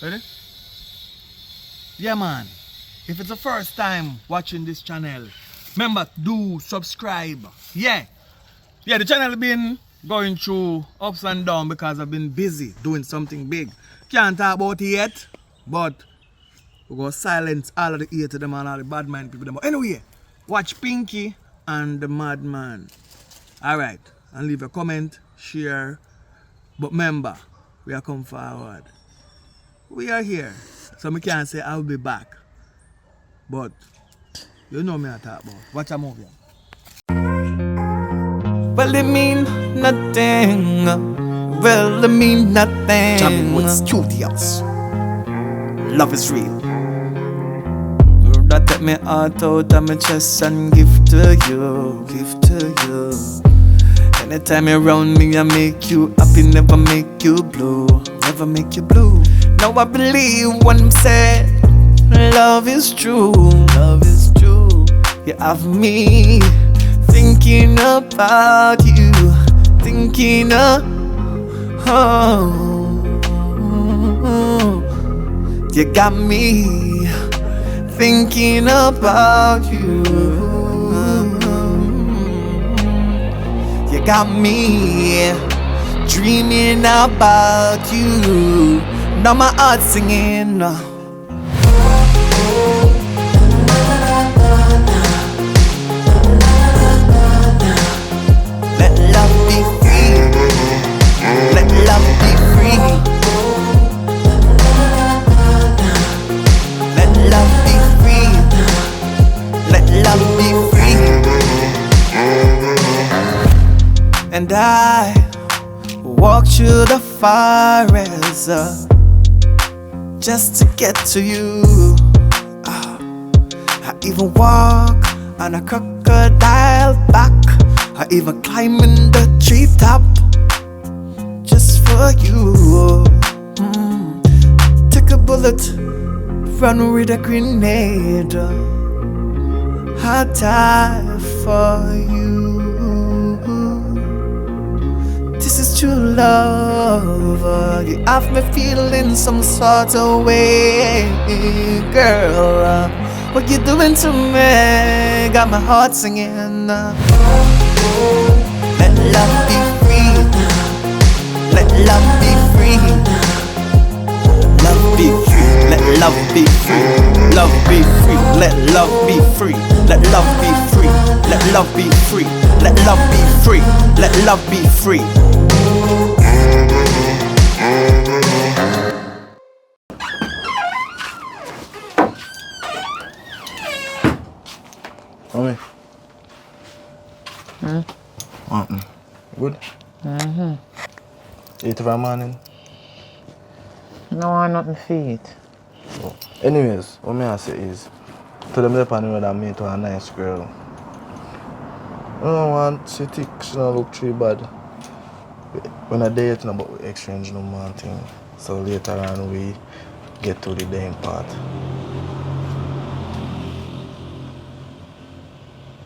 Ready? Yeah, man. If it's the first time watching this channel, remember, do subscribe. Yeah. Yeah, the channel been going through ups and downs because I've been busy doing something big. Can't talk about it yet, but we're going to silence all of the hate to them and all the bad mind people. But anyway, watch Pinky and the Madman. Alright, and leave a comment, share. But remember, we are come forward. We are here. So I can't say I'll be back. But you know me I talk about. Watch a movie. Well, it mean nothing. Well, it mean nothing. JAMMIWOOD Studios. Love is real. That take me heart out of my chest and give to you, give to you. Anytime you're around me, I make you happy, never make you blue, never make you blue. Now I believe when I'm said, love is true, love is true. You have me thinking about you, thinking of, you got me thinking about you. You got me dreaming about you. Now my heart singing. Let love be free. Let love be free. Let love be free. Let love be free. And I walk through the forest just to get to you. I even walk on a crocodile back. I even climb in the treetop just for you. Take a bullet, run with a grenade. I die for you. This is true love. You have me feeling some sort of way, girl. What you doing to me? Got my heart singing. Let love be free. Let love be free. Love be free. Let love be free. Love be free. Let love be free. Let love be free. Let love be free. Let love be free. Let love be free. Mommy. Good? Eat for a morning? No, I'm not in feet. Oh. Anyways, what I say is, to them up on the road and meet a nice girl. I don't want to think she don't look too bad. When I date, about we exchange no more thing. So later on we get to the dating part.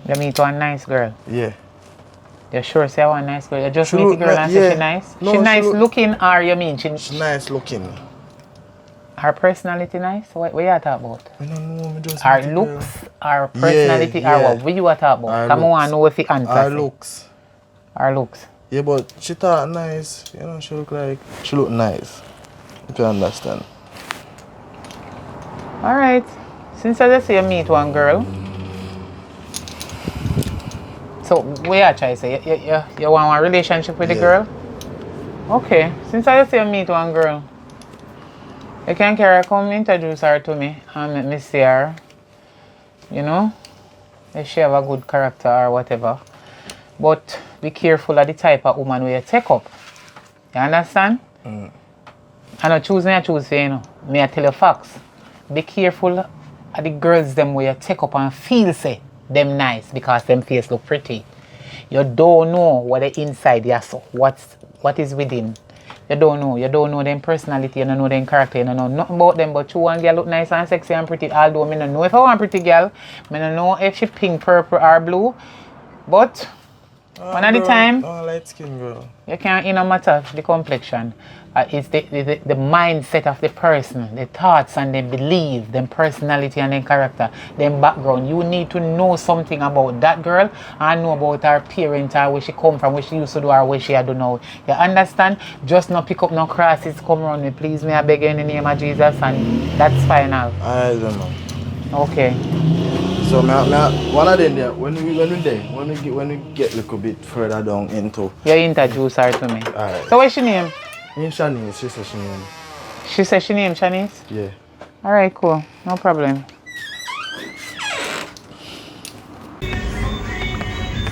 You meet one nice girl. Yeah. You sure say one nice girl? You just She meet the look girl and say she nice? No, she nice look, looking or you mean she nice looking. her personality nice? What you talk about? I don't know, me just Her meet the looks, girl. her personality, Yeah, or what you talk about? Her Come looks. on, know if you answer. Her say. looks. Her looks. Yeah, but she thought nice. You know, she look nice. If you understand. Alright. Since I just say you meet one girl. So what you try to say? You want a relationship with the girl? Okay. Since I just say you meet one girl. You can carry her, come introduce her to me and let me see her. You know? If she have a good character or whatever. But be careful of the type of woman where you take up. You understand? I don't choose me, I choose for you know. Me I tell you facts. Be careful of the girls them where you take up and feel say them nice because them face look pretty. You don't know what the inside is, so what is within. You don't know them personality, you don't know them character, you don't know nothing about them, but you want girl look nice and sexy and pretty, although I don't know if I want pretty girl, I don't know if she pink, purple or blue, but One at a time. Light skin girl. You can't, no matter the complexion. It's the mindset of the person, the thoughts and the belief, their personality and their character, their background. You need to know something about that girl and know about her parents, or where she come from, what she used to do, or what she do now. You understand? Just not pick up no crosses, come around me, please. Me, I beg you in the name of Jesus, and that's final. I don't know. Okay. So one of them there, when we get a little bit further down into. You introduce her to me. Alright. So what's she name? In Shanice, she says she name. She says she name Shanice? Yeah. Alright, cool. No problem.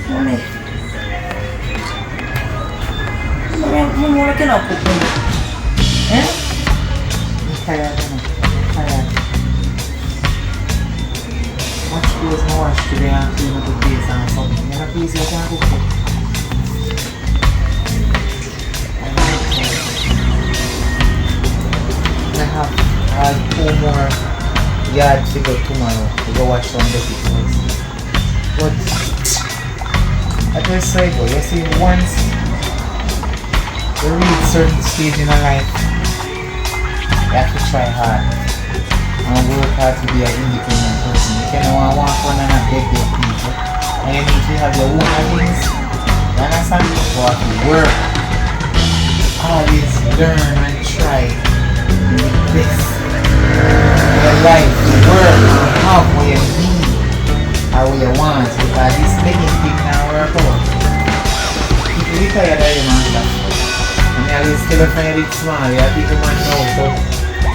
Mommy, what can I cook? Eh? I'm tired. Much clothes I wash today and clean up the place and something. You know, please, you can't cook. I have 2 more yards to go tomorrow to go wash some dirty clothes. But I just say, you see, once you reach certain stage in a life, you have to try hard and work hard to be an independent person. You cannot walk on and beg people. And you need to have your own things. You understand? You have to work. Always learn and try. This your life, work, have what you need or what you want, because this begging thing now work out. People be tired of you, man. And you always tell a friend it's small, you have people man know, so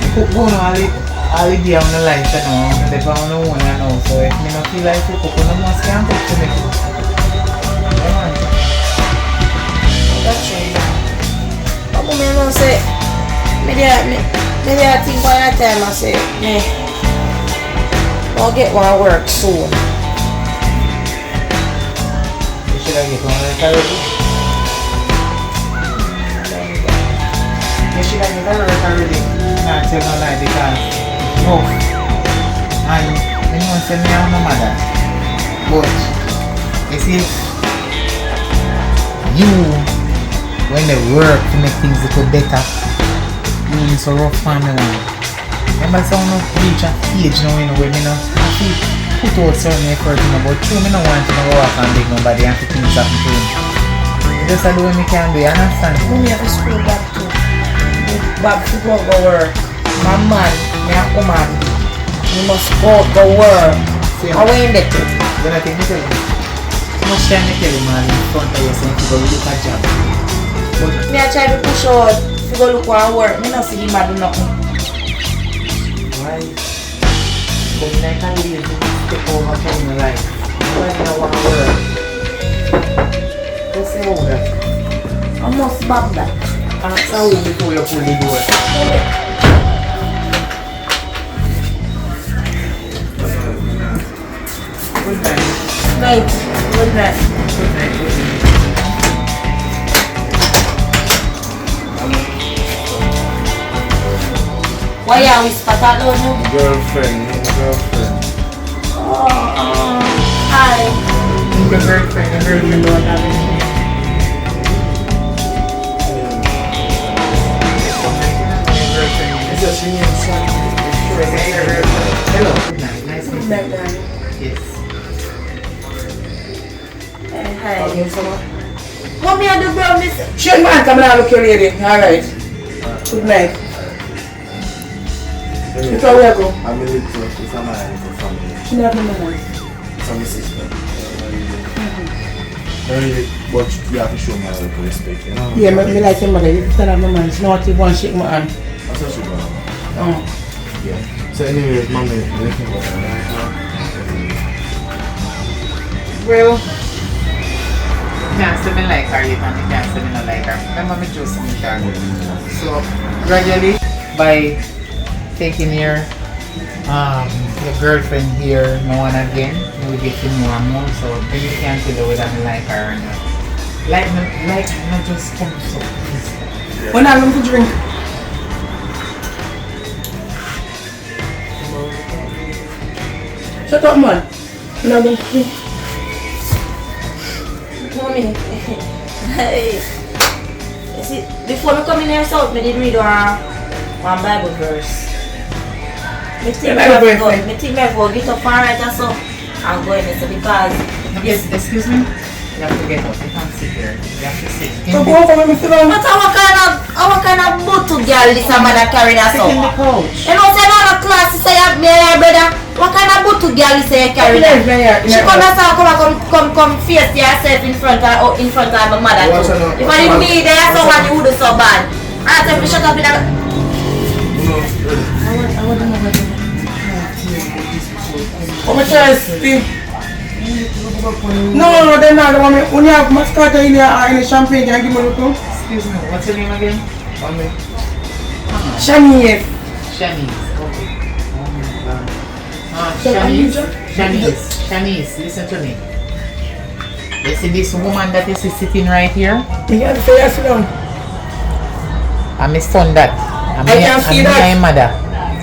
you could go on all the day on the life, you know, and they go on the one, you know, so if you don't feel like you cook, you must can't cook to me. That's true. But me don't say, maybe I think by that time I say, I'll get one work soon. You should have get one work already. You should have get one work already. Not tell no lie because no. And you know say me I'm no mother. But you see, you when they work to make things look better. It's a rough family one. Remember some of reach a age now where me not have to put out certain effort but true me no want to go off and beg nobody and to think something to him. Just do what me can do, you understand? Me have to school back too. Back to go work. My man, me a woman. You must go work. How in the too? Then I think me tell you. How much time me tell you man in front of you saying to go look at job? But me a try to push out. If you go look at work, me not see him do nothing. why? But when I can't really take over from my life. Why do I want to work? Let's say over that. I must bab that. Answer me before you pull the door. Good night. Night. Good night. Good night. Good night. Why you whisper that loud now? Girlfriend. Hi. Your girlfriend don't have anything. It's a singing song. Hello. Good night. Nice to meet you. Night. Yes. Hi. Mommy and the brown is... Shake man, come and look your lady. Alright. Good night. You can where go? I'm a little, it's a man, it's a family. She never know. It's a sister. But you have to show me a little respect, you know? Yeah, me like your mother. You tell her my man. She know what you want, shake my hand. That's what she got. Oh. Yeah. So anyway, mommy, anything about that? Well, can't say me like her yet and you can't say me not like her. Remember me just meet her. So gradually, by taking your girlfriend here now and again, you will get to know her more. So then you can tell whether I like her or not. Like not just come so easy. When I'm going to drink. Shut up, man. When I'm going to drink. Mommy, me. You see, before I come in here, so I did read one Bible verse. Me think I go get up and write or so and go in there because Yes, excuse me? You have to get up. You can't sit there. You have to sit. So go over with me, sit down. but what kind of bottle girl this a man a carry that Sit so? in the couch. You know, say no class, you say me and brother. What kind of bottle girl you say you carry that? She come and say come face yourself in front of my mother too. If I didn't be there, someone you would do so bad. I tell you shut up in a... Come try Steve. No, they're not the one. When you have mascota in there or in the champagne, can you give me a look? Excuse me, what's your name again? Shanice. Shanice. Okay. Shanice, listen to me. You see this woman that is sitting right here? You can't say yes, sit down. I'm my son that. I can see that. I'm my mother.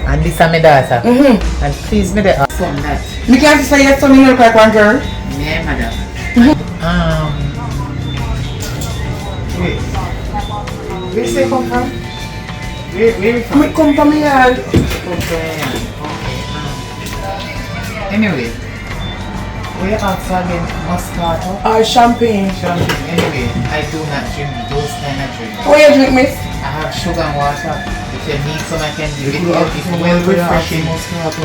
And this is my daughter. And please me the son that. You can't say yes to me, look like one girl. My mother. Wait. Where you say you come from? Where you from? I come from here. Anyway, we are outside in Moscato. Champagne. Anyway, I do not drink those kind of drinks. What you drink, miss? I have sugar and water. If you need some, I can give it to you. It's well refreshing.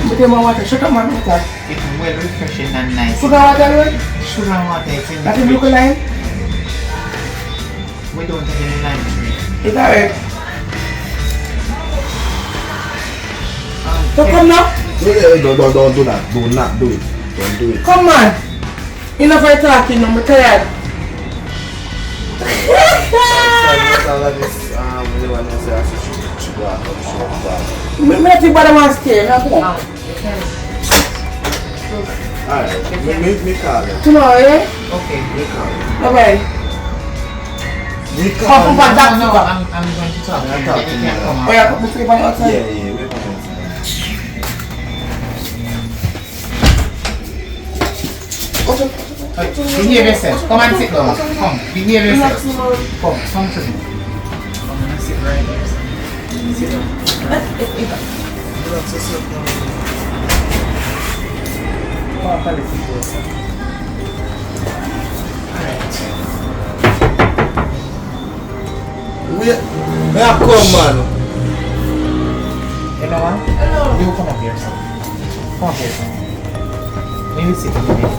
Put in my water. Shut up, man. It's well refreshing and nice. Sugar water, right? Sugar and water, it's in the That is fridge. local line? We don't have any lime tree. Is that right? So come now. Don't do that. Do not do it. Don't do it. Come on. Enough for talking, I'm tired. Me think about the man stay. Alright, me call it. Tomorrow, yeah? Okay. Me call it. Bye-bye. Me Come call on, it. back. No, I'm going to talk. I'm talking, You can't yeah. come Oh out. yeah, put me sleep on the outside. Yeah, we call it. Behave yourself. Come and sit down. Come, behave yourself. Come to me. Come and sit right here. Sit down. Come up a little closer. Alright. We are come, man. You know what? You come up here, son. Come up here, son. Maybe sit in the middle.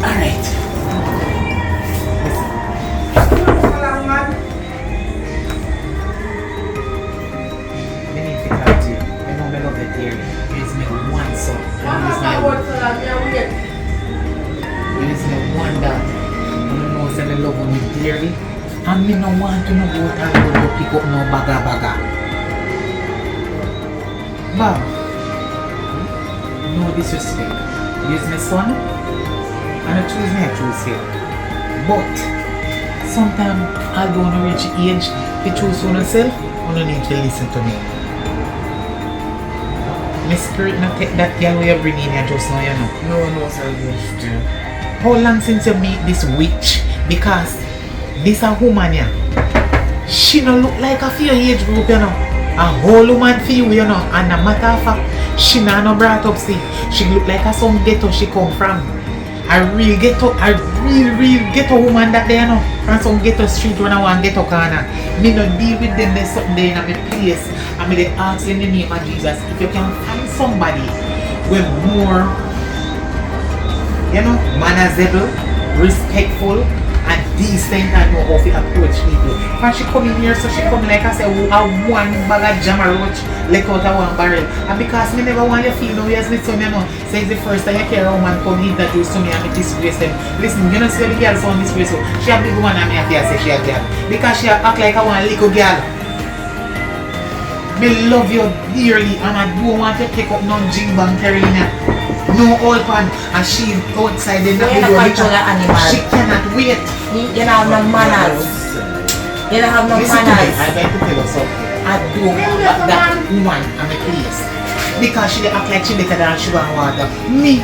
Alright. I need to talk to you. I know I love you dearly. You is my one son. And you is my one daughter. And you know say I love you dearly. And me no want to know go out and go pick up no baga. Bob, no disrespect. You is my son. And I choose me, I choose you. But sometimes I don't reach age to choose for myself, I don't need to listen to me. My spirit not take that girl where you bring in here just now, you know. No, sir. How long since you meet this witch? Because this a woman here. She don't look like a few age group, you know. A whole woman for you, you know. And a matter of fact, she not no brought up see. She look like a some ghetto she come from. A real ghetto woman that there, you know. From some ghetto street when I want ghetto corner. Me no deal with them, there's something there in my place. And me they ask in the name of Jesus if you can find somebody with more, you know, manners-able, respectful, and decent and know how to approach people. When she come in here, so she come like I say, one bag of jam roach, like out of one barrel. And because me never want you feel no way as me son, you know, so it's the first time you hear a woman come introduce to me and me disgrace them. Listen, you know see the girl sound disgrace, so she a big woman and me have to say she a girl. Because she act like a one little girl. Me love you dearly and I don't want to take up no jing bang Carolina. No old pan and she outside in the You're not control an animal. she cannot wait. You don't have no manners. You don't have no Listen to me, manners. I'm going to tell you something. I don't want that woman on the place. Because she dey act like she better than sugar and water. Me,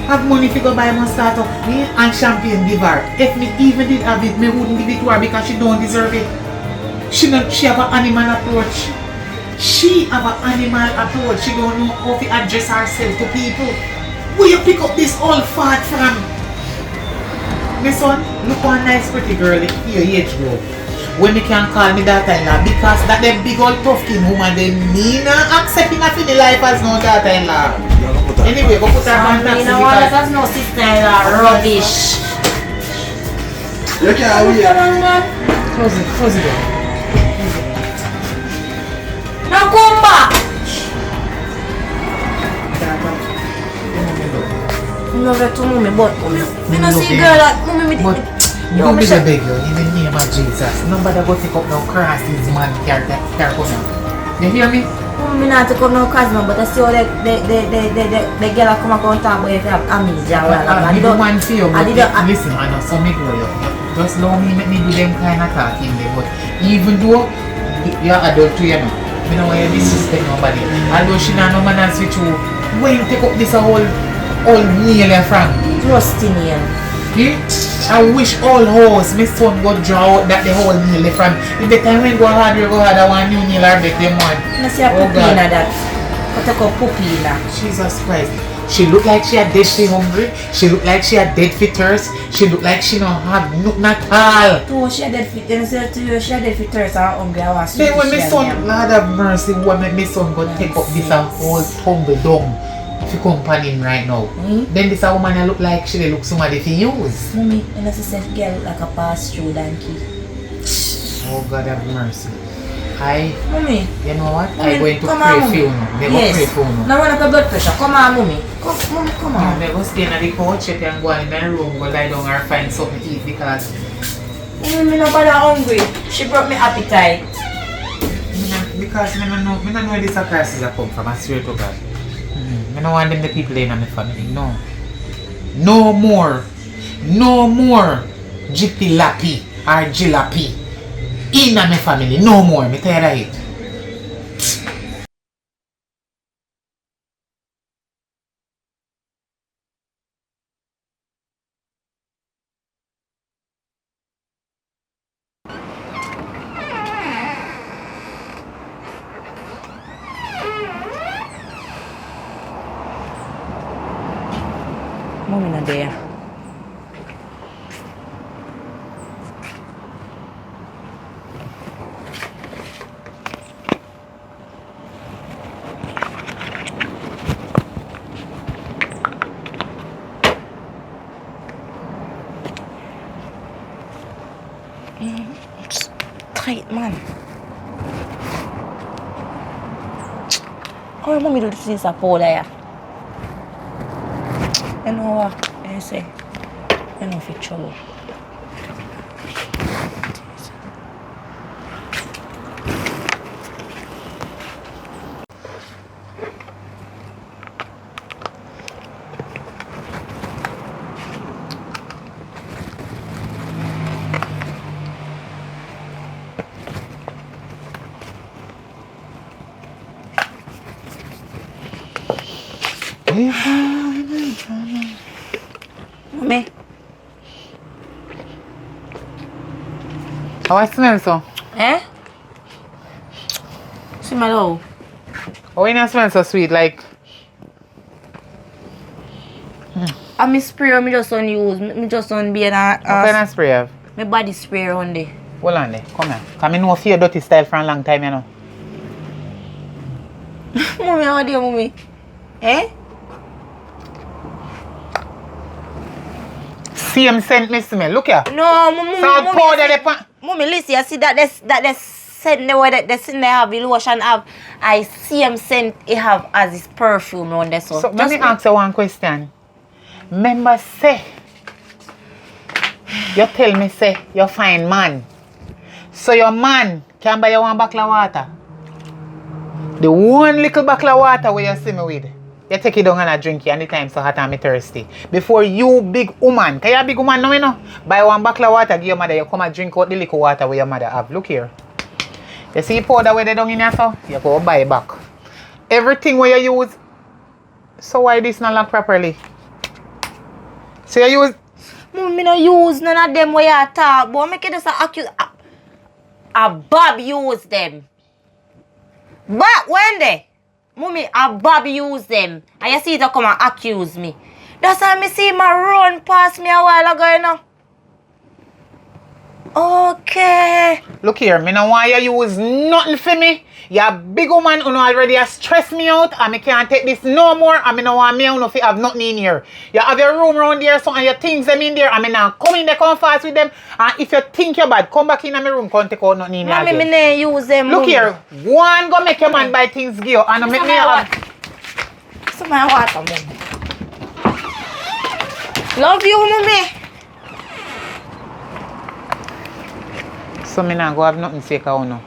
have money to go buy my start up me and champagne give her. If me even did have it, me wouldn't give it to her because she don't deserve it. She have an animal approach. She have an animal approach. She don't know how to address herself to people. Where you pick up this old fart from? My son, look one nice pretty girl in your age group. When me can call me daughter-in-law because that them big old tough skin woman they mean accepting her in the life as no daughter-in-law. Anyway, go put her on taxi You know what? That's no sister-in-law. Rubbish. You can't wait. Close it door. Now come back. I love you too, mommy, but me no see girl like mommy. But you be the beg you in the name of Jesus. Nobody go take up no crosses man care come out. You hear me? Me not take up no cause man, but I see how the girl come and talk about if you have amnesia. I did one for you, but listen, I know some me grow you. Just allow me make me do them kind of talking there. But even though you're adult too, you know, me know why you disrespect nobody. Although she not no man else with you, when you take up this whole nail from? Rusty nail. I wish all hoes, my son go draw out that the whole nail from. If the time when go hard, you go hard, I want new nail or make them one. I see a puppy in that. I take a puppy in that. Jesus Christ. She look like she had dead for hungry. She look like she had dead for thirst. She look like she don't have nothing at all. Oh, she had dead for thirst. She had dead for thirst and hungry. I was then when my son, Lord have mercy, when my son go take up this whole tumble down. If you company right now, then this a woman look like she look somebody to use. Mommy, and as I said, girl look like a pass-through donkey. Oh God have mercy. Mommy, you know what? Mommy, I'm going to come pray on, for you now. They go pray for you now. Now when I have blood pressure, come on, mommy. Come on. They go stay in the couch, you can go in the room, go lie down or find something to eat because Mommy, I'm not hungry. She brought me appetite. Because I don't know where this crisis come from, I swear to God. I don't want them the people in my family, no. No more jippy lappy or jilappy in my family, no more, me tell you it. Mommy not there. It's tight, man. How mommy do this a pole there? You know what? I say, you know, for trouble. Mommy. How I smell so? Eh? Smell how? Oh, you not smell so sweet, like I me spray me just on use. Me just on be what kind of spray you have? my body spray on there. Hold on there, come here. Come in know for your dirty style for a long time, you know. Mommy, how do you, mommy? Eh? Same scent me smell. Look here. No, mommy. Salt powder the pan. Mommy, listen, I see that scent the way that the scent they have, the lotion have, I see him scent it have as its perfume on there. So let me ask you one question. Remember say, you tell me say, you find man. So your man can buy you one bottle of water. The one little bottle of water where you see me with. You take it down and I drink it anytime so hot and me thirsty. Before you big woman, can you a big woman now you know? Buy one bottle of water, give your mother, you come and drink out the liquor water where your mother have. Look here. You see powder where they down in here so? You go buy it back. Everything where you use. So why this not lock properly? So you use... Me no use none of them where you talk, but make it just accuse. A Bob use them. But when they, Mummy, a Bob use them. And you see it come and accuse me. That's why me see my run past me a while ago, you know. Okay. Look here, me no want you use nothing for me. You big woman who already has stressed me out and me can't take this no more and me no want me who have nothing in here. You have your room around there so and your things them in there and me now come in there come fast with them and if you think you're bad, come back in my room come take out nothing in here. Mommy, me no use them. Look here, one go make your man buy things give you and make me have... Some my water, Mummy. Love you, Mummy. So me not go have nothing to say for you.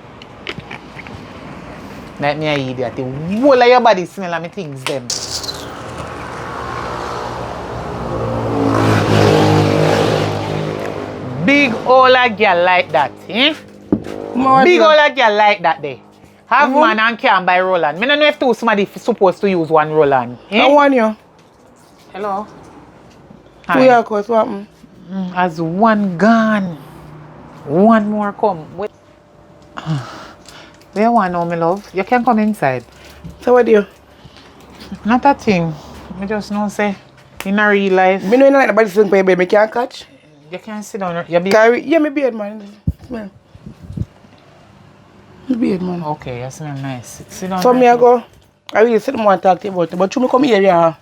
Like me a idiot. The whole of your body smell of me things them. Big old girl like that, eh? Big old girl like that there. Have man and can buy Roland. Me don't know if two somebody supposed to use one Roland. Eh? I want you. Hello? Two years ago, what happened? As one gone. One more come. Wait. Where you want now, my love? You can come inside. So what do you? Not a thing. I just know say in a real life. Me know you like nobody sing for your baby. Me can't catch. You can sit down. You be Yeah, me beard, man. Smell. Me beard, man. okay, you smell nice. Sit down. So me I go. I really sit down and talk to you about it. But you me come here, yeah.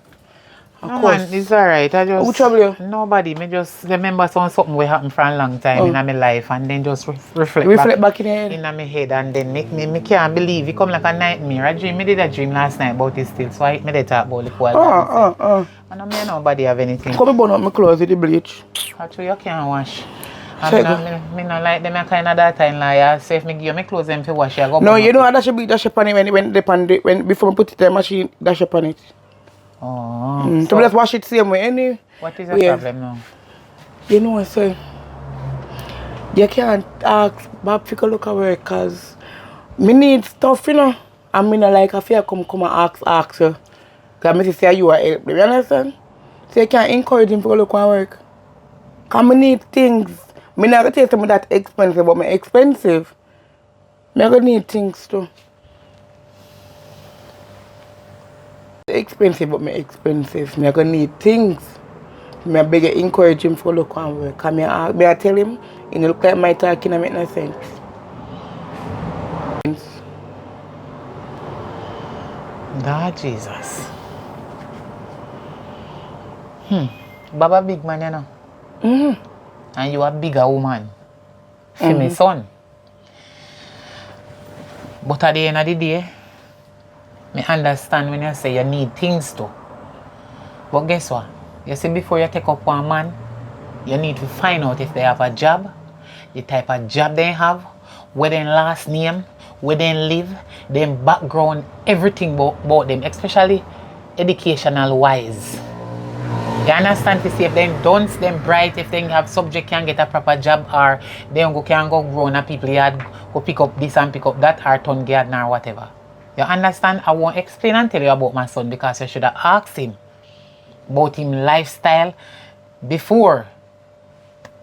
No man, it's alright. I just Who trouble you? nobody. Me just remember something we happened for a long time in my life and then just reflect Back in your head. in my head and then make me can't believe it come like a nightmare. Me did a dream last night about it still, so I me dey talk about it for a while. And I mean nobody have anything. Come burn up my clothes with the bleach. Actually, you can't wash. Me not like them kind of that time like say if me give you my clothes them to wash, you go. No, you know that should be dash upon it when before I put it in the machine, dash upon it. Oh. So just wash it same way. Any. What is the problem now? You know what I'm saying? You can't ask Bob to look at work because me need stuff, you know. And me not like if you come and ask you. Because me say you are help. You understand? So you can't encourage him to look at work. Because me need things. Me not going to tell something that expensive, but me expensive. Me going to need things too. Expensive, but me expensive. Me gonna need things. Me beg you encourage him for look and work. Cause me I tell him, you know, look like my talking and make no sense. God Jesus. Baba big man, you know. And you a bigger woman. For my son. But at the end of the day, I understand when you say you need things too. But guess what? You see, before you take up one man, you need to find out if they have a job, the type of job they have, where their last name, where they live, their background, everything about them, especially educational wise. You understand to see if they don't, them bright, if they have subject can get a proper job or they can go grown up people yard, go pick up this and pick up that or turn garden or whatever. You understand? I won't explain and tell you about my son because you should have asked him about his lifestyle before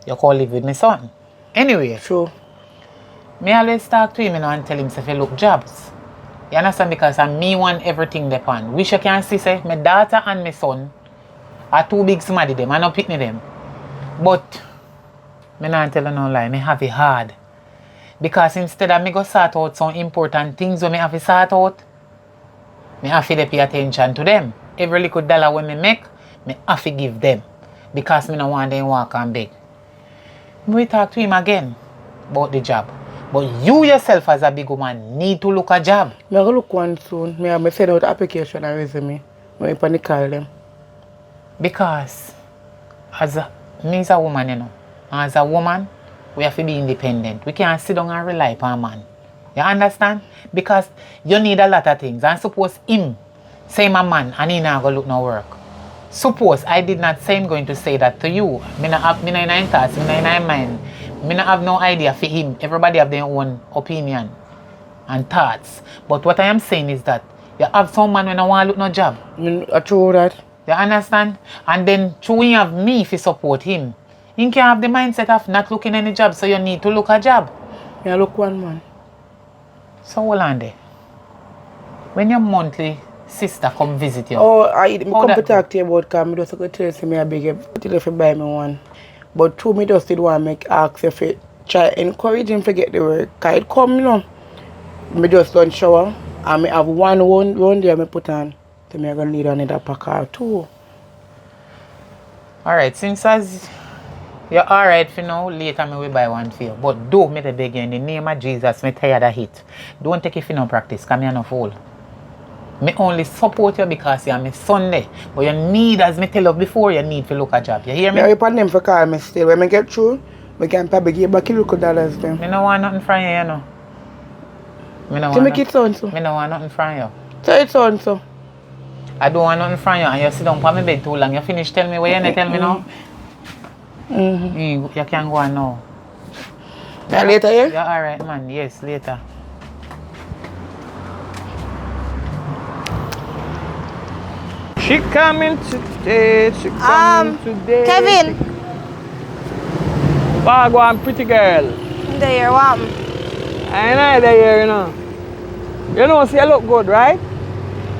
you call live with my son. Anyway, True. me always talk to him and tell him if he look jobs. You understand? Because I me want everything depend. Wish you can see say my daughter and my son are too big somebody them. I no pick me them. But me not tell you no lie, me have it hard. Because instead of me go sort out some important things when me have to sort out, me have to pay attention to them. Every little dollar when me make, me have to give them. Because me no want them walk and beg. We talk to him again about the job. But you yourself as a big woman need to look a job. Me go look one soon. Me send out application and resume. Me panic call them. Because me as a woman, you know, as a woman, we have to be independent. We can't sit down and rely upon a man. You understand? Because you need a lot of things. And suppose him say I'm a man and he not go look no work. Suppose I did not say I'm going to say that to you. Me not have nine thoughts, me not nine mind. Me not have no idea for him. Everybody have their own opinion and thoughts. But what I am saying is that you have some man when I want to look no job. I true that. You You understand? And then through him have me if you support him. He can have the mindset of not looking any job, so you need to look a job. Yeah, look one man. So hold on there. When your monthly sister come visit you. Oh, I come that to talk to you about because I just go tell you me I beg you till if you buy me one. But two me just did want to make ask if you try encourage him to get the work. Cause it come, you know. Me just done shower and me have one day I put on. So me gonna need another pack or two. Alright, since as you're alright for now, later me will buy one for you. But do me the beg you, in the name of Jesus, me tired of it. Don't take it for no practice, because me no fool. Me only support you because you're my son there. But you need, as me tell you before, you need to look a job. You hear me? Yeah, upon them for call me still. When I get through, we can probably give back a little dollars then. Me no want nothing from you, you know. Me no So want make it sound so. Me no want nothing from you. So it sound so. I don't want nothing from you and you sit down on my bed too long. You finish tell me what you need tell me now? You can go on now. Yeah, later, yeah? Yeah, alright man. Yes, later. She coming today, she coming today. Kevin, Wagwan, pretty girl. there, what? I know that here, you know. You know, so you look good, right?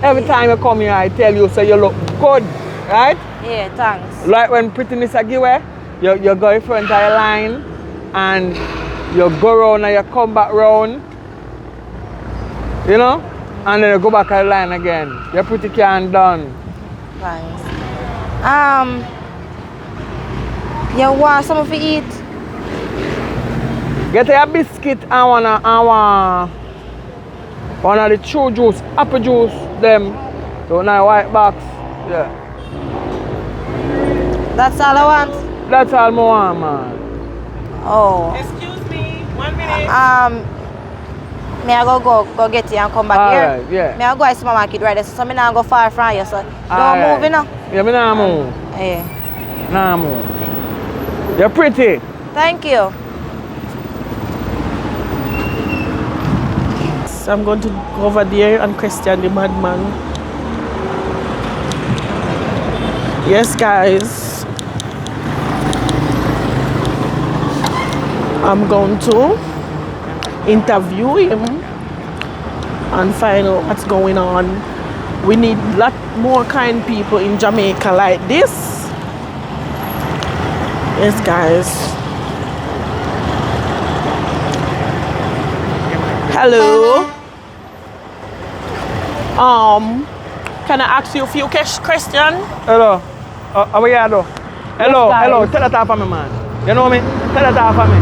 Every time you come here, I tell you, so you look good, right? Yeah, thanks. Like when prettiness I give away, you go in front of your line and you go round and you come back round. You know? And then you go back at the line again. You're pretty can done. Thanks. You want something to eat? Get a biscuit and one of the true juice, apple juice, them. So now white box. Yeah. That's all I want? That's all I want, man. Oh. Excuse me, 1 minute. May I go get you and come back All here? right, yeah. May I go to the supermarket right there, so me not go far from you, so don't move, you know? Yeah, me nah move. Yeah. Nah move. You're pretty. Thank you. I'm going to go over there and question the madman. Yes, guys. I'm going to interview him and find out what's going on. We need a lot more kind people in Jamaica like this. Yes, guys. Hello. Can I ask you a few questions? Hello. How are you do? Hello, Yes, hello. guys. Tell that off for me, man. You know me? Tell that off for me.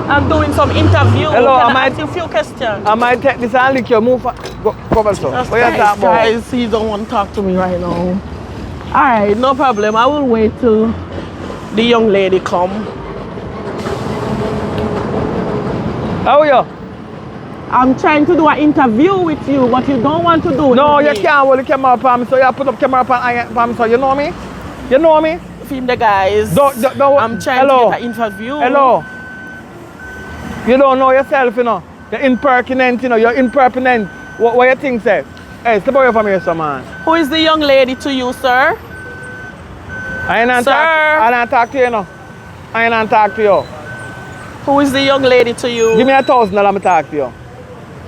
I'm doing some interview. Hello, Can am I I- ask you a few questions? I might take this and lick your move. Go over so. Just What you talk about? guys, he don't want to talk to me right now. Alright, no problem. I will wait till the young lady come. How are you? I'm trying to do an interview with you, but you don't want to do it. No, with you me. can't hold the camera up on me, so you put up camera up on me, so you know me? You know me? Film the guys. Don't- I'm trying hello. to get an interview. Hello. You don't know yourself, you know. You're impertinent, you know. You're impertinent. What you think, say? Hey, step away from here, some man. Who is the young lady to you, sir? I ain't Sir. talk to you, you know. I ain't talk to you. Who is the young lady to you? Give me $1,000, I'm talk to you.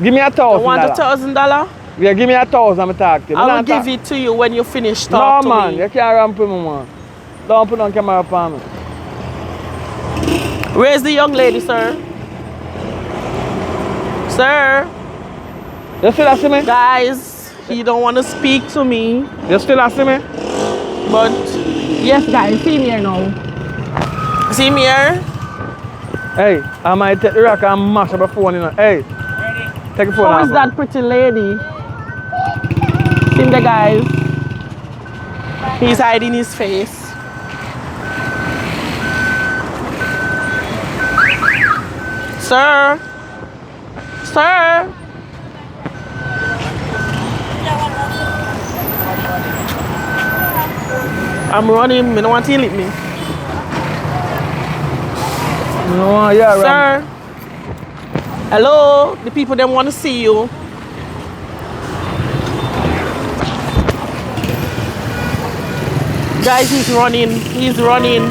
Give me You want $1,000. $1,000? Yeah, give me $1,000, I'm talk to you. I will give it to you when you finish No, talking to man. me. You can't ramp with me, man. Don't put on camera up on me. Where's the young lady, sir? Sir? You still see me? Guys, he don't want to speak to me. You still see me? But yes, guys, see me here now. See me here? Hey, I might take the rock and mash up the phone, you know. Hey, take the phone Who off. is that pretty lady? See the guys. He's hiding his face. Sir? Sir? I'm running. I don't want to lick me. No, yeah, Sir? Hello? The people them want to see you. Guys, he's running. He's running.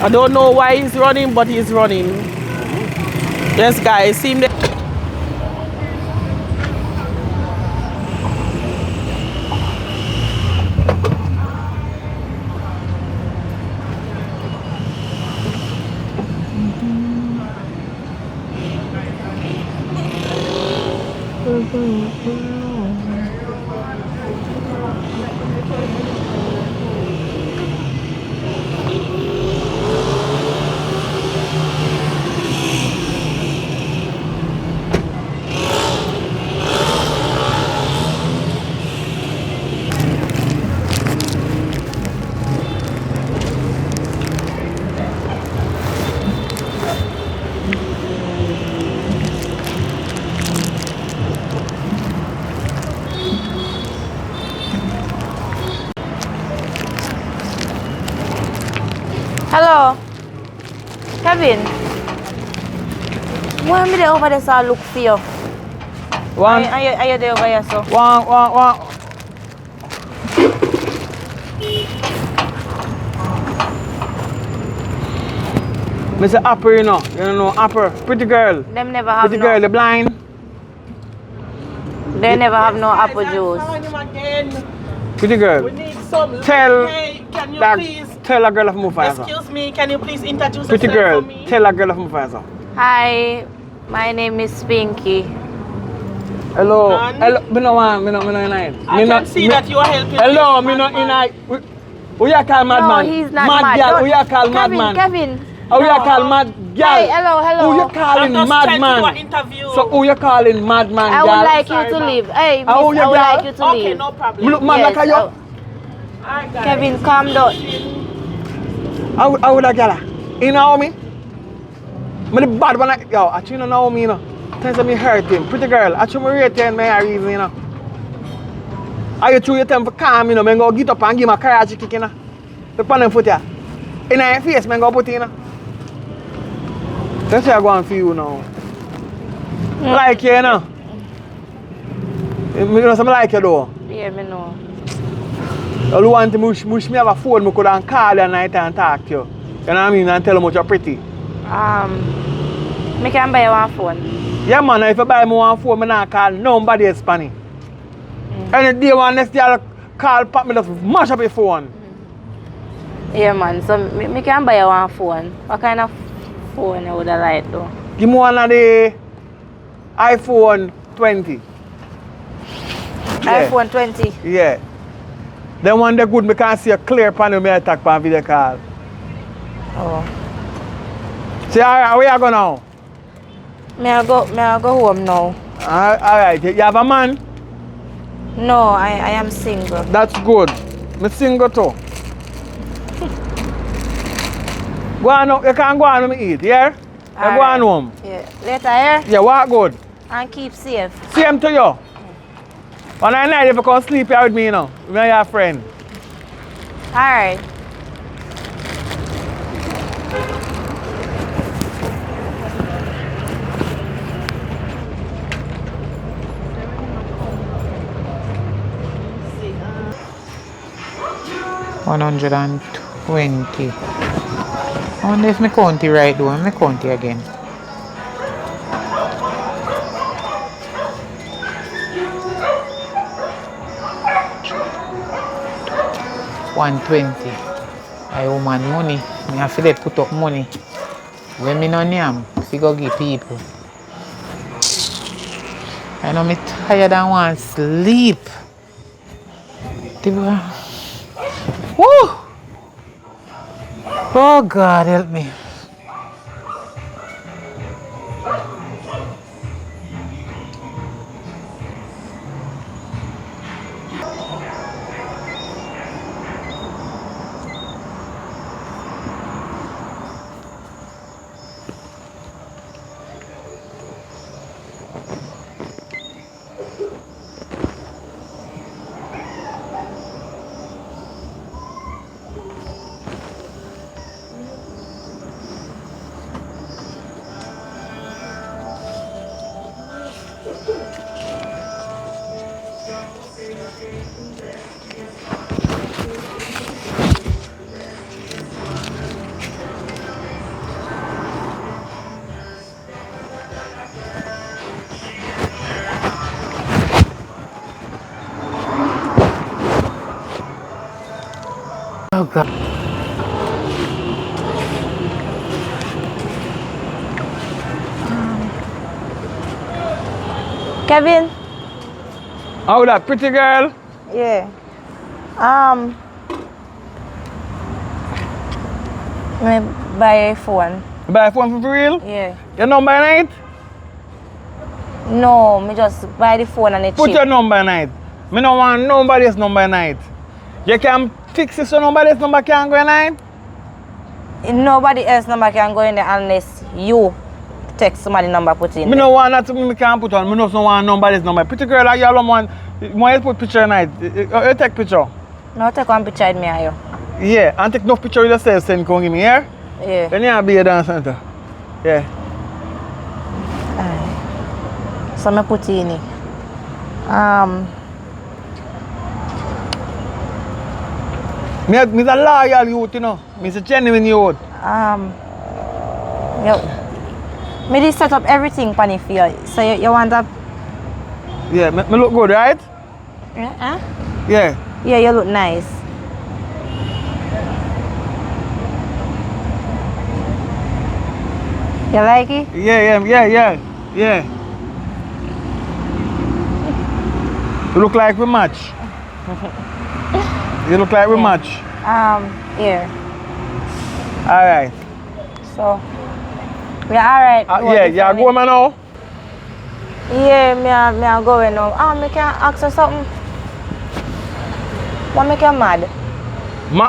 I don't know why he's running, but he's running. Yes, guys, see him there. Hello. Kevin. Why am I there over there so I look for you? One, Are you there over here, so? one. Mr. Upper, you know Upper, pretty girl. Them never have Pretty no. girl, the blind. They never have no apple Guys, juice. I found him again. Pretty girl. We need some. Tell Hey, can you that, please? tell a girl of move faster. Excuse me, can you please introduce Pretty yourself girl, for me? tell a girl of move faster. Hi, my name is Pinky. Hello, Man. hello, me no want, me no inite. I can see that you are helping. Hello, this me no madman. inite. Who you call madman? No, he's not mad mad. girl, Don't- who you call Kevin, madman? Kevin. Who you No. call mad girl? Hey, hello. Who you calling I'm just trying to do an madman? interview. So who you calling madman, I girl? would like Sorry, you to ma'am. leave. Hey, miss, How old you, I would girl? like you to Okay, leave. no Me problem. look mad like a you. Alright, guys. Kevin, calm down. How would I get her? You know me? Me the bad one like, yo, I don't know me, you know. Tell me hurt him. Pretty girl, I should rate him, my reason, you know. Are you true your time for calm, you know? Me go get up and give my karate kick, you know. Look on them foot here. In your face, man, go put it, you know. That's what I go on for you now. Like you, you know. You know something like you though. Yeah, me know. You want to mush me have a phone, I could and call you at night and talk to you. You know what I mean? And tell you how much you're pretty. Me can buy you one phone. Yeah man, if you buy me one phone, I not call nobody else Spanish. Any day one next day I'll call pop me just mash up your phone. Yeah, man. So me can buy you one phone. What kind of phone you would have liked though? Give me one of the iPhone 20. Yeah. iPhone 20. Yeah. Then one day good, I can see a clear panel me attack on video call. Oh. See, alright, where you go now? May I go home now? Alright, you have a man? No, I am single. That's good. Me single too. Go on, you can go on and eat, yeah? You go on home. Yeah. Later, here. Yeah, walk good. And keep safe. Same to you. One night if you come sleep here with me, you know. Me and your friend. Alright. $120. I wonder if my county right though. My county again. $120. I owe man money. Me have to put up money. When me no name, figure give people. I know me tired and want sleep. Woo! Oh God, help me. God. Kevin? Oh, that pretty girl. Yeah. Me buy a phone. You buy a phone for real? Yeah. Your number night? No, me just buy the phone and it Put cheap. your number night. Me don't want nobody's number night. You can fix it so nobody's number can go night? Nobody else number can go in there unless you text somebody number put in Me there. no want that me can put on. Me just don't want nobody's number. Pretty girl like you alone want you put picture night. You take picture. No, take one picture with me and you. Yeah, and take no picture with yourself send come give me here. Yeah. Then you be a dance center. Yeah. So me put in it. Me's a loyal youth, you know. Me's a genuine youth. Me did set up everything for you. So you want that? Yeah, me look good, right? Yeah. Huh? Yeah. Yeah, you look nice. You like it? Yeah. You look like we match. You look like we match. Here. Alright. So, yeah, alright. Yeah, go man now. Yeah, me a going now. Me can ask you something. What make you mad?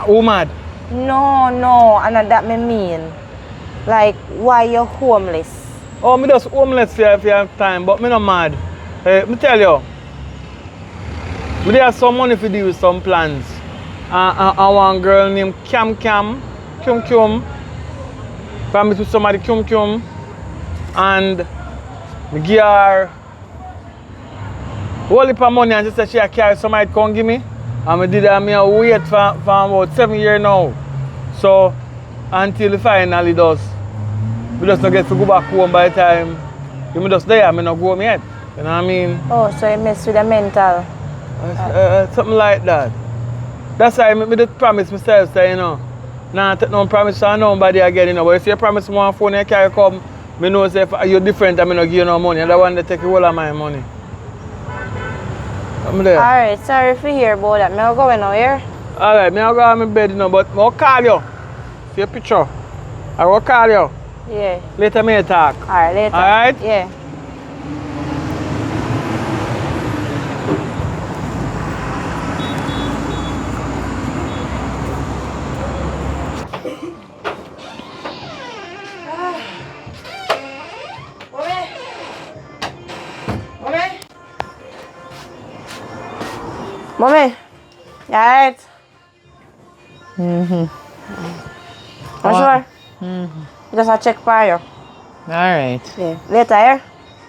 Who mad? No, and that me mean. Like, why you homeless? Oh, me just homeless for your time, but me not mad. Me tell you. Me have some money to deal with some plans. And one girl named Cum. Promise with somebody Cum. And me give her whole heap of money and she said she carry somebody come give me. And me did that, me wait for about 7 years now. So until finally does. We just don't get to go back home by the time you just there, I not go home yet. You know what I mean? Oh, so you mess with the mental. Something like that. That's why I just promise myself, say, you know, nah, take no promise to nobody again, you know. But if you promise me one phone, you carry come, I know say if you're different, I'm not give you no money. And I want to take all of my money. I'm there. Alright, sorry for hear about that. I'll go now here. Alright, I'll go on my bed, you know, but I'll call you. See your picture. I will call you. Yeah. Later, may talk. Alright, later. Alright? Yeah. Mommy, you alright? I'm sure. Just a check for you. Alright. Yeah. Later, here.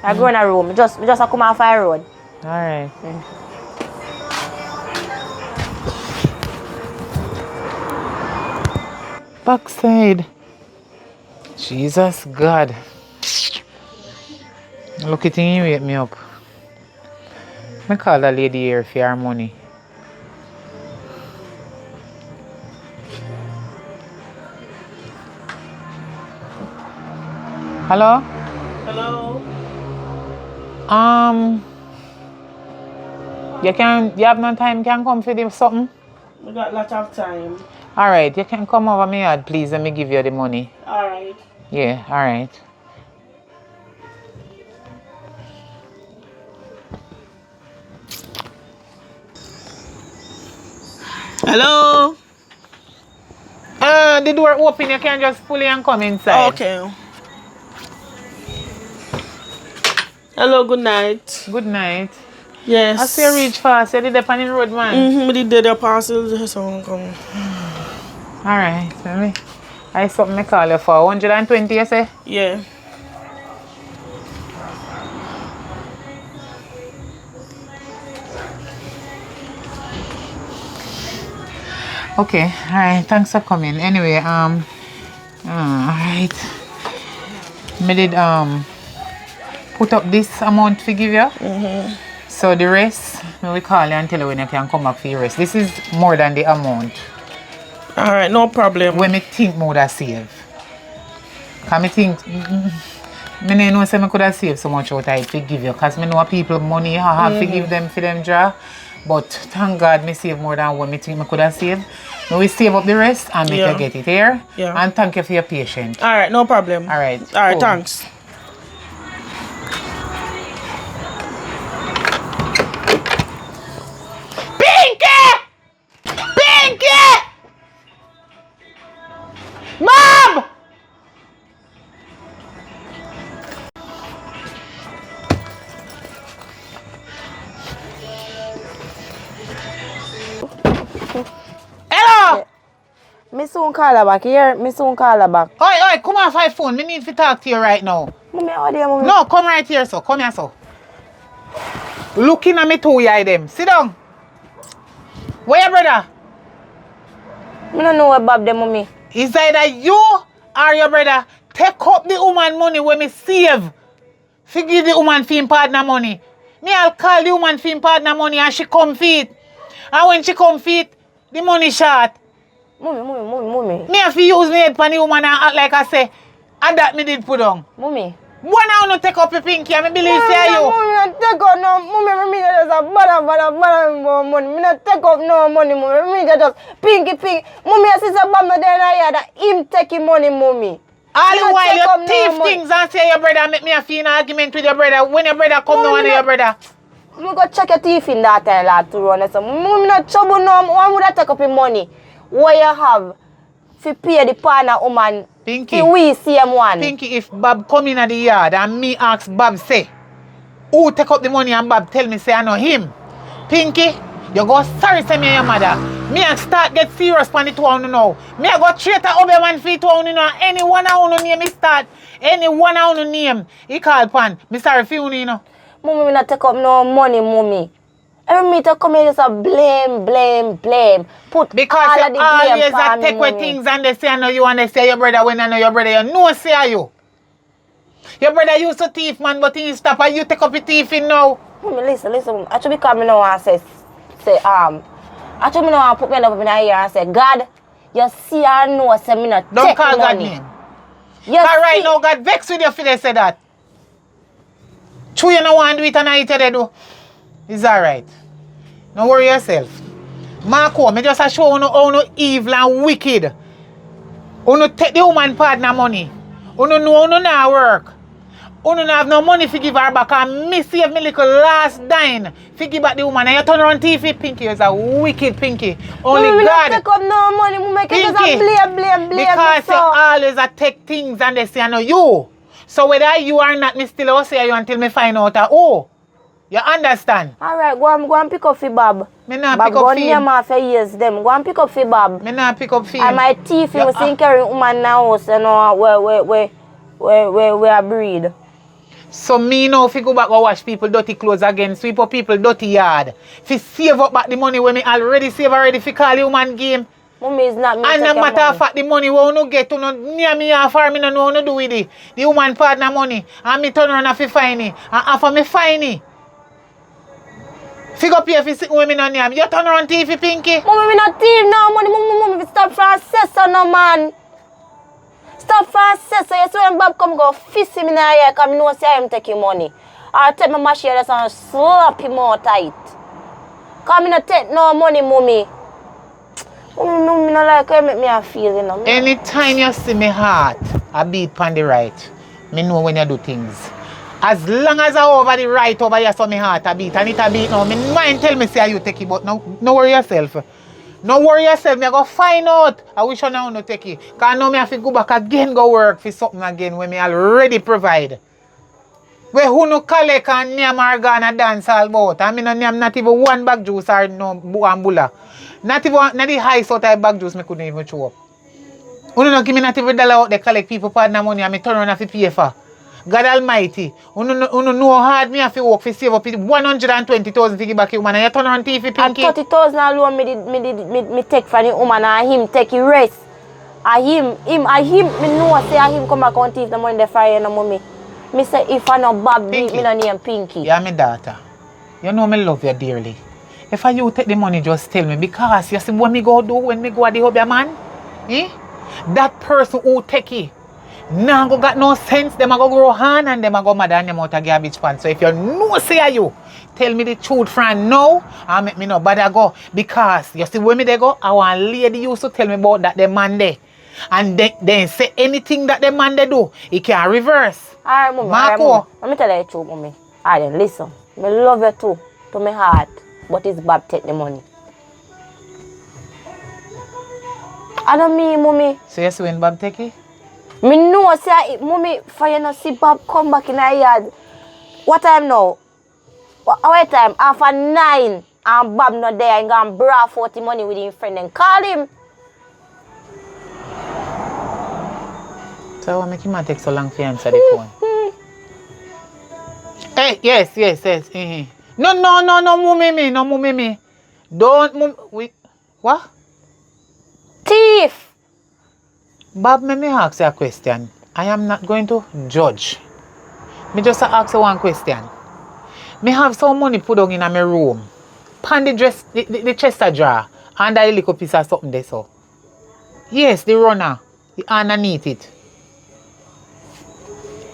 I go in a room. Just a come off the road. Alright. Backside. Jesus God. Look at him, wake me up. I call that lady here for her money. Hello? Hello? You have no time, can come for something? We got lots of time. Alright, you can come over my yard, please, let me give you the money. Alright. Yeah, alright. Hello? The door open, you can just pull it and come inside. Okay. Hello, good night. Good night. Yes. I see you reach fast. You did that on the road, man. We did the parcel, so come. Alright, let me. I something I call you for 120, you say? Yeah. Okay, alright, thanks for coming. Anyway, alright. Me did put up this amount to give you. So the rest, we will call you and tell you when you can come back for your rest. This is more than the amount. Alright, no problem. When me think me would have save. Cause me think, me know say me could have saved so much out of it to give you. Cause me know people money I have to give them for them draw. But thank God me save more than what me think me could have saved. Now we save up the rest and make you get it here. Yeah. And thank you for your patience. Alright, no problem. Alright. Alright, cool. thanks. Pinky! Mom! Hello! Me soon call her back. Here, me soon call her back. Oi, come off my phone. Me need to talk to you right now. Mommy, how are you, mommy? No, come right here, so. Come here, so. Looking at me two eye them. Sit down. Where your brother? Me don't know what Bob them, mommy. It's either you or your brother take up the woman money when me save. Give the woman for him partner money. Me I'll call the woman for him partner money and she come feed. And when she come feed, the money short. Mommy. Me have to use me head for the woman and act like I say, and that me did put on. Mommy. One now no take up your pinky and me believe say you. Mommy, take up no. Mommy, me just a bother money. Me not take up no money, mommy. Me just pinky. Mommy, I see some bad there and that him taking money, mommy. All the while you thief things and say your brother make me a feel an argument with your brother. When your brother come down to your brother. Me go check your teeth in that time like to run. So, mommy not trouble no. Why would I take up your money? What you have to pay the partner woman? Pinky. We see him one. Pinky, if Bob come in at the yard and me ask Bob say, who take up the money and Bob tell me say I know him. Pinky, you go sorry say me and your mother. Me and start get serious on the 2 hour now. Me I go straight to Obeman for 2 hour now. Any one hour name me start. Any 1 hour name he call pan. Me sorry for you know. Mommy, me not take up no money, mommy. Every me to come here just a blame. Put because all of the you always blame on take me, away mommy. things and they say I know you and they say your brother when I know your brother. You know say you. Your brother used to thief man but he stop and you take up your thiefing now. Mommy, listen. Actually because me now and say actually me now put me up in here and say, God, you see I know say me not Don't take call God money. name. You Alright see? now God vex with you if they say that. True you don't want to do it and I tell you do. It's alright. Don't worry yourself. Marco, me just show you how no evil and wicked. You take the woman partner money. You know you not work. You don't have no money to give her back and me save me little last dime to give back the woman and you turn around TV Pinky. You're a wicked Pinky. Only Mommy, God. me not take up no money. Mommy, Pinky, just a blame. because you always take things and they say I know you. So whether you or not, me still will say you until me find out who. You understand? Alright, go and pick up for Bob. Me not Bob pick up go for near him. my for years them. Go and pick up for Bob. Me not pick up for him. And my teeth, you see carry woman now, so no, where I breed. So me now if you go back and wash people dirty clothes again, sweep up people dirty yard. If you save up back the money when me already save already for call the woman game. Mommy is not me. And no matter of fact the money we no get to no near me or for me no know what to do with it. The woman partner money and me turn around and fi find it. And after me find it. Figure up here if you sit with me no near me. You turn around TV Pinky. Mommy, me not thief no money. Mommy, stop for assessor no man. Stop for assessor. You see when Bob come go fist him in the ear because I know say him take him money. Or take my machine and slap him out tight. Because I not take no money, mommy. Mommy, me not like how you make me a feel, you know. Anytime you see me heart, I beat on the right. Me know when you do things. As long as I over the right over here, so me heart a beat. And it a beat now. Me mind tell me say you take it, but no worry yourself. No worry yourself. Me go find out. I wish you now no take it. Because now me have to go back again, go work for something again when me already provide. Where who no collect and name or gonna dance all about. I mean no name not even one bag juice or no buambula. Not even not the high sort of bag juice me couldn't even show up. You no give me not even $1 out there collect people partner money and me turn around and pay for. God Almighty, you know how hard me have to work for save up 120,000 to give back to you man and you turn around TV Pinky. And 30,000 alone me take from the woman and him take the rest. And him, me know say him come back and thief the money the fire no mommy. Me say if I no Bob beat me no name Pinky. Yeah, my daughter. You know me love you dearly. If you take the money, just tell me. Because you see what me go do when me go at the hobby man? Eh? That person who take it, now go got no sense. Them a go grow hand and them a go mad and them out a garbage pan. So if you know say you, tell me the truth friend now and make me no bother go. Because you see when me they go, I want lady used to tell me about that the man there. And then say anything that the man they do, he can reverse. Alright, mommy. Marco. Alright, mommy. Let me tell you the truth, mommy. Alright, then listen. Me love you too, to my heart. But it's Bob take the money. I don't mean, mommy. So you see when Bob take it? Me know, say, mommy, for you not see Bob come back in our yard. What time now? What time? 9:30. And Bob not there and gonna bra 40 money with his friend and call him. So what make him take so long for you answer the phone? Hey, yes. Mm-hmm. No, mommy. Don't, wait. What? Thief! Bob, let me ask you a question. I am not going to judge. Me just ask you one question. Me have some money put down in my room. Pan the dress, the chest of drawer, and that little piece of something there so. Yes, the runner, the underneath it.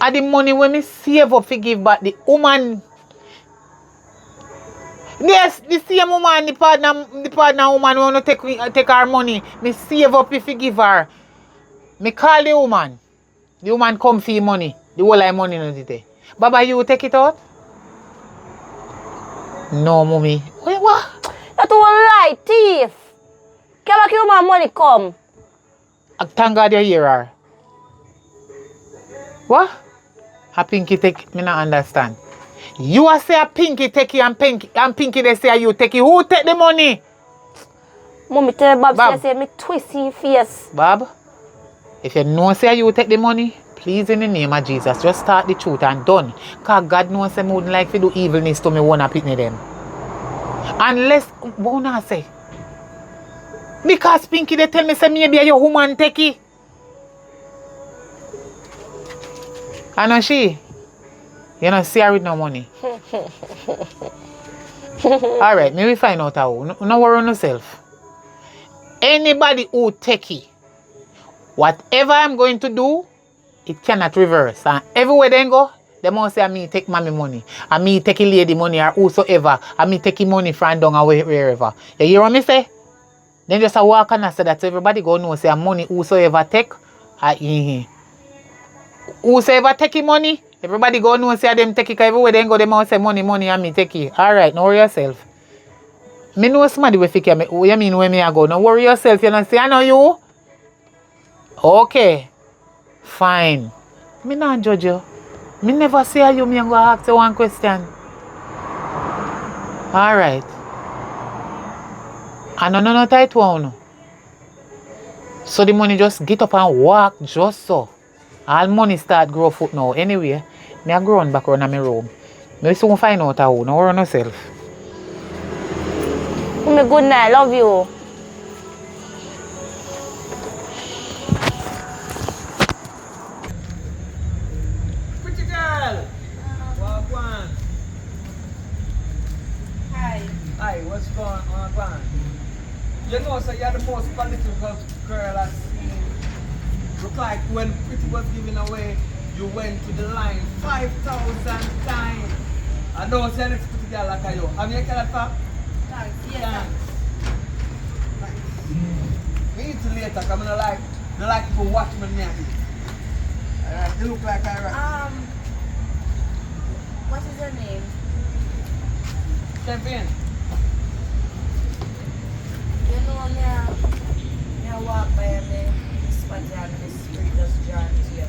And the money when me save up to give back the woman. Yes, the same woman, the partner woman want to take her money. Me save up if you give her. Me call the woman. The woman come for your money. The whole of money no today. Baba, you take it out? No, mommy. Wait, what? That's all lie, thief. Come back, my money come. Thank God you hear her. What? A Pinky take, me not understand. You are say a Pinky take it and Pinky they say you take it. Who take the money? Mommy tell Bob, Bob. say me twist his face. Bob, if you know say you take the money, please in the name of Jesus, just start the truth and done. Because God knows I wouldn't like to do evilness to me when I pick them. Unless, what I say? Because Pinky they tell me say maybe your woman take it. I know she. You know, see her with no money. Alright, maybe find out how. No worry on yourself. Anybody who take it, whatever I'm going to do, it cannot reverse. And everywhere they go, they must say, me take mommy money. And me take lady money or whosoever. And me take money from down or wherever. You hear what me say? Then just a walk and I say that everybody go know say money whosoever take, whosoever take money, everybody go know say them take it. Everywhere they go, they must say money and me take it. Alright, no worry yourself. Me know somebody will figure me. What you mean when me I go? No worry yourself, you know say I know you. Okay. Fine. Me not judge you. Me never say you, me I'm gonna ask you one question. Alright. I know no tight one. So the money just get up and walk just so. All money start grow foot now. Anyway, me a grown back around my room. Me soon find out how. No worry yourself. Mommy, good night. Love you. Pretty girl! Walk one. Hi, what's going on? You know, so you're the most political girl I've seen. Look like when Pretty was giving away, you went to the line 5,000 times. I don't say it's Pretty girl like you. Have you heard that? Thanks. Yes. We need to later, because I don't like people watch me now. Alright, you look like I What is your name? Champion. You know me walk by me spot on the street just drawn to you.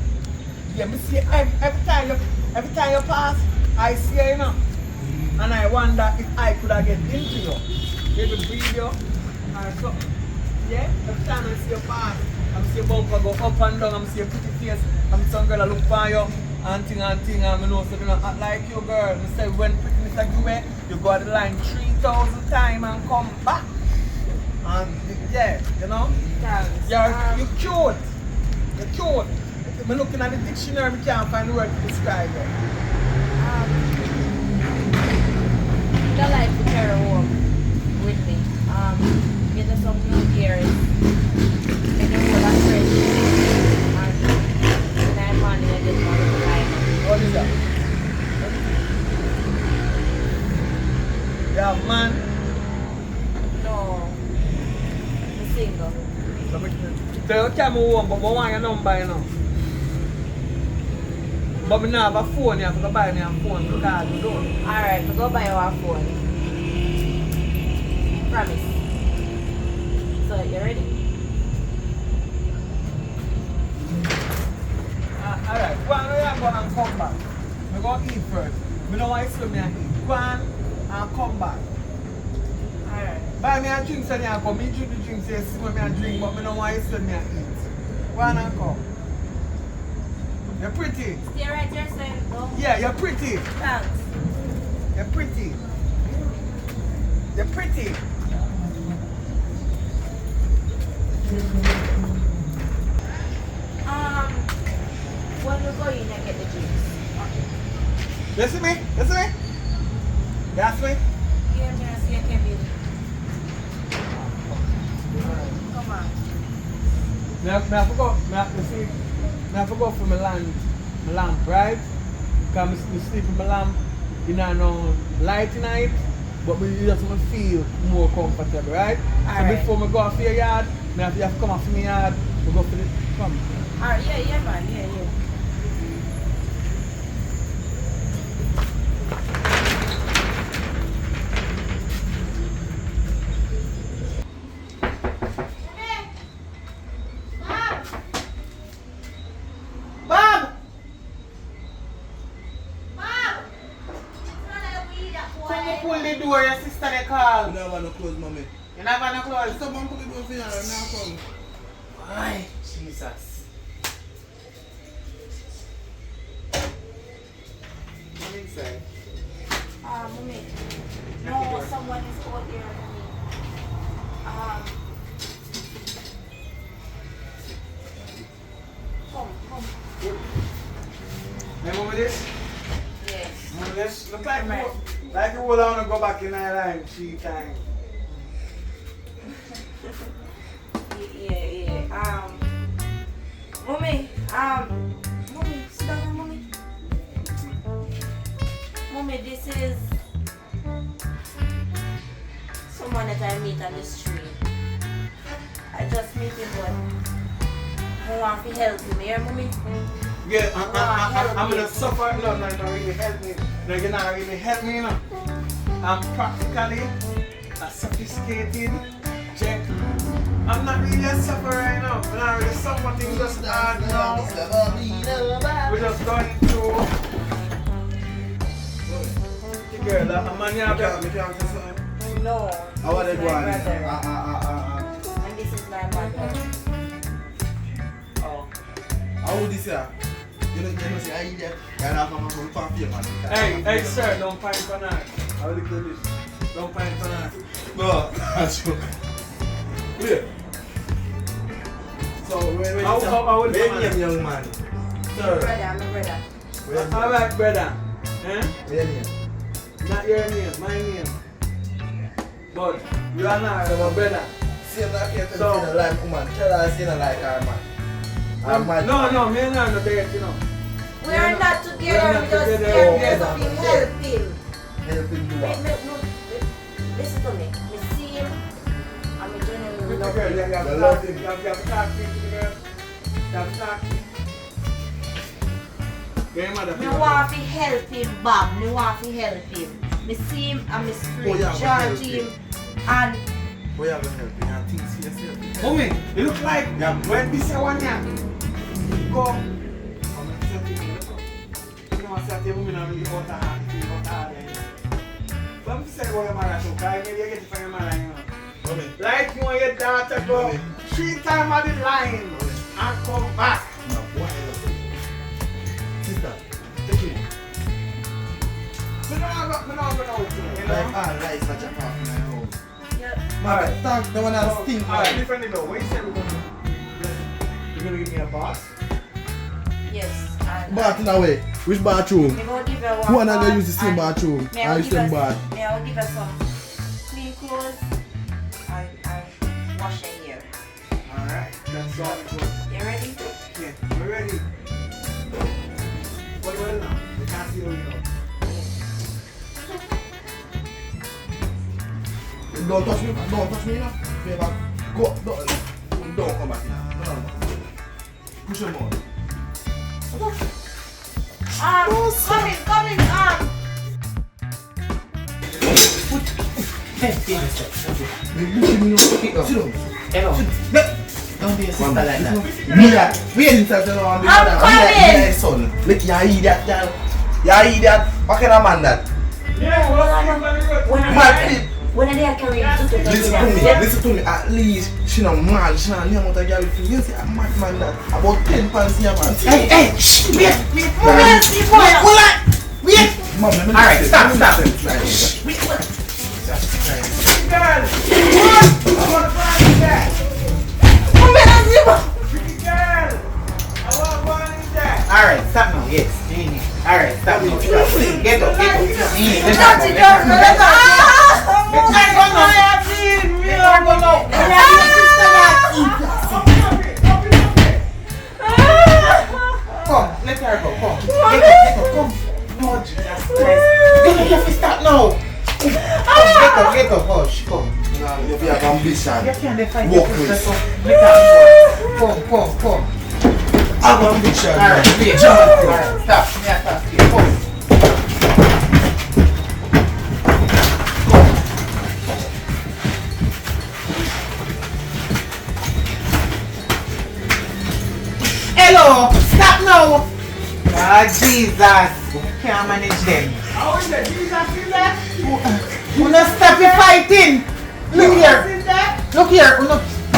Yeah, me see every time you pass, I see you, you know. And I wonder if I could have get into you. Maybe breathe you or something. Yeah? Every time I see you pass, I'm see your bumper go up and down, I'm see your pretty face, I'm some girl I look for you and thing, and I know so do not act like you, girl. I say when Pretty Mr. Gube, you go to the line 3,000 times and come back. And yeah, you know? Thanks. You're cute. You're cute. I'm looking at the dictionary, we can't find the word to describe it. Don't like to carry home. man? No. I'm single. So you carry me home, but I want your number, you know. But I don't have a phone, you have to buy me a phone to call you, don't you? Alright, we go buy our phone. Promise. So, you ready? Alright, go on, you go and come back. We go eat first. We don't want to swim and eat. Go on and come back. Alright. Buy me a drink so you come. Me drink the drink so you swim and drink, but I don't want to swim and eat. Go on and come. You're pretty. Stay right there, so you go. Yeah, you're pretty. Thanks. You're pretty. You're pretty. When we go in and get the drinks. Listen me? Listen me? That's me? Yeah, me I see you, Kevin. Come on. I forgot for my lamp, right? Because I sleep with my lamp, you know, no light tonight, but we just want to feel more comfortable, right? Alright. So before I go for your yard, I have to come off my yard, we go for the, come. Alright, yeah, man, yeah. Pull the door, your sister they call. You don't want to close, mommy. You not gonna close? Someone put the door for you and now come. Why? Jesus. Come inside. Mommy. No, someone is out there, mommy. Come. Remember this? Yes. Remember this? Look like Right. like you will want to go back in that line 3 times. Yeah. Mommy, sit down, mommy. Mommy, this is someone that I meet on the street. I just meet him, but I want to help him here, mommy. Yeah, I'm gonna suffer. No, really help me. No, you're not really help me, you know. I'm practically a sophisticated check. I'm not really a sufferer right now. I'm not really suffering just hard now. We're just going through. The girl, a man you have No, I want this it is my one. brother. And this is my mother. Oh. How old is that? You know, say, I eat that. And I'm going to pay man. Hey, sir, don't find for that. I will do this. Don't find for that. No, that's true. Yeah. So, How old is the man? young man? Sir. Brother, I'm a brother. Alright, brother. Eh? Where name? Not your name, my name. But you are not my brother. See, I'm not getting So- to like woman. Tell her I say like her man. I'm mad. No, me and her no date, you know. We are not together, we just together. here Yeah, because of him helping. Helping you out. Listen to me. Me see him, I'm a genuine With the love girl, him. you have to You talk love to him. you have to talk to the girl. You have to talk to Get your mother. Me want to help him, Bob. Me want to help him. Me see him and me Oh, split yeah, we charge help him him. and Boy, I'm going to help you. And things yourself. Mommy, you look like when this one here. Go. I'm gonna say to you, you know, I say to you, women are really out of hand. But I'm saying, go your mother, so maybe you get it from your mother, you know. Mommy. Like you and your daughter go 3 times on the line and come back. No, boy, I love you. Sister, take it. Me no go out, you know. Like all lights that you have in my home. yeah. Alright, thank the one that stink. Alright, different though. When you say we're gonna, you're gonna give me a boss? Yes. And Bath in a way. Which bathroom? me go give her Who one are not going to use the bath same and bathroom? me I I use give them her bath. me I will give her some clean clothes and wash her hair. Alright, that's all good. You ready? Yeah, we're ready. Well now. We can't see you, you know. Don't touch me, you know. Favor, go, don't come back here. No. Push him on. Come in. Hello. Don't be a sister like that. Son. Look, you idiot, girl. You idiot. What kind of man that? When are they carrying Listen to me. At least she not mad. She not near motor girl. You see a mad man that about 10 pounds here, man. Hey, shh, wait. Alright, stop. Alright, stop now, yes. Alright, stop now. Get up. Come, let her go, come. Get up, come. No, Jesus Christ. You don't have to stop now. Get up, hush, come. You be a ambition. You can't define Walk your with. sister. Come. I'm ambition. Alright, wait. Alright, stop. Yeah, stop. Come. Hello, stop now. Ah, Jesus. You can't manage them. How is it? Jesus is there? You not stop your fighting. Look here.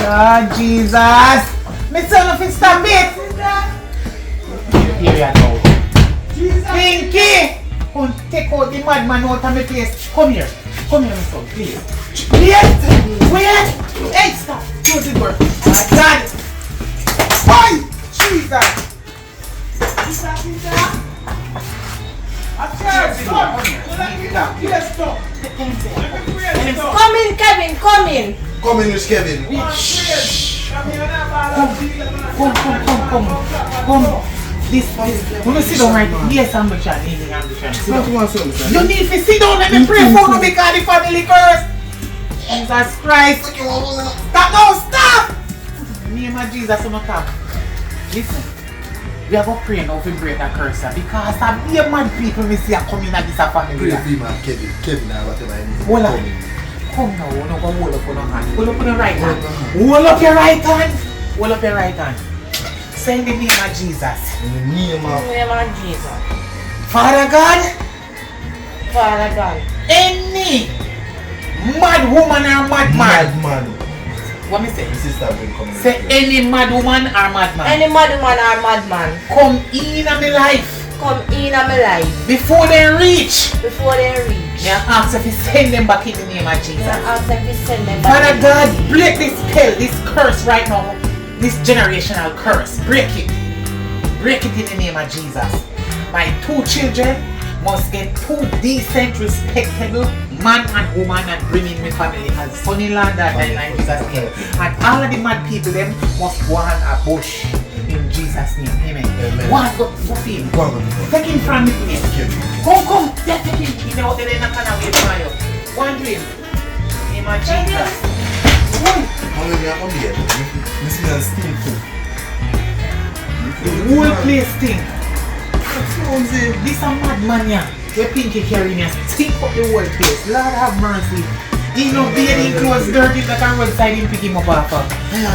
Ah, Jesus. Me son of it, stop it. Here you go. Pinky. Come take out the madman out of my face. Come here, my son, please. Wait. Hey, stop. Close the door. My God. Why? Jesus. Come in, Kevin, come in. Come in, Miss Kevin. Come. This. When you sit down right here, yes, ambition. You need to sit down and pray for you because the family curse. Jesus Christ. Stop. In the name of Jesus, I'm not talking. Listen. We are going to pray now to break a curse because some mad people we see are coming at this family. Pray for him and Kevin or whatever it is. Hold on. Come now, no go hold up on your hand. Hold up on your right hand. Hold up your right hand. Say in the name of Jesus. In the name of Jesus. Father God, any mad woman or mad man. madman. What me say? My sister will come. Say any mad woman or mad man. Any madman or madman Come in my life. Before they reach. Yeah, ask if you send them back in the name of Jesus. Father Father God, break this spell, this curse right now. This generational curse. Break it. Break it in the name of Jesus. My 2 children must get 2 decent, respectable man and woman and bring in my family as son-in-law and daughter-in-law in Jesus' name. And all of the mad people them must go on a bush in Jesus' name. Amen. One go feel. Take him from me, please. Come. Take him. You know they're not gonna wait for you. One to him. Name of Jesus. How many are come here? This is a stink too. The whole place stink. This a mad man here. Where Pinky carrying us stink up the whole place. Lord have mercy. He no bathing clothes dirty that can roadside him pick him up off of.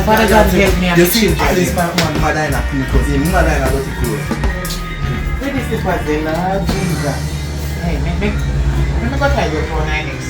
Father God help me and You the see, children. this man mother in a clean clothes. His mother in a dirty clothes. Where is this was the Lord Jesus? Hey, let me go try your phone next.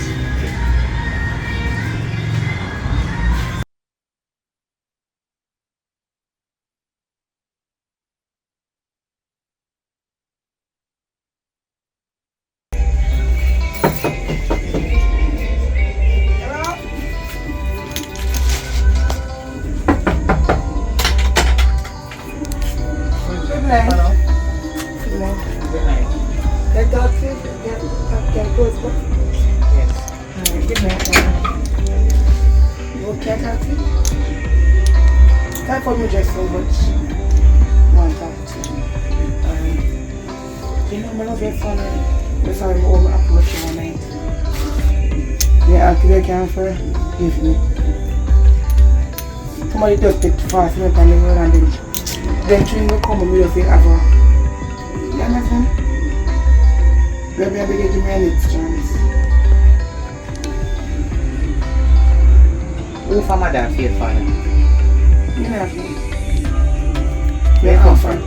Time for me just so much. One talk to you. You know, I love your son. That's how I'm approaching one night. Yeah, actually I can't forgive me. Somebody just take fast enough on the road and then train will come and we just say ever. You understand? Maybe I'll be getting me a next chance. Who for mother and feel father? You know, Where you come from?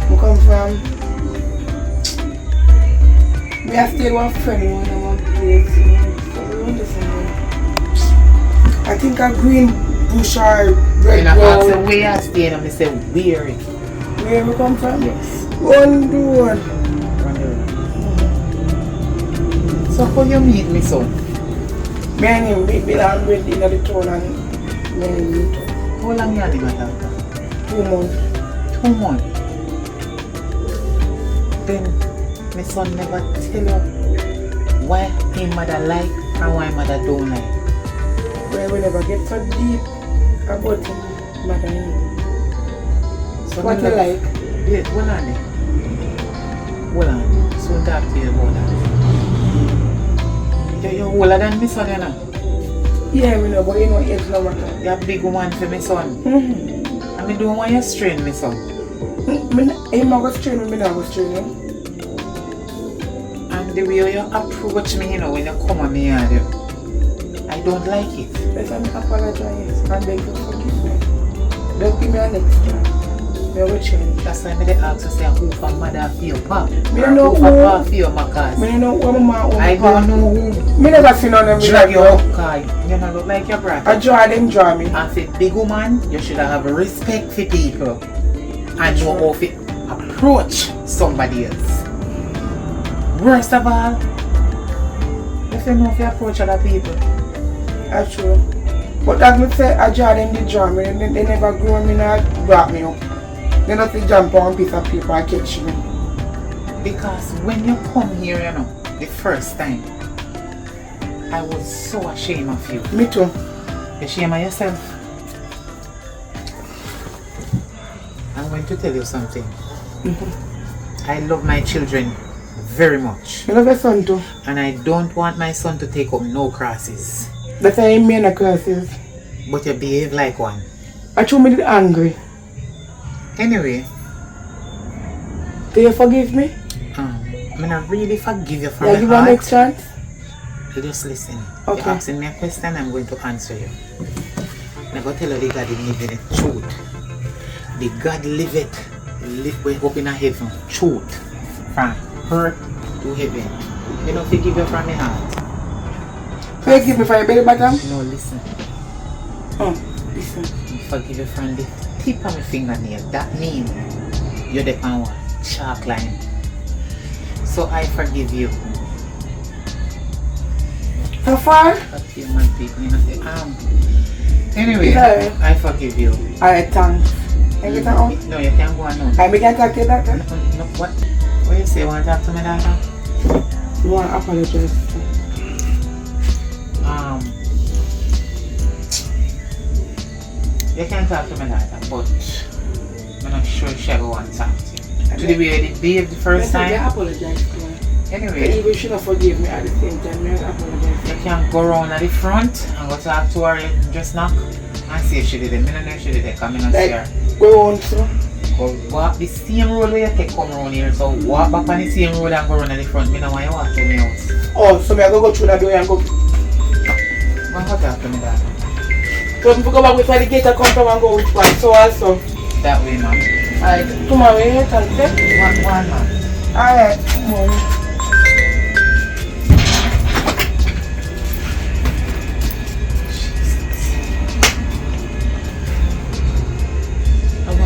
We come from. We have stayed one friend in one place. So we want this one. I think a green bush or red When I ask ground. where you stay, and I say where it. Where we come from? Yes. One door. So how you meet me so? Me and him, we belong with in the town and me and him too. How long you had the matter? 2 months. 2 months. Then my son never tell you why his mother like and why mother don't like. Where we never get so deep about him, mother and him. So What you like? Wait, hold on there. Hold on. So talk to you about that. You're older than my son, you know. Yeah, we know, but you know age no matter. You're a big woman for my son. Mm-hmm. I don't want you to strain my son. Him not go strain me, me not go strain him. And the way you approach me, you know, when you come at me, I don't like it. Let me apologize and beg you to forgive me. Don't give me a next chance. Me will change. That's why I ask you say who for mother for your pop. Me don't know who for papa for your makas. Me don't know who my mom. I don't know who. Me never seen none of them. Drag you up, cause you don't look like your brother. I draw them, draw me. And for big woman, you should have respect for people and know how to approach somebody else. Worst of all, if you know how to approach other people. That's true. But as me say, I draw them, they draw me. They never grow me, not brought me up. They not say jump on a piece of paper and catch me. Because when you come here, you know, the first time, I was so ashamed of you. Me too. You ashamed of yourself. I'm going to tell you something. I love my children very much. You love your son too. And I don't want my son to take up no crosses. That's why I mean the crosses. But you behave like one. I told me angry. Anyway, Do you forgive me? I'm gonna really forgive you from Yeah, my give me a heart. next chance. You just listen. Okay. You're asking me a question, I'm going to answer you. I'm going to tell you the God live in the truth. The God live it up in a heaven. Truth. From earth to heaven. You know, forgive you from my heart. Forgive me for your belly bottom? No, listen. Oh, listen. Forgive you from the tip of my fingernail. That means you're the one chalk line. So I forgive you. How far? Human people, you know, the arm. Anyway, Sorry. I forgive you. Alright, thanks. Can you get out? No, you can't go on now. I can talk to you, doctor. No, what? What you say? You want to talk to me, doctor? You want to apologize? You can talk to me, doctor, but I'm not sure she ever want to talk to you. To the way you behaved the first I time. apologize to her. Anyway, You should have forgiven me at the same time. I apologize. you can go around at the front and go talk to her, just knock and see if she did it. I don't know if she did it, because I don't see her. Go on, sir. Go walk the same road where you take come around here, so walk back on the same road and go around at the front. I don't want you walk to my house. Oh, so I go through that door and go. Go talk to me, doctor. So if you go back with the gate, I come from and go which one. So also. That way, ma'am. Alright, tomorrow you can say. One, ma'am. Alright, tomorrow.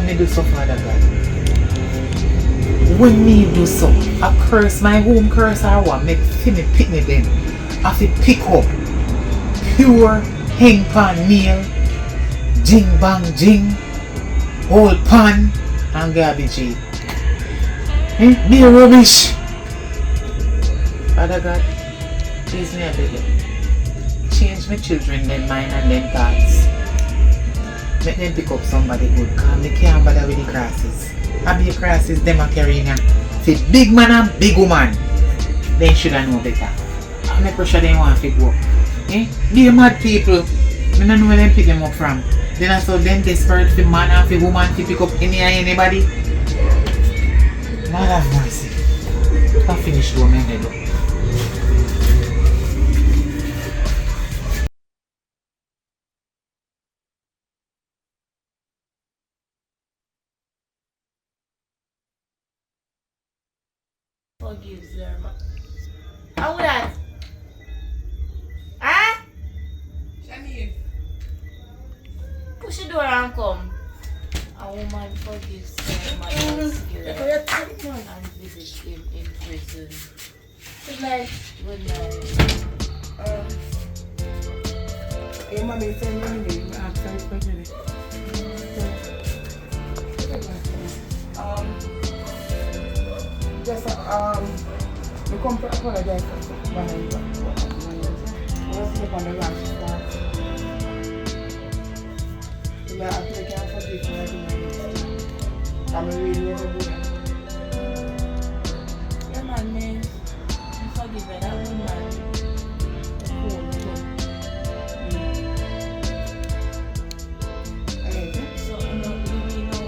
Me do so, Father God. When me do so, I curse my home curse or what? Make me pick me then. I fi pick up pure hang pan meal, jing bang jing, whole pan and garbage. Be rubbish. Father God, please me a beg you. Change my children, them mind and them thoughts. Make them pick up somebody good, because they can't bother with the crosses. And the crosses, them are carrying a big man and big woman. They should have known better. make pressure they want to go. Eh? These mad people, I don't know where they pick them up from. Then I saw them desperate for man and for woman to pick up anybody. Lord have mercy. I finished what I do. Forgives them. How would that? Huh? Shani. Push the door and come. A woman forgives her mother's guilt and visits him in prison. Good night. Good night. Hey, mommy, tell me when you ask her this question. Just we come to apologize for what I did. We'll sleep on the ranch. I feel like I forgive you. I'm really never good. Yeah, man, I forgive her. That good man. So, you know.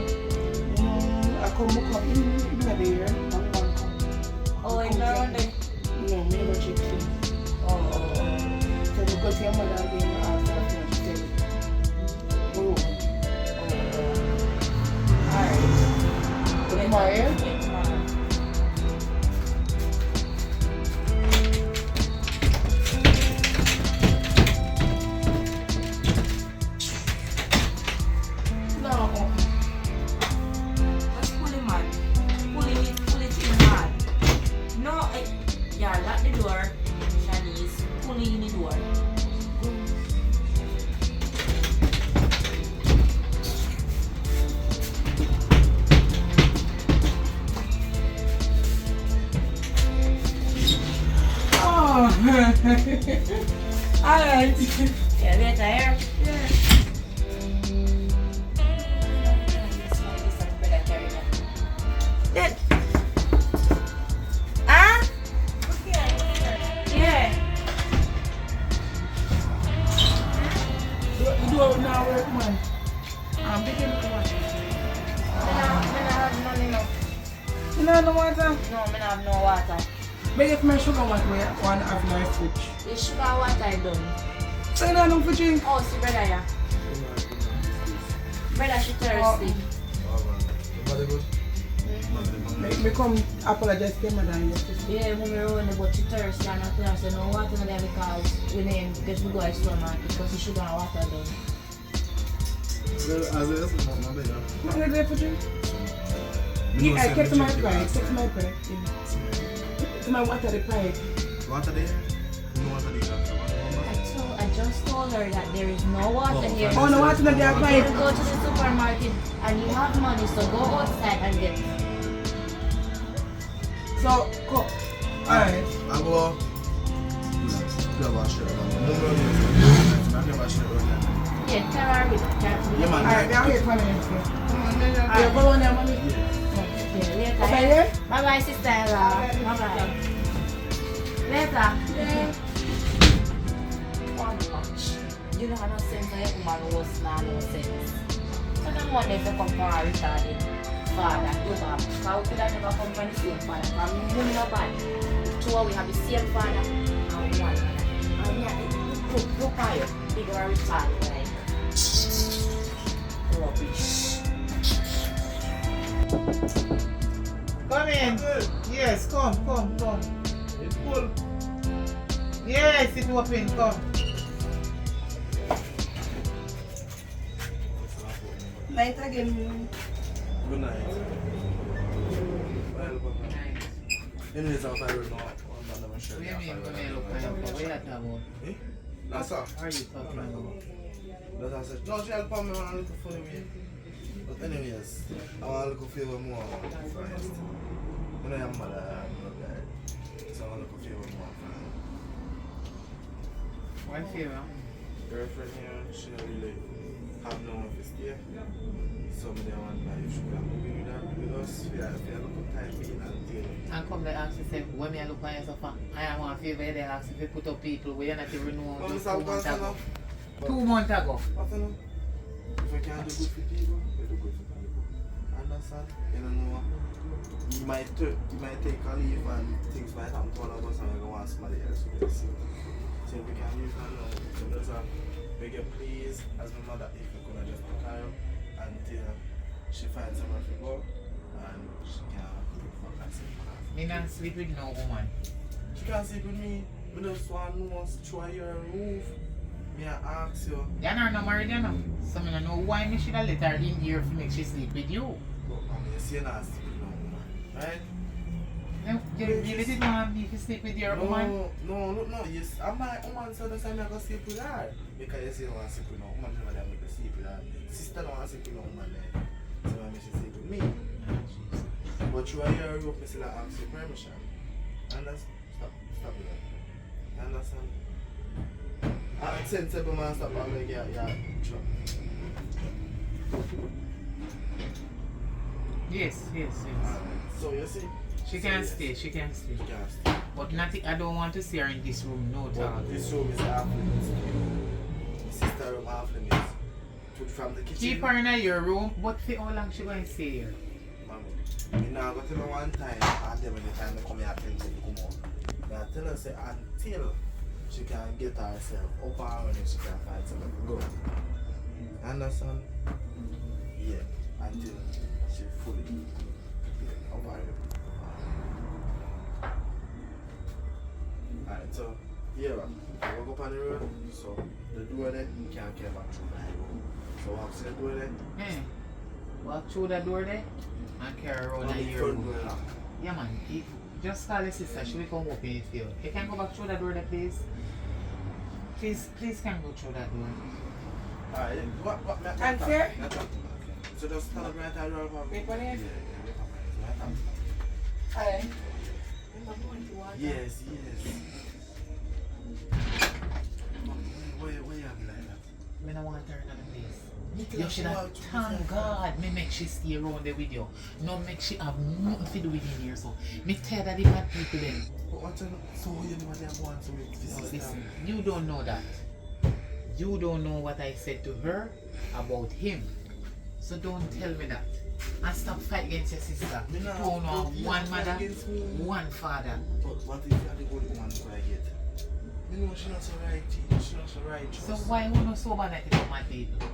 I come in the year. Oh, in around there? No, me never check things. Oh. So because your mother gave me after she said, oh. Alright. Good morning. No. Let's pull him out. Pull it in hard. No, yeah, lock the door. Shanice, pull it in the door. Oh. Alright. Yeah, we are tired. Yeah. Then. Huh? Yeah. You do it now, work, man. I'm beginning to watch it. I have money now. You know no water? No, I have no water. But if my sugar water, one have my fridge. The sugar water I done. So you don't know for drink? Oh, see brother, yeah. Brother, she thirsty. Me come apologize to my mother. Yeah, mommy run but she thirsty and I tell her say no water in there because we name get me go to the supermarket because the sugar and water done. Not ready for drink? Yeah, I kept my pipe. Kept my pipe. To my water the pipe. Water there? No water there. I just told her that there is no water here. Oh, no water in the You pipe. go to the supermarket and you have money, so go outside and get it. So, go. Alright. I go. Yeah, tell her with it. Yeah, man. Alright, now wait 1 minute. Come on, you go on there, mommy. Yeah, later. Okay, yeah? Bye bye, sister Ella. Bye bye. Later. Yeah. One punch. You don't have no sense of your woman was not no sense. So no one ever come for a retarded father. You have. How could I never come from the same father? From me nobody. Two we have the same father and one mother. And yeah, look at you. Big or retarded like rubbish. Come in. Yes, come. It's full. Yes, it open, come. Night again. Good night. Anyways, I'll fire now. I'm sure. What do you mean when you look at her? What are you talking about? Eh? That's all. What are you talking about? That's all I said. No, she helped me when I look for me. But anyways, I want to look for you more first. When I am mother, I'm not dead. So I want to look for you more first. What favor? girlfriend here, she don't really have no one to stay. So I don't want if she can move in with us, we have a little time being until. And come they ask you, say, when me look on you so far, I am one favor, they ask if you put up people where you're not even know just 2 months ago. 2 months ago. What you know? If I can do good for people, we do good for people. Understand? You don't know. You might take a leave and things might happen to one of us and we go want somebody else to do the same. So we can use that now. So there's a beg you please, as my mother, if you could just put her until she finds somewhere to go and she can fuck herself. Me not sleep with no woman. She can't sleep with me. I just want to know through your roof. Me I ask you. You're not married, you know. So I don't know why me should have let her in here to make she sleep with you. But you see you're not sleeping with no woman, right? No, you really didn't want me to sleep with your woman? No, yes. I'm my woman, so that's why I'm going to sleep with her. Because you say you don't want to sleep with no woman, never let me sleep with her. Sister don't want to sleep with no woman, then. So I make she sleep with me. But you are here, you still ask your permission. Understand? Stop with that. Understand? I'm sensible man, stop and make your truck. Yes. So you see? She can stay. She can stay. But nothing, I don't want to see her in this room, no talk. This room is half limits. Sister room half limits. From the kitchen. Keep her in your room, but for how long she going to stay here? Mommy, I now go tell her one time, and then when the time I come here, I tell her to come out. I tell her say until she can get herself up and running, she can find something to go. Understand? Yeah, until she fully up and running. Alright, so here, I walk up on the road, so the door there, you can't get back through the road. So walk through the door there. Walk through the door there and carry around in your room. Yeah man, just call your sister, she will come open it for you. You can go back through the door there please. Please can go through that door. Alright, what I'm here. So just stand up right at the door. Wait for it. Yeah, Alright. yes. Where you have like that? I don't want her in another place. You should have thank God me make she stay around there with you. No make she have nothing to do with in here so. Me tell that the bad people then. But what so you never there go on to it? Listen, you don't know that. You don't know what I said to her about him. So don't tell me that. And stop fighting against your sister. You don't know one mother, one father. But what if you are the good woman who I get? You know she's not so right, she's not so right. So why you not sober night to my people?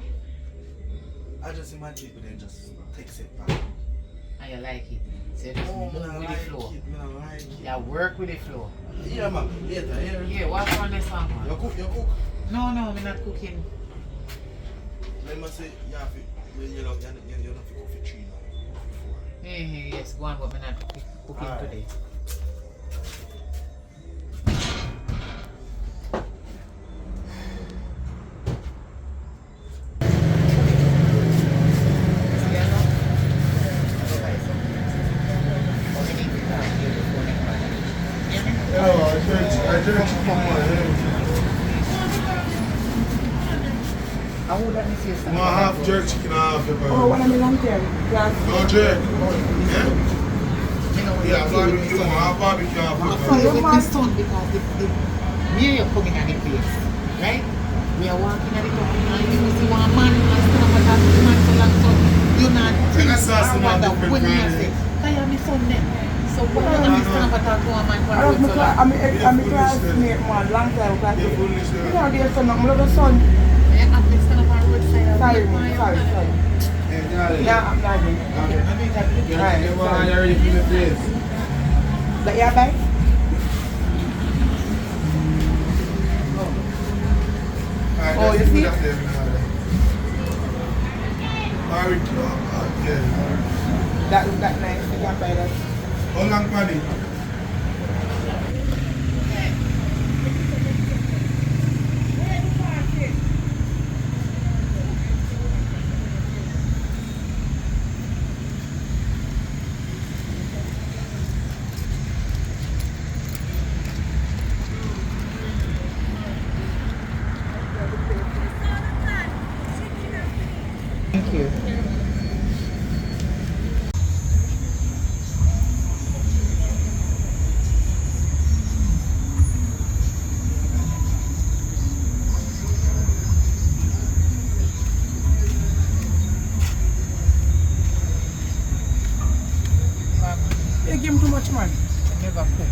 I just imagine people then just takes it back. And you like it. So you just move with the flow. Like You work with the flow. yeah, man. Later, Yeah, what's on this one, man? You cook. No, I'm not cooking. Let me say, you're not cook for 3 now. Hey, yes, go on, but I'm not cooking Alright. today. I would let me see something. Half jerk chicken, half Oh, one of the long term. Yes. no jerk. Yeah, barbecue, half barbecue, half So you my son because me and you coming at the place, right? We are walking at the top and you see one man and stand up and talk to man so long so you're not when you say, I am my son then. So why you not stand up and talk to one man for a so long? I'm a classmate, man, long time. You know, there's son, I'm little son. I'm stand up on roadside. Sorry. Yeah, I'm not doing. Right. But yeah, bye. Oh, you see? That look that nice. You can buy that. How long money? Thank you. You give him too much, man. Never cook.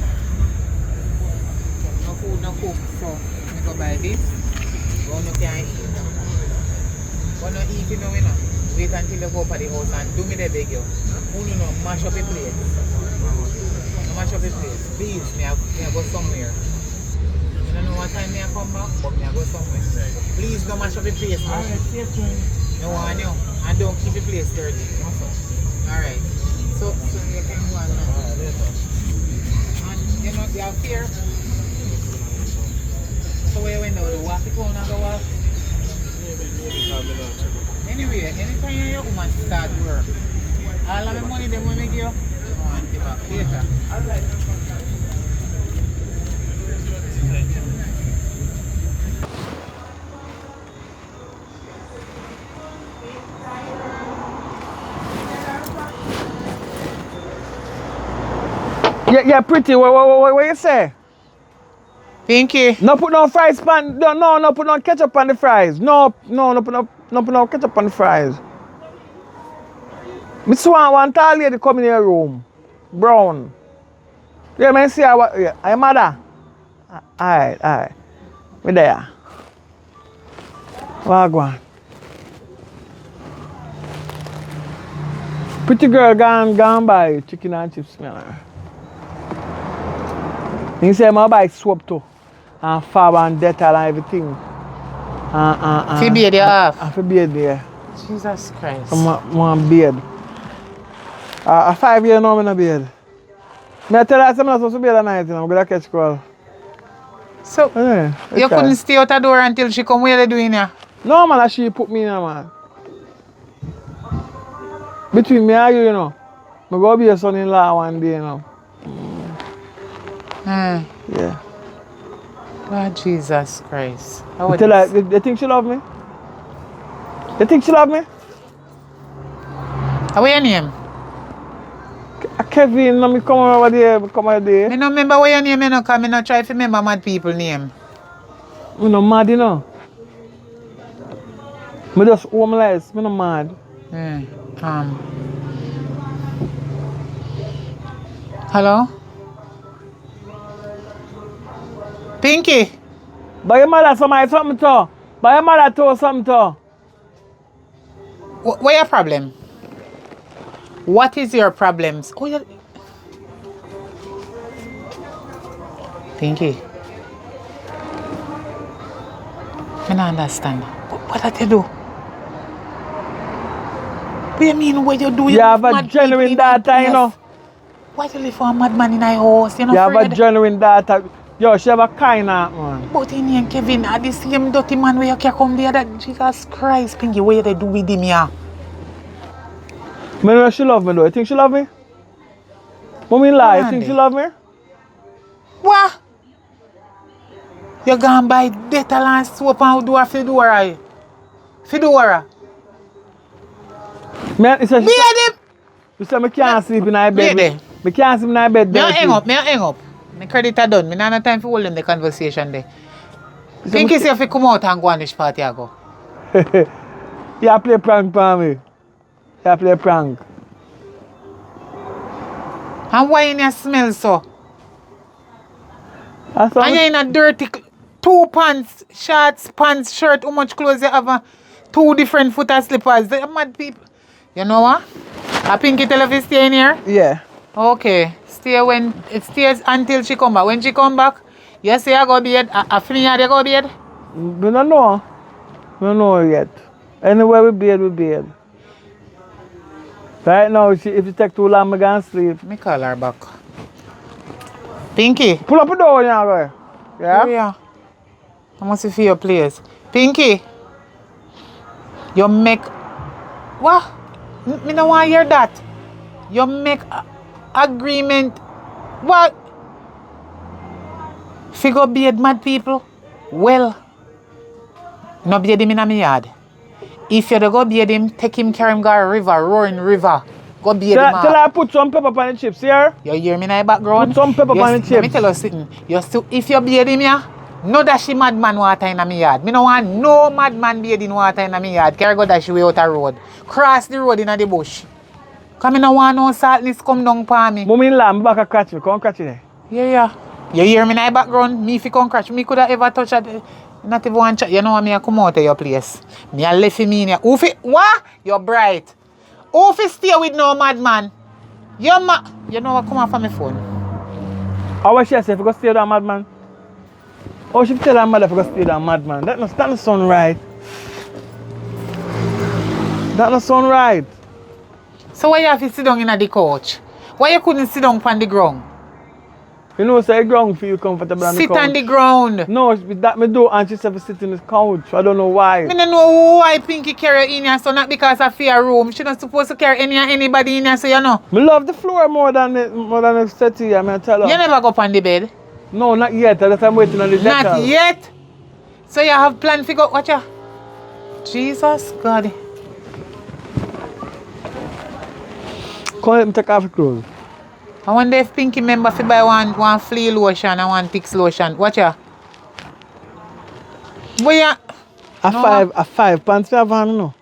No food, no cook. So, I go buy this. One you can eat. When you eat, you know, wait until you go up at the house and do me the beg you. Who you know, mash up the place. No mash up the place. Please, me I go somewhere. I don't know what time me I come back, but me I go somewhere. Please don't mash up the place. No, no one you. And don't keep the place dirty. Alright. So you can go on now. And you know, you have fear. So where you went now, the walk it home and go walk? Anyway, anytime your woman start work, all of the money they want to give you, go and give back later. Yeah, pretty. What you say? Pinky. No put no fries pan. No put no ketchup on the fries. No put no ketchup on the fries. Miss one tall lady come in your room. Brown. Yeah, man, see her. Yeah, her mother. Alright. We there. Wagwan. Pretty girl gone buy chicken and chips, man. He say I buy soap too. And fab and Dettol and everything. Fi beard you off. And fi beard, yeah. Jesus Christ. I want beard. 5 years now, I no beard. I tell her I'm not supposed to beard at night, I'm going to catch call. So, Yeah, you couldn't stay out the door until she come? What are you doing here? No, man, she put me in, man. Between me and you know. I go be a son-in-law one day, you know. Yeah. Lord Jesus Christ. How I tell her, you think she love me? You think she love me? How your name? Kevin, let me come over there, I don't remember what your name is, because I don't try to remember mad people name. I'm not mad, you know. I'm just homeless, I'm not mad. Hello? Pinky? But your mother something to. But your mother told something to. What your problem? What is your problems? Oh, yeah. Pinky. I don't understand. What did you do? What do you mean what you do? You have a genuine daughter, you know. Why do you live for a madman in our house? You have a genuine daughter. Yo, she have a kind heart, man. But in here, Kevin, are the same dirty man where you can come there that Jesus Christ, Pinky, what you do with him here? I know she love me though. You think she love me? Mommy lie, you think she love me? What? You gone buy Dettol and soap and do a Fedora? Fedora? Man, it's a you say I can't sleep in my bed. I can't sleep in my bed. Me hang up. My credit are done. I don't have time for holding the conversation there. Pinky say if you come out and go on this party, I go. You play prank for me. You play prank. And why in your smell so? And you're in a dirty 2 pants, shorts, pants, shirt. How much clothes you have? 2 different foot and slippers. They're mad people. You know what? A Pinky tell her to stay in here? Yeah. Okay. Stay when it stays until she come back. When she come back, you say I go bed. I finish you go bed? We don't know. We don't know yet. Anywhere we bed. Right now, if you take too long, I can sleep. Me call her back. Pinky. Pull up the door now, boy. Yeah? Oh, yeah. I must feel your place. Pinky. You make... What? Me don't want to hear that. You make agreement. What? Figure beard mad people? Well, no beard him in my yard. If you go beard him, take him, carry him, go a river, roaring river. Go beard him. Tell her put some pepper on the chips, here. You hear me in the background? Put some pepper on the chips. Let me tell you something. You still, if you beard him, yeah, no dash madman water in my yard. Me no want no madman bearding water in my yard. Carry go dash way out the road. Cross the road in the bush. Come in no want no saltness come down for me. Mummy in lamb back a catch me. Come catch you there. Yeah. You hear me in the background? Me if you come catch me, could have ever touch it. Not even one chat. You know what me I come out of your place. Me I left me in here. Who fi what? You're bright. Who fi stay with no madman? You know what come off from my phone. How was she say if you go stay with that madman? Oh, she tell her mother if you go stay with that madman. That no sound right. That no sound right. So why you have to sit down in the couch? Why you couldn't sit down on the ground? You know, say ground feel comfortable on the couch. Sit on the ground. No, that me do and she said sit in the couch. I don't know why. I don't know why Pinky carry in here, so not because I fear room. She not supposed to carry anybody in here, so you know. Me love the floor more than the settee, I mean tell her. You never go up on the bed? No, not yet. That's why I'm waiting on the Not letter. yet? So you have plan to go, watch ya. Jesus God. Come let me take off the clothes. I wonder if Pinky remember to buy one flea lotion and one Pix lotion. Watch ya. But yeah. A five pants you have on, no?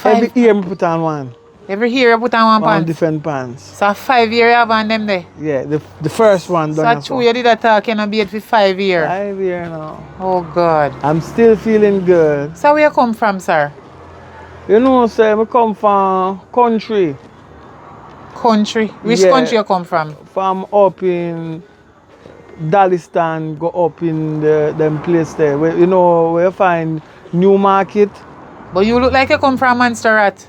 Every year I put on one. Every year you put on one pants? Different pants. So 5 years you have on them there? Yeah, the first one done. So true, you did that talk, you know, be it for 5 years. 5 years now. Oh God. I'm still feeling good. So where you come from, sir? You know, sir, I come from country. Country? Which country you come from? From up in Dalistan, go up in them place there. Where, you know, where you find New Market. But you look like you come from Montserrat.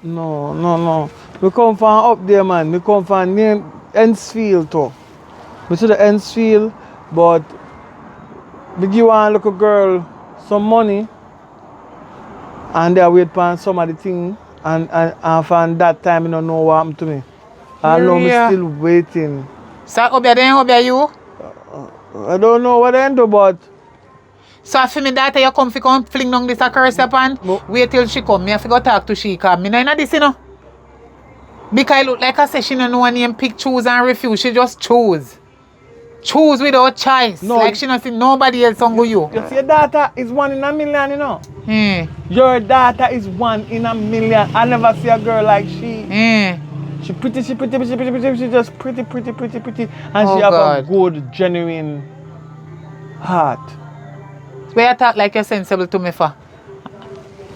No. We come from up there, man. We come from near Ensfield too. We see the Ensfield, but we give one little girl some money and they wait for some of the thing and from that time I don't know what happened to me. I know I'm still waiting. So obey you? I don't know what I do, but so for me daughter you come fling down this curse upon, wait till she come. Me have to go talk to she because me not this, you know. Because it look like I say she don't know her name, pick, choose and refuse. She just choose. Choose without choice. No. Like she not see nobody else on you. You see your daughter is 1 in a million, you know. Your daughter is 1 in a million. I never see a girl like she. She pretty, she just pretty. And she have a good, genuine heart. Where you talk like you're sensible to me for?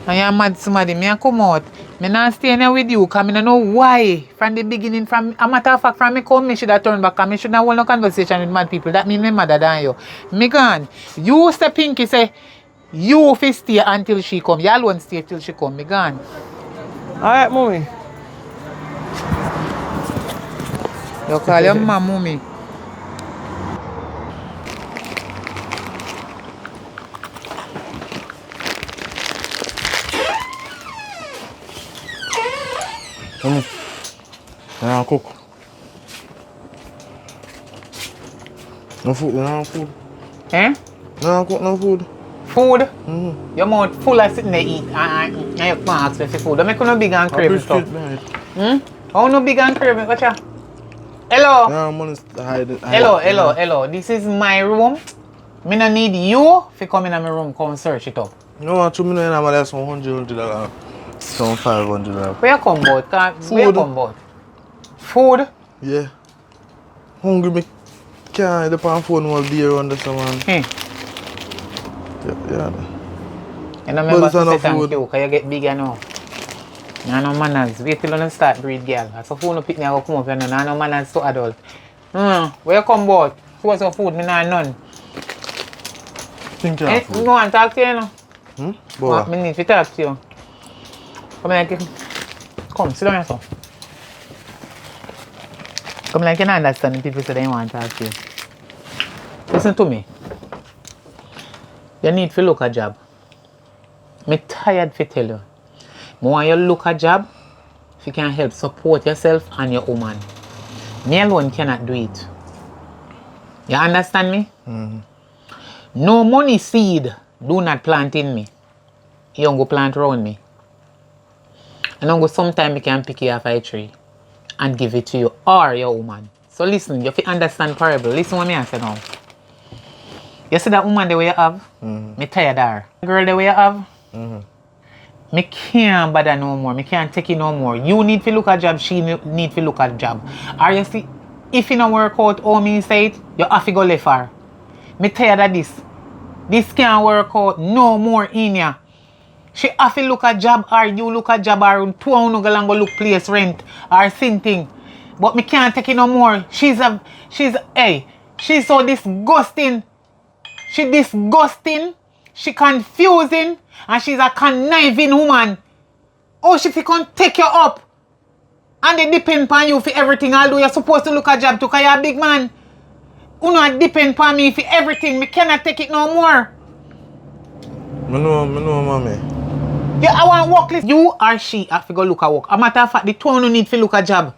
And you're mad somebody, me come out. Me not stay here with you because I don't know why. From the beginning, a matter of fact, from me come, me should have turned back because I should not hold no conversation with mad people. That means me madder than you. Me gone. You say Pinky say, you fi stay until she come. You alone stay till she come. Me gone. Alright, mommy. You call your mom mommy. I cook. No food. Eh? No cook no food. Food? Mm-hmm. Your mouth full of sitting there eat and you can't ask me for food. Don't make you no big and craving stuff. How no big and craving? Watch out. Hello? Hello. This is my room. Me no need you to come in my room, come search it up. No, 2 million I'm like some $100. Some $500. Where you come about? Where you come about? Food? Yeah. Hungry me can't the pan phone will be around the someone. Yeah. You know remember to say thank you because you get bigger now. You no manners. Wait till you start breed girl. So phone no pick me I go come up here now. No manners to adult. Where you come about? What's your food? Me not none. Think you have food? You want to talk to you now? Boy. Me need to talk to you. Come, sit down yourself. Come like you don't understand people say they want to talk to you. Listen to me. You need to look a job. I'm tired to tell you. I want you to look a job if you can help support yourself and your woman. Me alone cannot do it. You understand me? No money seed do not plant in me. you don't go plant around me. And don't go sometime I can pick you off a tree and give it to you or your woman. So listen, you have to understand parable. Listen what I say now. You see that woman the way you have? Me tired of her. Girl the way you have? Me can't bother no more. Me can't take it no more. You need to look at job, she need to look at job. Or you see, if it don't work out how me say it, you have to go left her. Me tired of this. This can't work out no more in ya. She have to look at job or you look at job or two no go and go look place rent or something. But me can't take it no more. She's so disgusting. She disgusting. She confusing. And she's a conniving woman. Oh, she can take you up. And they depend upon you for everything. Although you're supposed to look at job too, because you're a big man. You know, depend upon me for everything. Me cannot take it no more. Me know, mommy. Yeah, I want work list. You or she have to go look at work. A matter of fact, the two no need to look at job.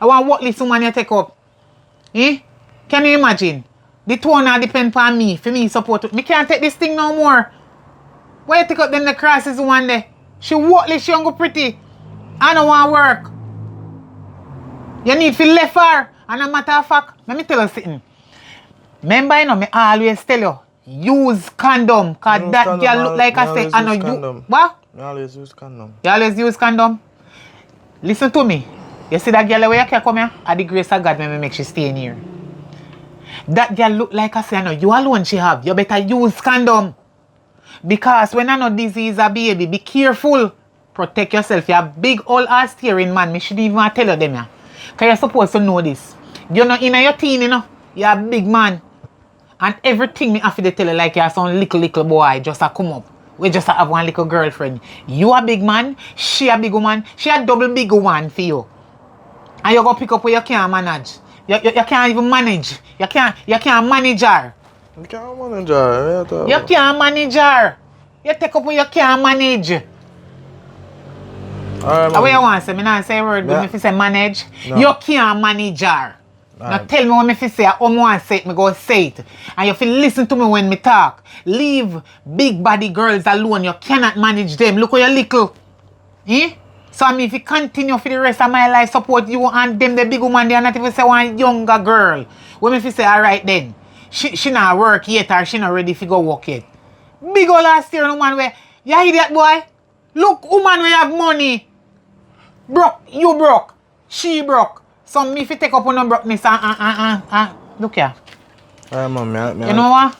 I want work list woman you take up. Eh? Can you imagine? The two now depend upon me. For me support. Me can't take this thing no more. Why you take up them the crosses one day? She work list, she don't go pretty. I don't want work. You need to left her. And a matter of fact, let me tell you something. Remember, you know, me always tell you, use condom. Because that girl look like I say, I know you. What? I always use condom. You always use condom? Listen to me. You see that girl where you can come here? At the grace of God, make she stay in here. That girl look like I say, I know you alone she have. You better use condom. Because when I know disease a baby, be careful. Protect yourself. You're a big old ass steering man. Me shouldn't even tell you them. Yeah. Because you're supposed to know this. You're not in your teen, you know. You're a big man. And everything me have to tell you like you're some little boy just a come up. We just have one little girlfriend. You a big man, she a big woman, she a double big one for you. And you go pick up where you can't manage. You can't even manage. You can't manage her. You can't manage her. You can't manage her. You take up where you can't manage. Alright, what you want to say? Me not say a word, but if you say manage, you can't manage her. Now tell me what me say, I want to say it, me go say it. And you feel listen to me when me talk. Leave big body girls alone. You cannot manage them. Look how you little. Eh? So I mean, if you continue for the rest of my life, support you and them, the big woman, they are not even say one younger girl. When me say, alright then, she not work yet or she not ready to go work yet. Big old last year, woman where, you idiot boy. Look, woman where you have money. Broke, you broke. She broke. So me if you take up on no brokenness look here. Mom, you know what?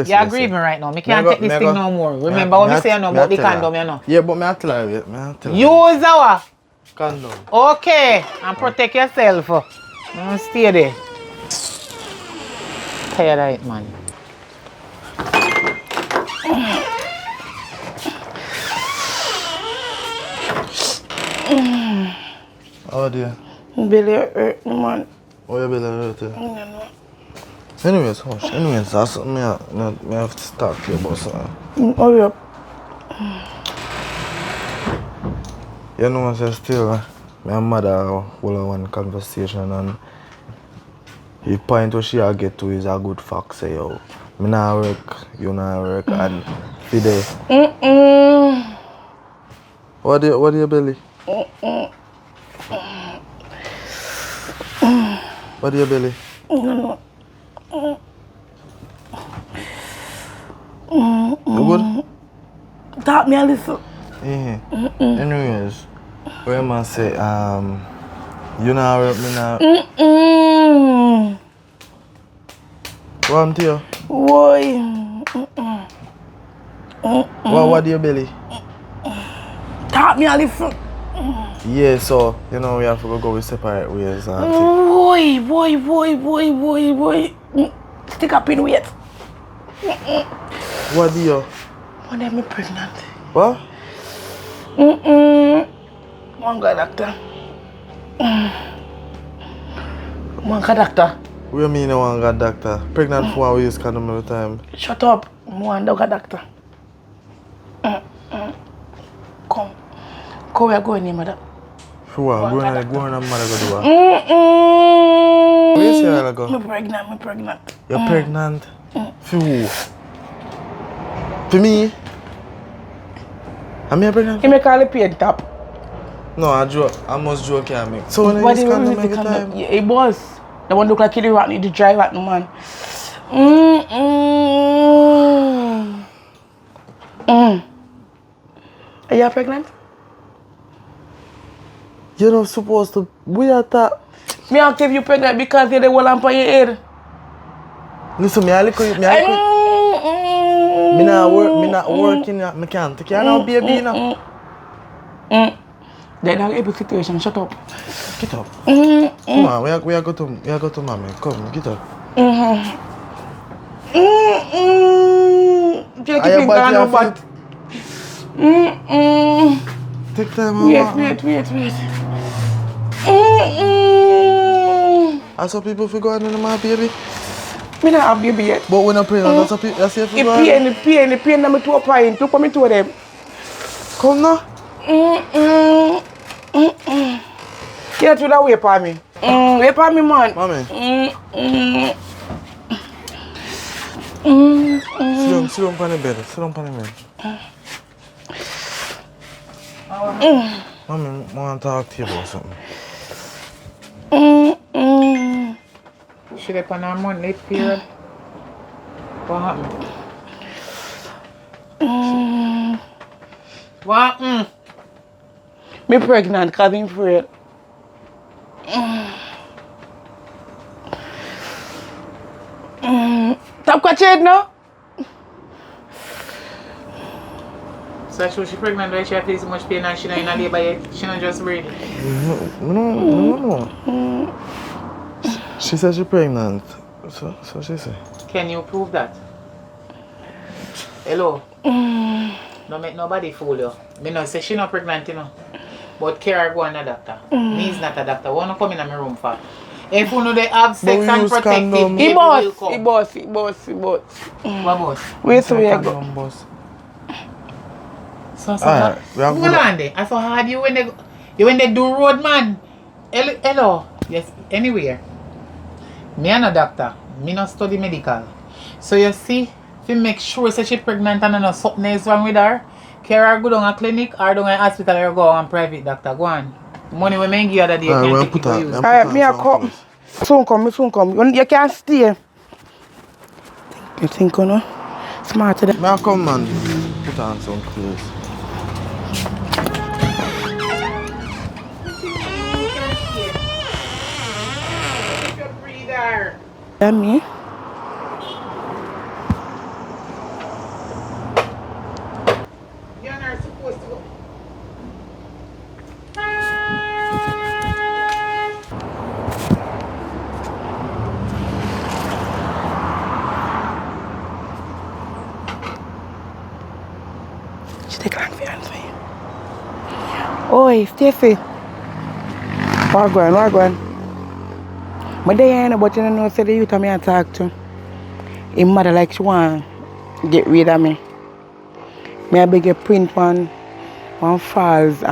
You're grieving right now. Me can't take this thing no more. Remember what me say no about the condom, you know? Yeah, but me I tell you. Use our condom. Okay. And protect yourself. Stay there. Tired of it, man. Oh dear. Belly hurt, man. Oh, your belly hurt. Anyways, hush. Anyways, that's something I have to talk to you about something. Hurry up. You know what I still, my mother hold one conversation and the point where she get to is a good fact say, yo, me not work, you not work, and for the... What do you belly? What do you belly? You good? Talk me a little. Yeah. Anyways, what am I say? You not work, me not. What am to you? Boy. What do you belly? Talk me a little. Yeah, so you know we have to go with separate ways. Boy. Stick up in weight. What do you? One day me pregnant. What? One guy doctor. One guy doctor. What do you mean one guy doctor? Pregnant for we use condom all the time. Shut up. One guy doctor. Come. Come, we are going in, mother. For what? Go on and mother go do what? Where you say I go? I'm pregnant. You're pregnant? For who? For me? Am I pregnant? He make all the pain top. No, I joke. I must joke here, make. So when I But use he condom really every condom. time? Yeah, it was. The one look like he rotten, the dry rotten man. Are you pregnant? You're not supposed to. We are that. Me ask if you pregnant because you're the one lamp on your head. Listen, me not working, I can't take care of no baby, you know. Then I able situation, shut up. Get up. Come on, we are go to mommy. Come, get up. Take Are it you in bad no to but. Take time, Wait. I saw people for going in my baby. Me not have baby yet. But when I'm pregnant, that's if you go The pain, I'm to a pine, to come into them. Come now. Get to that way for me. Wait for me, man. Mommy. Sit down on the bed. Mommy, I want to talk to you about something. She dey on her monthly period. What happened? What happened? Me pregnant because I'm afraid. Stop catching now. So she pregnant when she feels so much pain and she not in a labor yet. She not just breathing. No. She said she's pregnant. So she said. Can you prove that? Hello? Don't make nobody fool you. Me no say she not pregnant, you know. But Kara go on a doctor. Me is not a doctor. Wanna come in my room for? If you know they have sex and protective, He will come. He boss. What boss? Wait till we go. So hard. Hold on there. I saw hard you when they do road, man. Hello. Yes. Anywhere. Me and a doctor. Me not study medical. So you see, if you make sure that she's pregnant and no something is wrong with her, Kara go down a clinic or down a hospital or go on private doctor. Go on. Money we make you other day. Can't take it for you. Alright, me a come. Soon come. You can't stay. You think you know? Smarter than. Me a come, man. Put on some clothes. That me? You're not supposed to go. She take long for answer you. Oi, Steffi. What going? My day ain't but you don't know say the youth me I talk to. His mother like she want get rid of me. Me I beg you print one false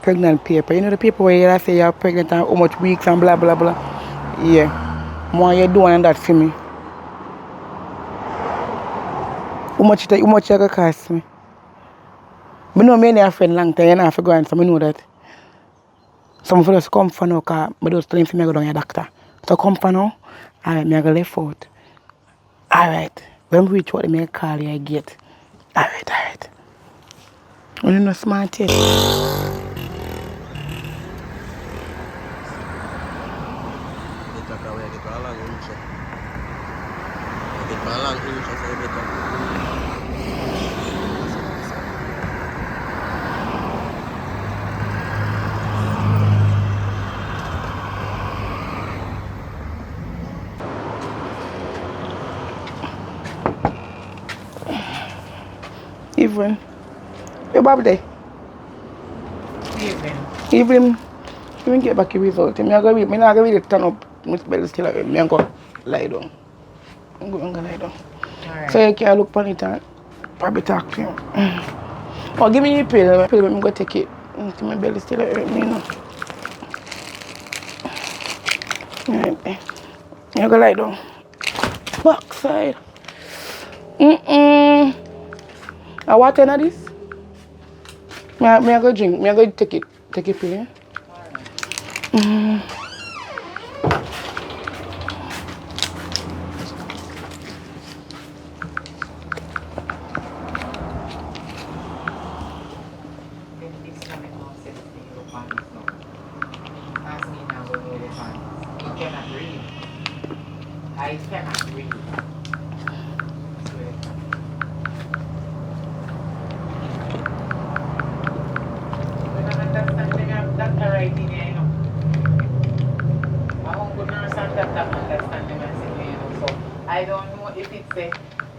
pregnant paper. You know the paper where you say you're pregnant and how much weeks and blah blah blah. Yeah. More you doing that for me. How much you gonna cost me? I know me and a friend long time, you know, I go and so I know that. Some of us come for now, because I just tell him to go down to your doctor. So come for now, alright, I'm going to left out. Alright, when we reach what I may call you, I get. Alright. You're not smart yet. Evening. Your birthday? Evening. Even get back your result. I'm not going to really turn up. My belly still up. I'm going to lie down. I'm going to lie down. Right. So you can look on it and probably talk to him. Oh, give me your pill. I'm going to take it. My belly still hurt me, you know. Right. I'm going to lie down. Backside. What kind of this? Me I go drink. Me I go take it pill, yeah? I cannot read. I don't understand when I'm doctor writing here, you know. I won't go nurse and doctor understand them and say, you know. So I don't know if it's a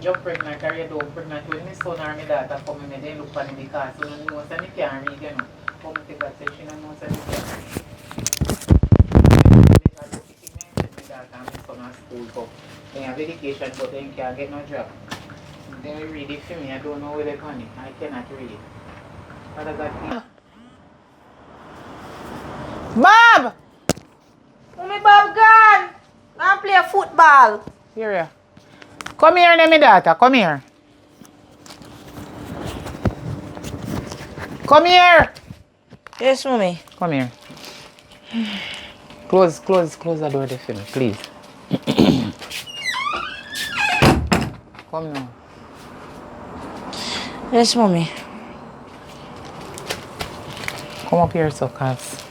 you're pregnant or you don't pregnant. When my son or my daughter come in, they look for me because you don't know so I can't read, you know. Come to God say she don't know so I can't read. School for they have education but they can't get no job. They read it for me, I don't know where they're going. I cannot read it. Father God, Bob! Mommy Bob gone! I play football. here. Come here, my daughter. Come here. Come here. Yes, mommy. Come here. Close the door there for me, please. Come now. Yes, mommy. Come up here, so cause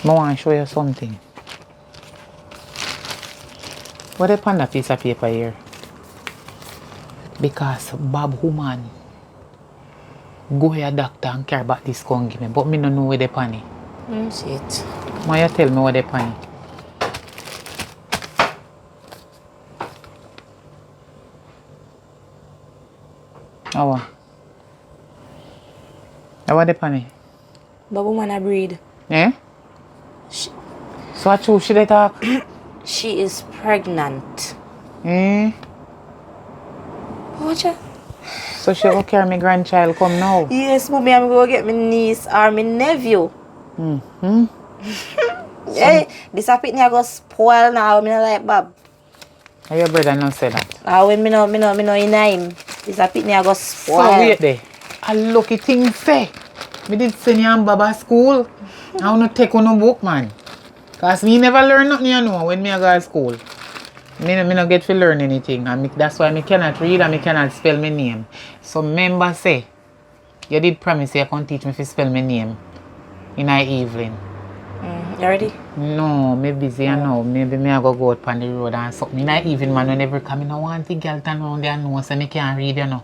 I want to show you something. What is on that piece of paper here? Because Bob woman go here doctor and carry back this gun give me, but me don't know where they pan it. See it. Why you tell me what they pan it? How what they pan it? Bob woman a breed. Eh? So I choose she they talk? She is pregnant. Eh? Watch her. So she will carry my grandchild come now? Yes, mommy, I'm going to get my niece or my nephew. Mm-hmm. Hey, this a pitney I go spoil now. Me not like Bob. And your brother not say that? When me no in him. This a pitney I go spoil. So wait there. A lucky thing say. Me did send you and Baba school. I want to take on no book, man. Because me never learn nothing, you know, when me I go to school. Me no get to learn anything. And that's why me cannot read and me cannot spell my name. So member say, you did promise you can teach me to spell my name in the evening. You ready? No, me busy now. Maybe me I go out on the road and something. In the evening, man, whenever come in, I want the girl turn around there and know so me can't read, you know.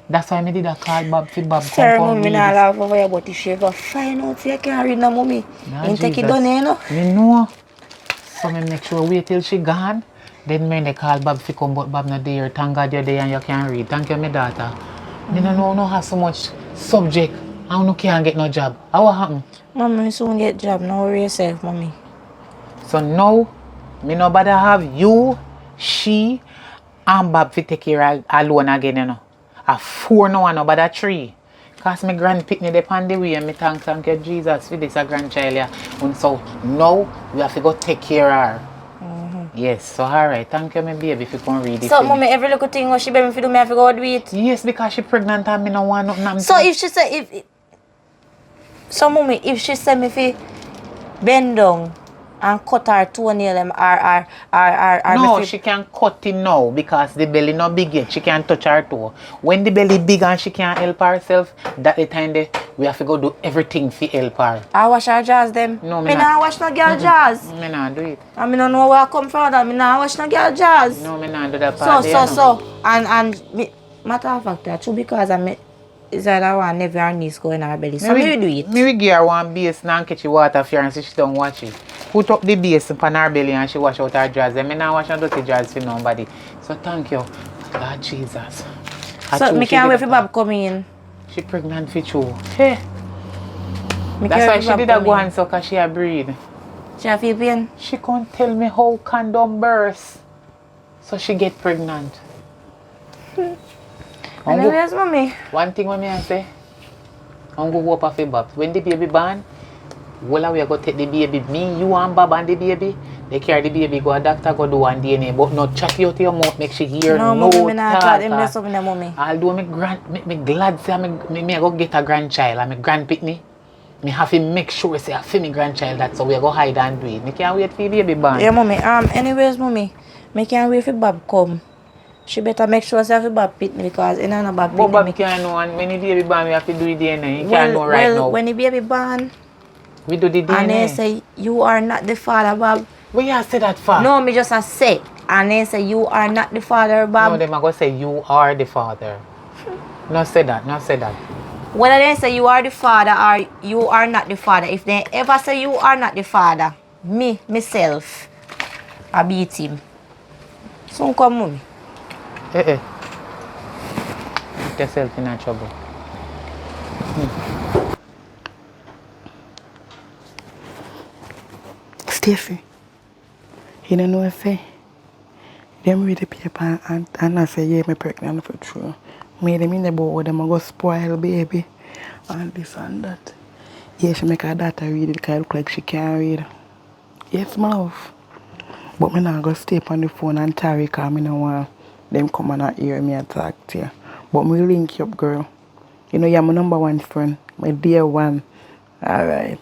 That's why I did a call Bob for Bob Sorry, come mommy, not laugh over you, but if she ever find out you can't read no, mommy. You take it done, you know? Me know. So me make sure wait till she gone. Then me call Bob for come, but Bob not there. Thank God you're there and you can read. Thank you, my daughter. Me don't know have so much subject. I don't can't get no job. How what happen? Mommy, soon get job. Now worry yourself, mommy. So now, me no bother have you, she, and Bob to take care alone again, you know. A 4 no one, but a 3. Because my grand pick me up on the way and me thank you Jesus for this a grandchild. Yeah. And so now we have to go take care of her. Yes, so alright, thank you my baby if you can read it. So mommy, every little thing what she baby if you do me have to go do it? Yes, because she pregnant and me no want nothing. So if she say so mommy, if she say me fi bend down and cut her toenail no, she can cut it now because the belly not big yet. She can touch her toe. When the belly big and she can't help herself, that the time we have to go do everything for help her. I wash her jaws them. No, me not wash no girl jaws. Me not do it. I me don't know where I come from that. Me not wash no girl jaws. No, me not do that part. And me, matter of fact, that's true because I me is that I want never her niece go in her belly. So me do it. Me will give her one base and catch the water for her and so she don't watch it. Put up the base upon her belly and she wash out her jaws. Then me not wash no dirty jaws for nobody. So thank you, God Jesus. So me can't wait for Bob come in. She pregnant for you. Hey. That's why she did a go and so cause she a breed. She a feel pain? She can't tell me how condom burst. So she get pregnant. Anyways, mommy. One thing what me I say, I'm go up a Bob. When the baby born, Well, we go take the baby. Me, you and Bob and the baby. They carry the baby, go a doctor, go do one DNA. But not chat you out your mouth, make she hear No, no mommy, me not talk. chat him there something, mommy. Although me glad say me go get a grandchild and me grandpitney. Me have to make sure say I feel me grandchild that so we go hide and do it. Me can't wait for the baby born. Yeah, mommy. Anyways, mommy, me can't wait for Bob come. She better make sure say Bob pit me because you know no Bob But pit Bob me. can't know, and when the baby born we have to do it DNA. You can't know right now. When the baby born, We do the DNA. and they say you are not the father, Bob. What you say that for? No, me just a say. And they say you are not the father, Bob. No, them are going to say you are the father. No say that, no say that. Whether they say you are the father or you are not the father, if they ever say you are not the father, myself, I beat him. So come mommy. Put yourself in trouble. Steffi, you don't know if them read the paper and I say, yeah, me pregnant for true. Me them in the boat with them, I go spoil baby. And this and that. Yeah, she make her daughter read it because it look like she can't read. Yes, my love. But me not go stay on the phone and tarry because I don't want them come and hear me and talk to you. But me link you up, girl. You know, you're my number one friend. My dear one. Alright.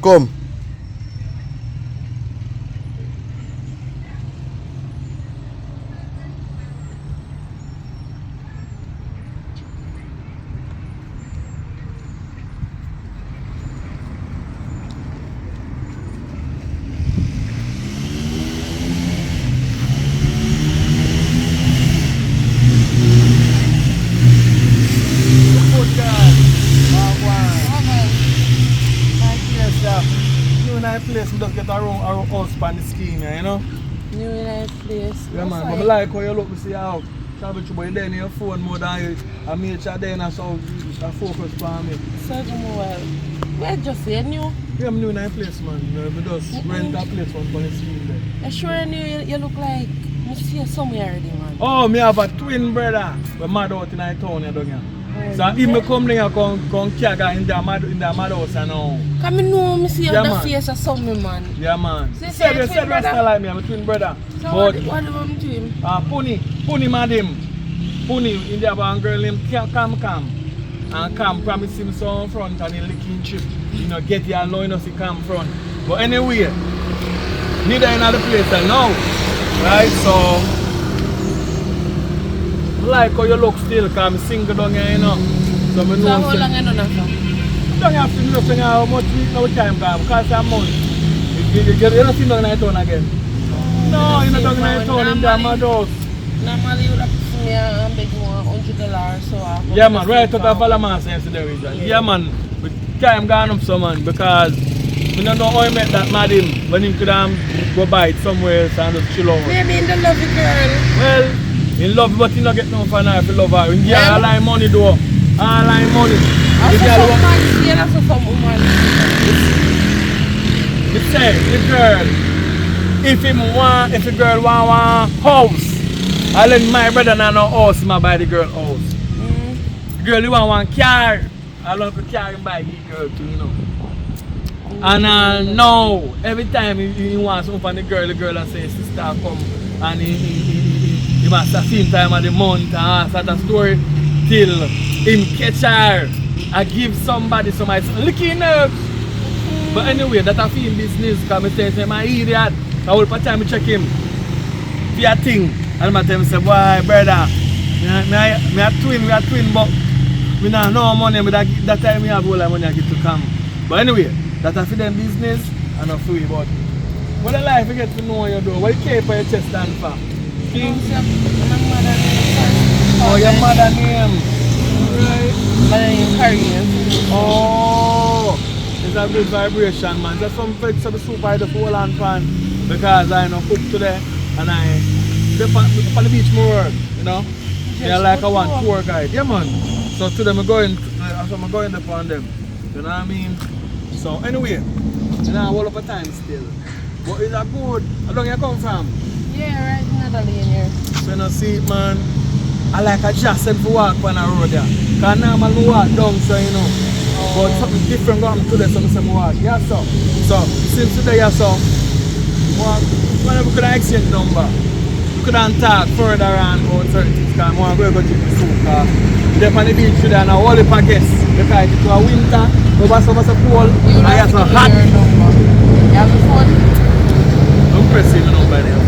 Come. Place, we just get our house on the scheme, you know? New nice place. Yeah, man. But I like how you look, me see how travel through, but you're there in your phone more than you. I made sure there and so I focus on me. Search me well. Where just say new? Yeah, I'm new in a place, man. We just rent a place on the scheme there. I sure you look like I see you somewhere already, man. Oh, me have a twin brother. We're mad out in a town here, don't you? So if me come there, come Kiaga in the mad house and all. Come know me see you Yeah, the man. face of something, man. Yeah, man. So You you said say you a said twin rest brother? like me, I'm a twin brother. So But what do you want to him? Puni madam. Puni in the one girl named Come. And Cam promise him so in front and he licking chip. You know, get your alone us to come front. But anyway, neither another place than now. Right, so I like how you look still, because I'm single down here, you know. So I know So how long you done that for? don't have to know how much we know time gone because I'm money. You don't see nothing in town again. No, you're not talking in town in the house. Normally you would have to me and beg you $100 so I Yeah man, right out of Valaman sense to the region. Yeah man, but time gone up so man because we don't know how he met that madam when he could go buy it somewhere else and just chill out. Maybe in the lovely girl. Well, in love but he not get no for now if you love her. You get all line money though. All line money. I saw some man see and I saw some woman. You say the girl, if the girl want house, I let my brother not know house, I buy the girl house. The girl you want one car, I love to carry and buy the girl too, you know. And now, every time he wants something from the girl will say, sister come and he must have seen time of the month and ask that story till him catch her and give somebody some licky nerves. But anyway, that I feel business because I say my idiot. I will put time to check him. For a thing. And I tell him say, boy brother, we are twin, but we don't know money, but that time we have all the money I get to come. But anyway, that I feel them business and I feel about what the life you get to know you do. What you care for your chest stand for? King? Oh, your mother name. Right. Mother name Carrier. Oh, it's a good vibration, man. That's some fix of the soup I just hold on pan because I know cook today and I live on the beach more, you know. Yeah, like I want tour guide. Yeah, man. So today I'm going upon them. You know what I mean? So anyway, you know, all of the time still. But it's a good. How long you come from? Yeah, right in another lane here. So you know, see, man, I like a just to walk on a road there. Because normally I walk down, so you know. But something different going today, so I walk. Yeah, so. So, since today, yeah, so, whenever we could exchange number, we could talk further on about certain things. Because I'm going to go to the soup. They're on the beach today and I hold up a guest. Because it's a winter, over so cold, and it's so hot. You have the phone? Don't press him number there.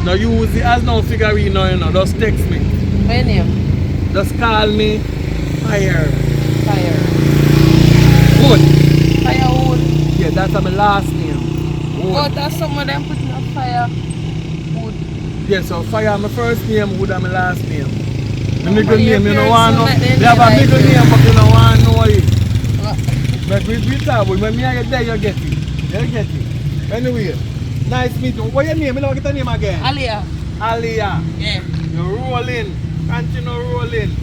Now use it as no figurine, you know, just text me. What's your name? Just call me Fire. Fire. Wood. Firewood. Yeah, that's my last name. Wood. Oh, that's some of them putting up Firewood. Yeah, so Fire my first name, Wood my last name. My Oh, middle name, you your don't want to know. parents They have a like middle it. name, but you don't want to know it. But we talk, but when I get there, you get it. You get it. Anyway, nice meeting you. What's your name? I don't get your name again. Alia. Alia. Yeah. You're rolling. Continue rolling.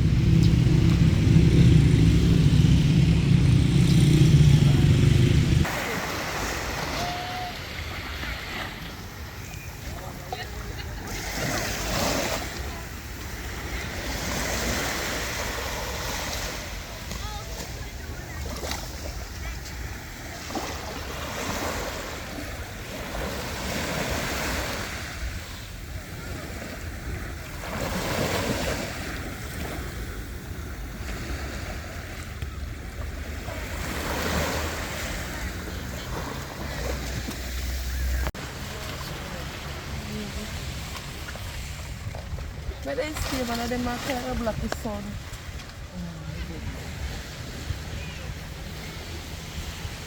But they stay, one of them are kind of block the sun.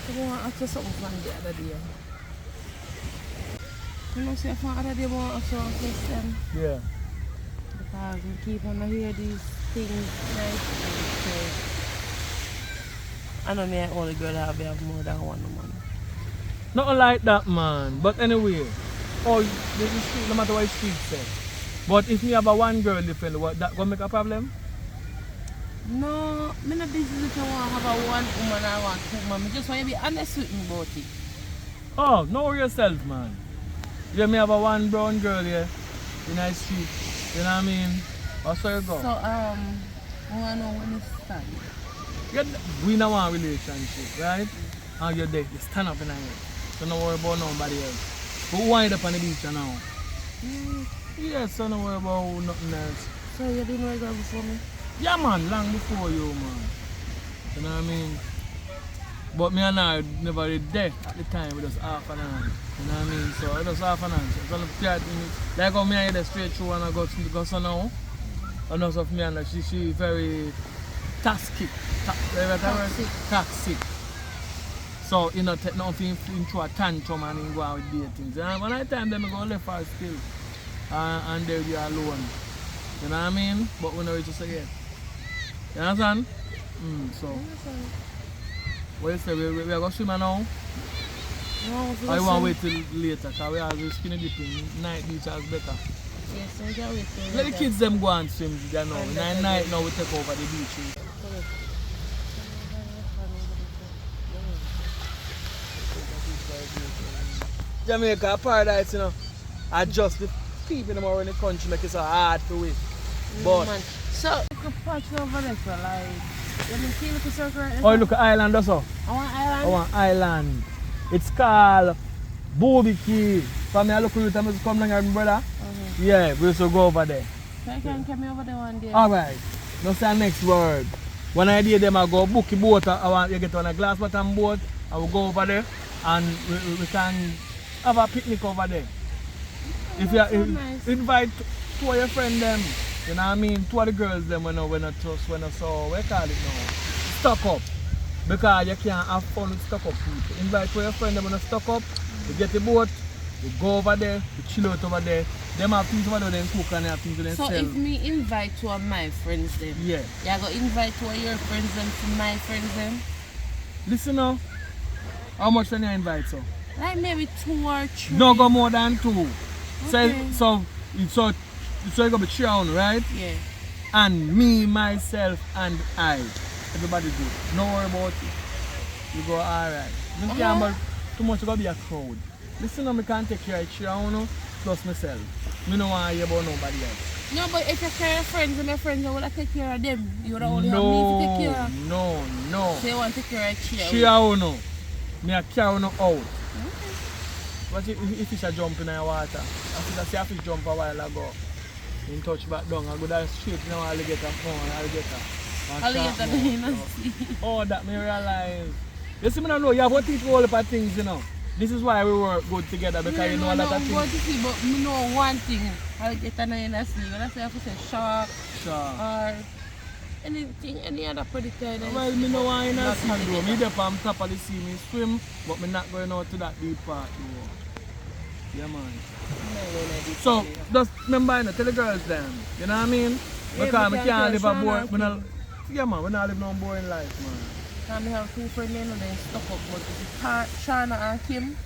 I want to ask you something from the other day. You know, say from the other day, I want to ask you a question. Yeah. Because we keep on hear these things nice. I know me only girl have more than one woman. Nothing like that, man. But anyway, this is street, no matter what street says. But if me have a one girl different, what that gonna make a problem? No, me not business if I want to have a one woman or one two woman. I just want to be honest with me about it. Oh, know yourself, man. Yeah, me have a one brown girl here in the street. You know what I mean? That's where you go. So, I want to know when it's time. We don't want a relationship, right? And you're there, you stand up in the air. So don't worry about nobody else. But wind up on the beach now. Yes, so don't worry about nothing else. So you didn't know girl before me? Yeah, man, long before you, man. You know what I mean? But me and her never did there at the time, we just half an hour. You know what I mean? So it was half an hour. So it's only 30 minutes. Like how me and you there straight through and I go so now. And also for me and she very toxic. Toxic. So, you know, take nothing into a tantrum and go out with dating. And when I time them I go left her still. And they'll be alone. You know what I mean? But we know it just again. You understand? So what you say, we are going to swim now? No, I want to wait till later because we are skinny dipping. Night beach is better. Yes, we can wait till Let the kids them go and swim there now. Night now we take over the beach. Jamaica paradise, you know. Adjust the people them around the country make it so hard to wait. But so you can patch over there for like you see look a circle right there? oh, look at island also. I want island. I want island. It's called Booby Key. From me I look at you time I come down here, brother. Yeah, we also go over there. So you can come over there one day. Alright. Now say next word. When I did them I go book a boat. I want you get on a glass bottom boat. I will go over there and we can have a picnic over there. If you nice. invite two of your friends them, you know what I mean, two of the girls them when I trust when I saw what you call it now. Stuck up. Because you can't have fun with stuck up people. Invite two of your friends them when I stuck up, you get the boat, you go over there, you chill out over there. Them have things over there, then cook and they have things to So sell. if me invite two of my friends them, Yeah. you go invite two of your friends them to my friends them? Listen now. How much can you invite so? Like maybe 2 or 3. No go more than 2. Okay. So you gonna be 3 on, right? Yeah. And me, myself, and I. Everybody good. No worry about it. You go alright. You can't but too much gonna be a crowd. Listen now, I can't take care of 3 on plus myself. I don't want to hear about nobody else. No, but if you carry your friends and my friends, you would take care of them. You would only have me to take care of. No. So you want to take care of 3? 3 on. Me a carry on out. What if fish a jump in the water? I see a fish jump a while ago. In touch back down, I go down straight in the alligator. Alligator in the sea. Oh, that me realize. You see me now know, you have to teach all of things, you know. This is why we work good together because you know a lot of things. But me know one thing. Alligator in the sea. When I say I have to say shark or anything, any other predator. Well, me know why in the sea though. Me there on top of the sea, me swim, but me not going out to that deep part though. Yeah, man. So, just remember, you know, tell the girls then, you know what I mean? Because I can't live a boring, yeah man, we not live no boring life, man. I have 2 friends, you know, they stuck up, but it's Shana and Kim,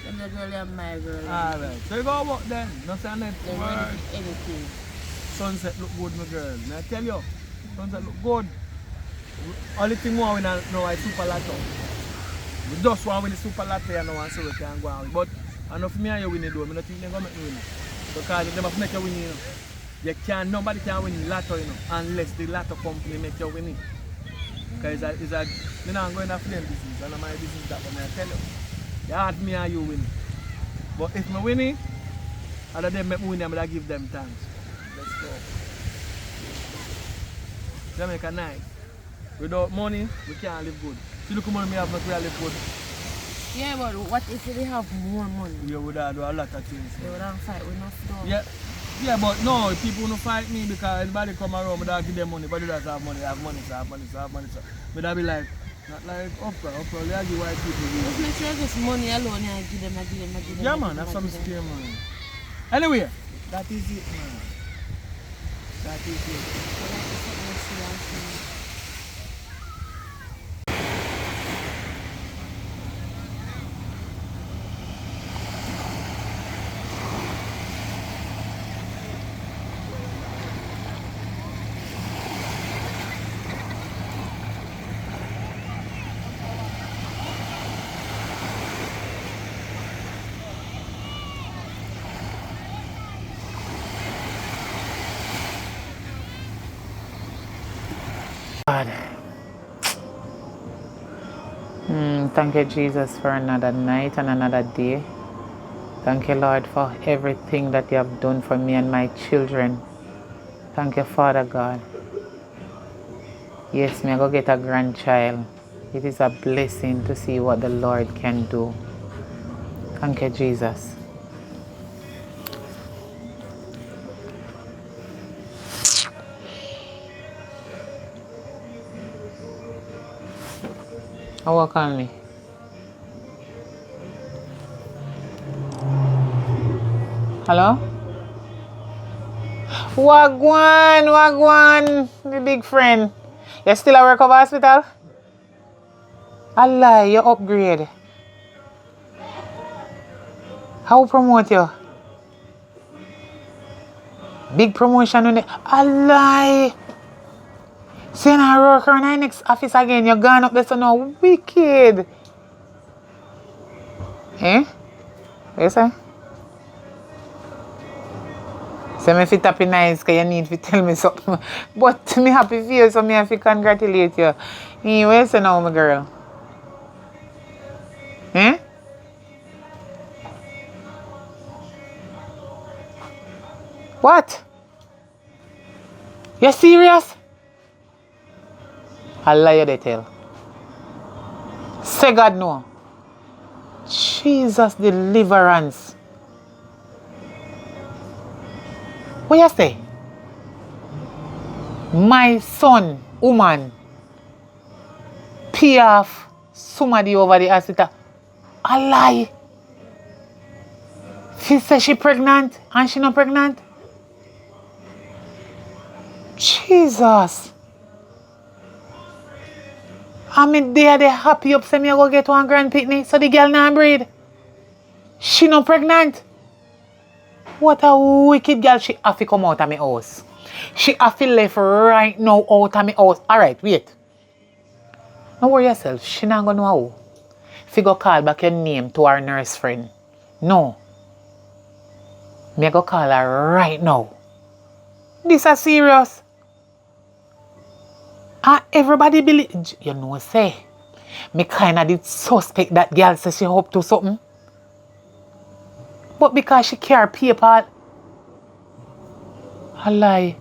and the girl and my girl. Alright, so you go walk then, no say next They're word. ready for anything. Sunset look good, my girl. May I tell you, sunset look good. Only thing more we know is super lotto. We just want to win the super lotto and now so we can go on. But I know for me and you win it though, I don't think they're going to make me win it. Because they must make you win it. Nobody can win lotto, you know, unless the lotto company make you win it. Because you're not going to film business, and my business that one, I tell you. You hard me and you win it. But if I win it, other than make me win it, I give them thanks. Let's go. Jamaica nice. Without money, we can't live good. See look how money we have, not really live good. Yeah, but what if they have more money? We would have do a lot of things. They would have fight with enough dogs. Yeah, but no, people don't fight me because anybody come around, but I give them money. But they don't have money, have money. But I be like, not like Oprah, they give white people. Just make sure it's money alone and give them. Yeah, man, that's some scare, man. Anyway, that is it, man. That is it. God. Thank you, Jesus, for another night and another day. Thank you, Lord, for everything that you have done for me and my children. Thank you, Father God. Yes, me I go get a grandchild. It is a blessing to see what the Lord can do. Thank you, Jesus. How will call me? Hello? Wagwan, the big friend. You still at work of hospital? I lie, you upgrade. How promote you? Big promotion on it. I lie. Saying I work around the next office again. You're gone up there so now. Wicked. Eh? What you say? So me fit happy nice because you need to tell me something. But me happy for you, so me have to congratulate you. Hey, what you say now, my girl? Eh? What? You serious? I lie you they tell. Say God no. Jesus deliverance. What you say? My son, woman, pay off somebody over the hospital. I lie. She says she pregnant and she not pregnant. Jesus. I'm there, they happy up, say me go get one grand picnic, so the girl not breed. She not pregnant. What a wicked girl. She have to come out of my house. She have to left right now out of my house. Alright, wait. Don't worry yourself. She not gonna know how. If you go call back your name to our nurse friend. No. Me go call her right now. This is serious. And everybody believe. You know say. Me kinda did suspect that girl say she up to something. But because she carry paper, I lie.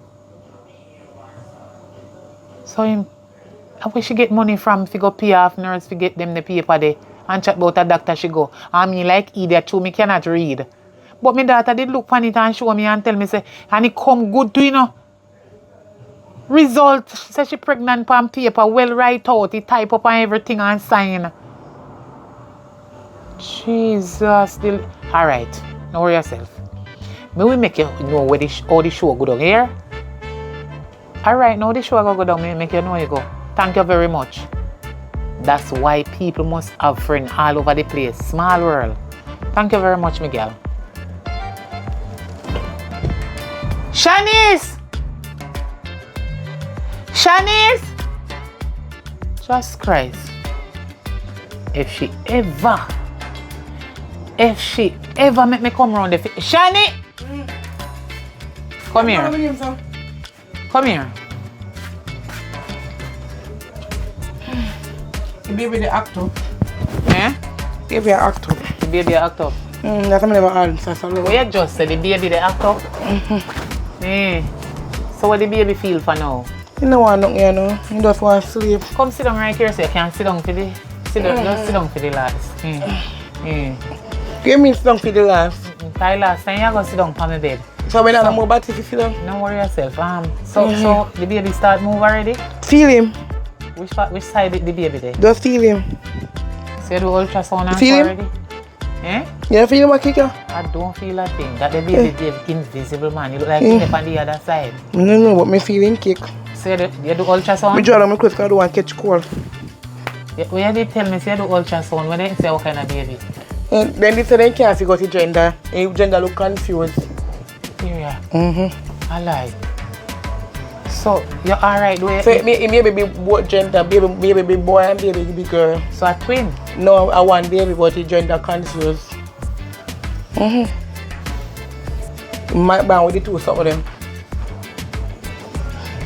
So where she get money from if you go pay off nurse to get them the paper there and chat about a doctor she go. I mean like idiot too, me cannot read. But my daughter did look on it and show me and tell me say, and it come good to you know. Result, she said she pregnant on paper, well write out, it type up and everything and sign. Jesus, alright, don't worry yourself. Me will make you know where how the show go down here. Alright, now the show go down, me make you know you go. Thank you very much. That's why people must have friends all over the place. Small world. Thank you very much, Miguel. Shanice! Shanice! Jesus Christ. If she ever make me come around the Shani! Come here. Come here. The baby the act up. Eh? Baby act up. The baby act up. That's never answer. So what you just said, the baby the act up? So what the baby feel for now? You know what, you know. You just want to sleep. Come sit down right here so you can sit down for the just sit down for the last. Give me sit down for the last. Last time you go sit down for my bed. So when I'm more bad if you sit down? Don't worry yourself. So the baby start move already? Feel him. Which side the baby there? Just feel him. So you do ultrasound and feel already? Eh? You feel him a kicker? I don't feel a thing. That the baby is invisible man. You look like he's on the other side. No, but me feeling kick. So you do ultrasound? Me draw down my clothes because I don't want to catch cold. When you did tell me say you do ultrasound, when they say what kind of baby? And then they say they can't figure out the gender. And gender look confused. Yeah. I lie. So you're alright with so me baby both gender, baby boy and baby girl. So a twin? No, I want baby but the gender confused. Might bang with the two some of them.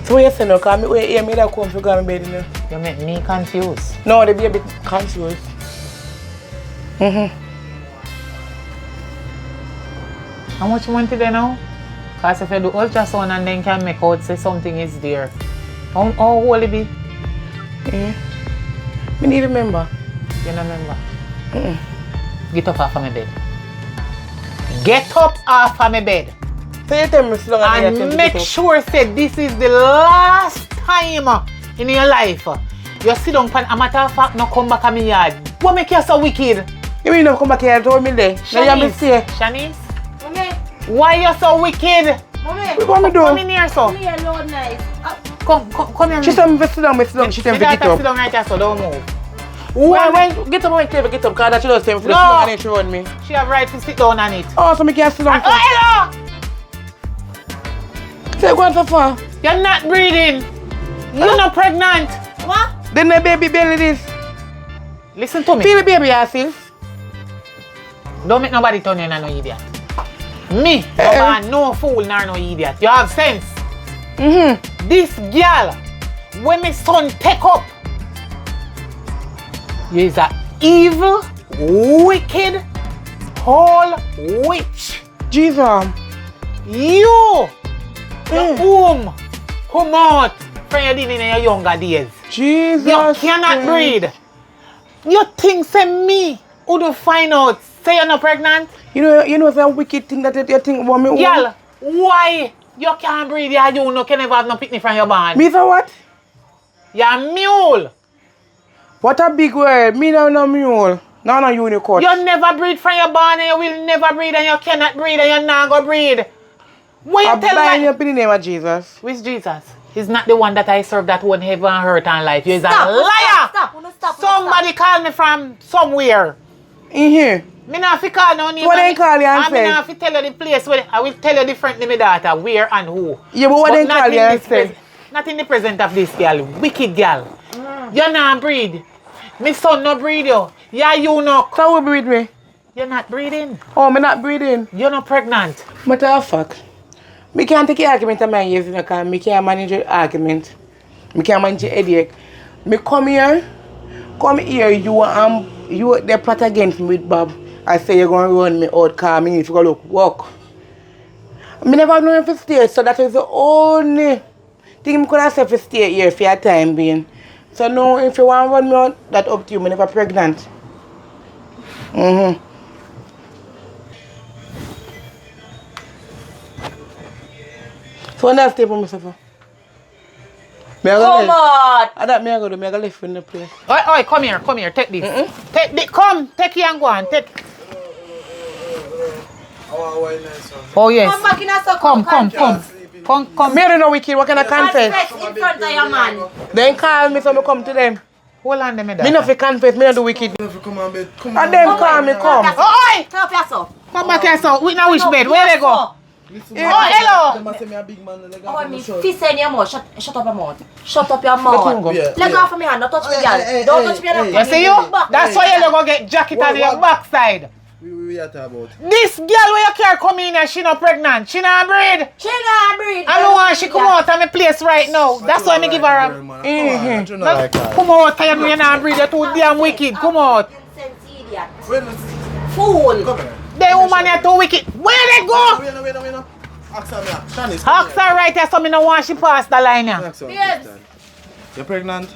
So what you say now? Because me hear me that come to go my bed now. You make me confused. No, the baby confused. How much you want it there now? Because if you do ultrasound and then can make out say something is there. How old it be? Me need remember. You don't remember? Get up off of my bed. Get up off of my bed. So you tell me sit down and make sure say this is the last time in your life You sit down, pan, a matter of fact, no come back to me yard. What make you so wicked? You mean you come back here and told me there? Now you me say. Shanice, Mommy, why you so wicked? mommy, What me do? Come in here, so. leave me alone, nice. Come here. She said me sit down, She said me get Sit up. down right here, so don't move. When get up, when Clever get up, because that she just tell me for the No. song and then she run me. She have right to sit down on it. Oh, so me can't sit down. Oh, hello! Say go on so far. You're not breathing. You're not pregnant. What? Then the baby belly this. Listen to me. Feel the baby yourself. Don't make nobody turn you into no idiot. Me, no fool nor no idiot. You have sense. This girl, when my son take up, you is a evil, wicked, whole witch. Jesus. You, the womb, come out from your in your younger days. Jesus. You cannot breathe. You think say me who do find out say you're not pregnant? You know it's a wicked thing that you think about me. Girl, why you can't breathe? You no can never have no picnic from your band. Me for what? You're a mule. What a big word. Me no mule. No unicorn. You never breathe from your band and you will never breathe and you cannot breathe and you're not going to breathe. What you tell bind me? you up in the name of Jesus. Which Jesus? He's not the one that I serve that won heaven and earth and life. You're a Stop, liar. stop. Somebody call me from somewhere. In here. Me not fi call no name. What they call you and and me say? not fi tell you the place where I will tell you differently my daughter where and who. Yeah, but what they not call in you and this say? Not in the present of this girl. Wicked girl. You not breathe. My son no breathe you. Yeah, you no. So who breathe me? You're not breathing. Oh, me not breathing. You're not pregnant. Matter of fact, me can't take the argument of my years because me can't manage the argument. Me can't manage the headache. Me come here, you they plot against me with Bob. I say you're going to run me out because me need to go look work. Me never know if to stay, so that is the only thing I could have said to stay here for your time being. So now if you want to run me out, that's up to you. Me never pregnant. So when I stay for myself. Come on. I don't me I go do. Me I go live in the place. Oi, come here, take this. Take this, take it and go on, take. Oh yes. Come back in a circle. Come. Me I don't know wicked. What can I confess? Confess in front of your man. Then call me so me come to them. Hold on, them. Me not fi confess. Me not do wicked. Come on, babe. Come And them call me come. Oi! Help yourself. Come back here, so. Now which bed? Where they go? on. Oh, hello. Them a say me a big man. They Oh, got me me short. fist in your mouth. Shut up your mouth. Shut up your Let him mouth. go. Yeah, Let go yeah. of my hand. Don't touch me, Hey, girl. hey, Don't hey, touch me. hey. Don't You touch see me. you? Back. That's why you go get jacket on your What? backside. We are talking about. This girl where you can't come in and she not pregnant. She not breed. She not breathe. I don't want she come out of my place right now. That's why I give her a... I not like that. Come out, I know you not breed. You're too damn wicked. Come out. Sense idiot. Wait, Fool. come here. The woman are too wicked. Where they go? Wait. Ask her, Shanice. Ask her right here so me no want she pass the line here. Ask her. Yes. You're pregnant?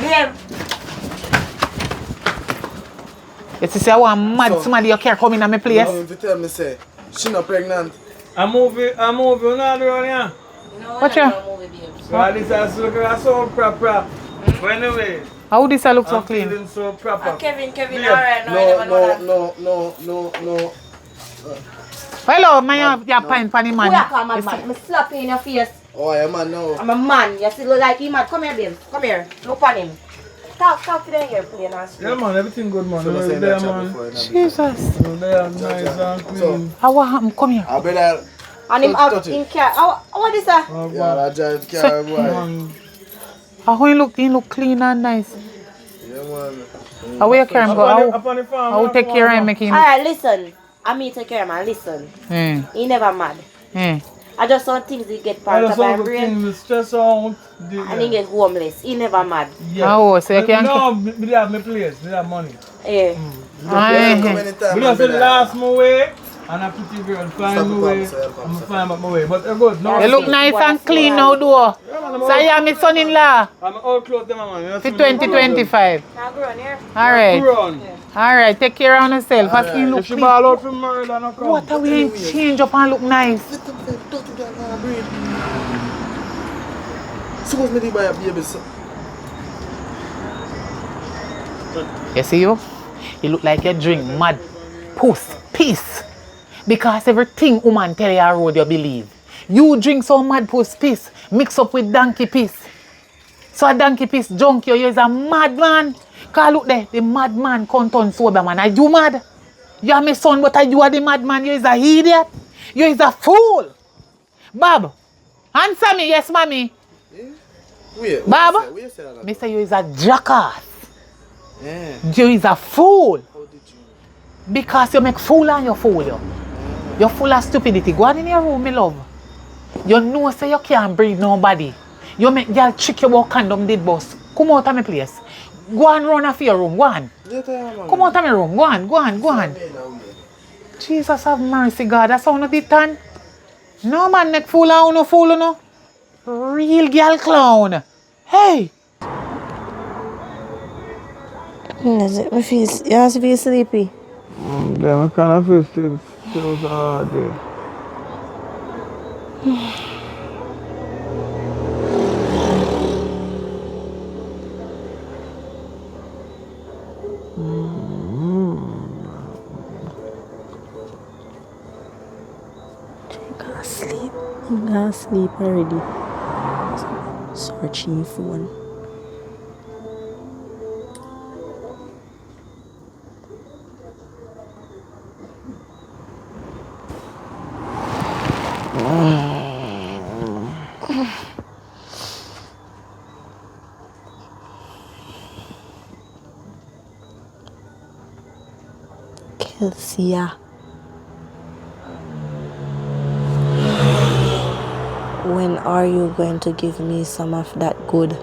Babe. You see, I want mad So- somebody you can't come in my place. Now if you tell me, say, she not pregnant. I move you not around here. What you? So this is looking so proper. But anyway, How this look so I'm clean? feeling so proper. Kevin, Yeah. alright. No, I never know that. No. Hello, man, you're pine for the Who man. you call my man? I'm slap you in your face. Oh, yeah, man, no. I'm a man. You still look like him, man. Come here, babe. Come here. Look on him. Talk to them here, please. Yeah, man, everything good, man. So I Over say there, that chat man. before, Jesus. Over there, nice and clean. How happened? Come here. I better. And him Touch out it. in car. What is that? Oh, Yeah, that giant car, boy. How he look clean and nice. Yeah, man. How where you carry him go? Upon the farm. How take care of him, make him. Alright, listen. I mean, take care of man. Listen. He never mad. I just saw things he get I part just of my want the brain. things stress out. And he get homeless. He never mad. Oh, so you can. No, we have my place, we have money. Yeah. Yeah, come anytime, We man, just say better. last my way, and a pretty girl find Stop my the way, problem, I'm gonna find back my way. But good, no. You look nice and clean now, though. So you are my son-in-law I'm all close to my man. You for see me? 2025. Now go on here. Alright. Run. Alright, take care of yourself. Have you look If she clean. ball out from murder, no come. What are we ain't change up and look nice? suppose me to buy a baby, sir? You see you? You look like you drink mad puss piss. Because everything woman tell you a road you believe. You drink some mad puss piss mix up with donkey piss. So a donkey piss junk you is a madman. Cause look there, the madman can't turn sober man. Are you mad? You are my son, but are you are the madman? You is a idiot. You is a fool. Bob, answer me, yes, mommy. Yeah. Wait, Bob, where you say that? me say you is a jackass. Yeah. You is a fool. How did you? Because you make fool and you fool you. You're full of stupidity. Go on in your room, my love. You know say you can't breathe nobody. You make girl trick you about condom did boss. Come out of my place. Go and run off your room. Go on. Come out of my room. Go on, go on, go on. Jesus have mercy, God. That's how you did done. No man make fool and no fool no. Real girl clown. Hey. Me feel, you also feel sleepy? Yeah, I kind of feel still so hard there. I'm gonna sleep already. Searching your phone. Kelsey. When are you going to give me some of that good?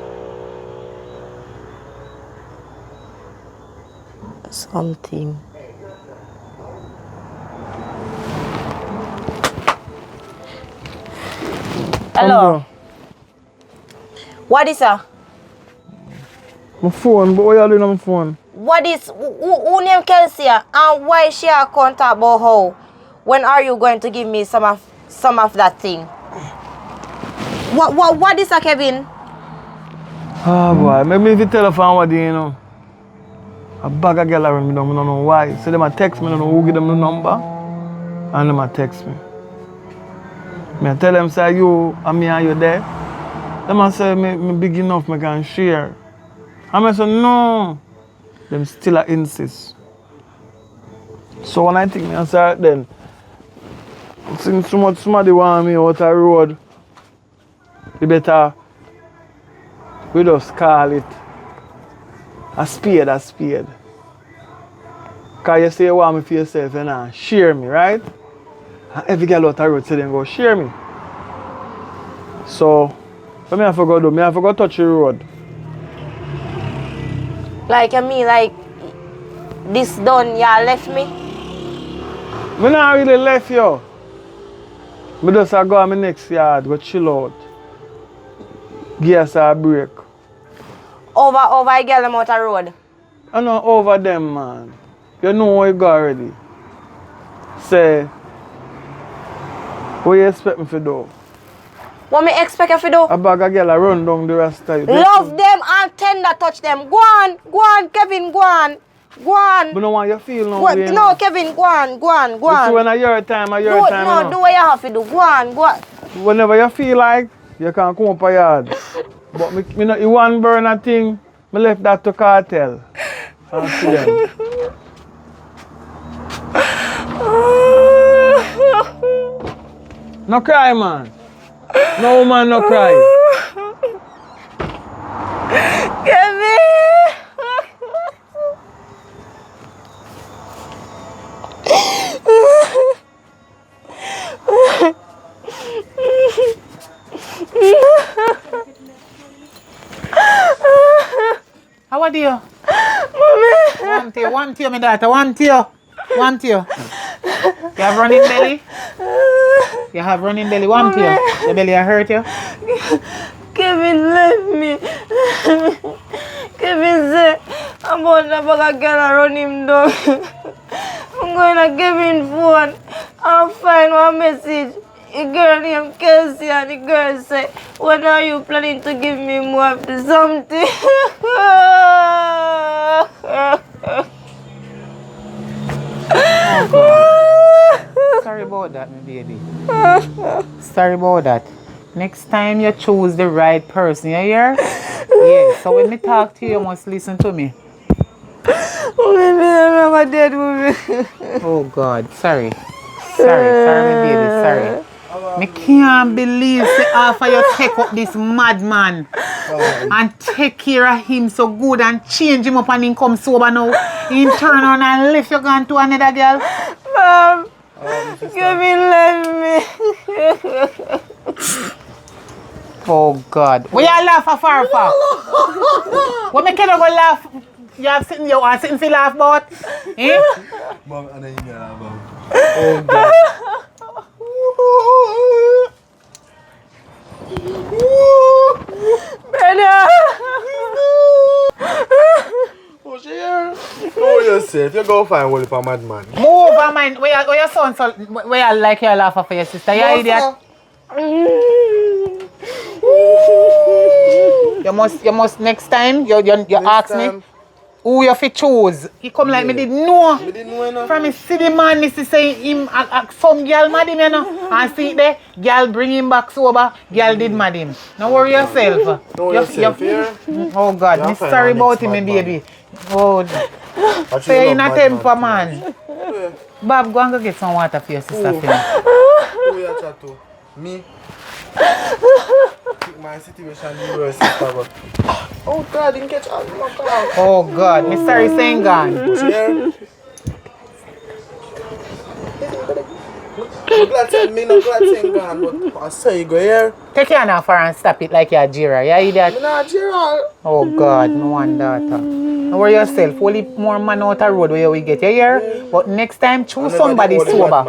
Something. Hello. What is that? My phone, but what you doing on my phone? What is who named Kelsey and why she a contact about how? When are you going to give me some of that thing? What is that, Kevin? Ah boy, maybe if you telephone what you know. A bag of girl around me, I don't know why. So them a text me, I don't know who give them the number. And them a text me. I tell them say you and me and you there. Them a say me big enough I can share. And I say no. Them still a insist. So when I think me say then, since so much somebody want me out the road, we better we just call it a spade, a spade. Cause you say you want me for yourself and you share me, right? And every girl out the road say them go share me. So what me I forgot do? Me I forgot touch the road. Like I mean, like this done, y'all left me? Me not really left you. Me just go on my next yard, go chill out. Give us a break. Over I get them out the road. I know over them, man. You know where you go already. Say, what you expect me to do? What me expect you to do? A bag of girl run down the rasta. Love them and tender touch them. Go on, Kevin, go on. Go on. But no want you feel no Go, way. no, Kevin, go on. So when I your time, No, do what you have to do. Go on. Whenever you feel like, you can come up a yard. But me not the one burner thing, me left that to cartel. Ask them. No cry, man. No woman, no cry. Kevin! How are you? Mommy! Want you, my daughter, want you. You have running belly? You have running belly, want you? Your belly hurt you? Kevin left me. Kevin said, I'm about to bag a girl and run him down. I'm going to Kevin's phone and find one message. The girl named Kelsey and the girl said, when are you planning to give me more of the something? Oh God. Sorry about that, my baby. Sorry about that. Next time you choose the right person, you hear? Yeah, so when me talk to you, you must listen to me. I'm a dead woman. Oh God, sorry. Sorry, my baby, sorry. Me can't believe say after you take up this madman and take care of him so good and change him up and him come sober now. He turn on and left you gone to another girl. Mom, give me, let me. Oh God. Why you laugh for far? What make you not go laugh? You have sitting you want sitting for laugh about? Eh? Mom, and then you know, Mom. Oh God. Brother. Oh, she here. Know yourself. You go find one for madman. Move over man. Where your son so where you like your laugh for your sister? You idiot. You must next time you ask me who you fit choose. He come like me didn't know. Me didn't know enough. From me see the man, me see say him some girl mad him, you know. And see there, girl bring him back sober, girl did mad him. Don't worry yourself. Know yourself here. Oh God, me sorry about him, my baby. Oh, say you in a temper, man. Bob, go and go get some water for your sister. Who you chat to? Me? My situation is worse, sister, but... Oh God, didn't catch all my car. Oh God, me sorry saying gone. Here. I'm glad saying me, not glad saying gone, but I say you go here. Take your hand off her and stop it like you're Jira. You idiot. I'm not Gerald. Oh God, no one daughter. Don't worry yourself. Only more man out the road where we get you here. But next time choose somebody sober.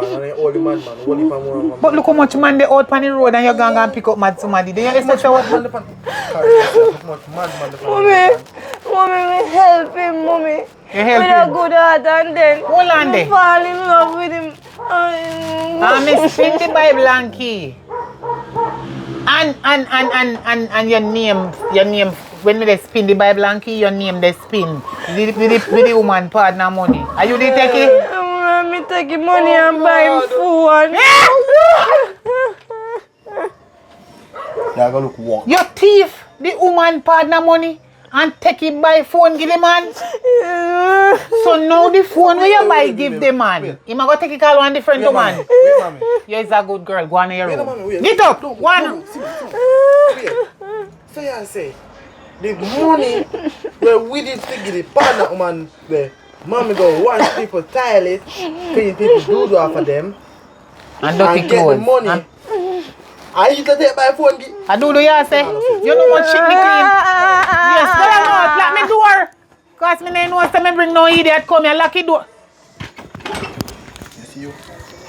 But look how much man they out on the road and you're going to pick up mad somebody. Do you expect what? Mommy, me help him, mommy. You help With a him? good heart and then Hold on there. fall in love with him. I'm spin the Bible and key. And your name when they spin the Bible and key, your name they spin. With the woman partner money. Are you the take it? Let me take him money and buy him food. Yeah, go look walk. You thief the woman partner money and take it by phone give the man. So now the phone where you buy give the man. He might go take it call one different to man. Wait, mommy. You is a good girl. Go on in your room. Mommy, wait. Get up. Don't, Go on. Wait. So I say, the money where we did to get the partner woman where mommy go wash people toilet, clean people do for them, And dirty and get the clothes. money. I used to take my phone. I do you say? You know what shit me clean? Yes, go on, lock me door. Cause me no know say me bring no idiot come here lock the door. You see you?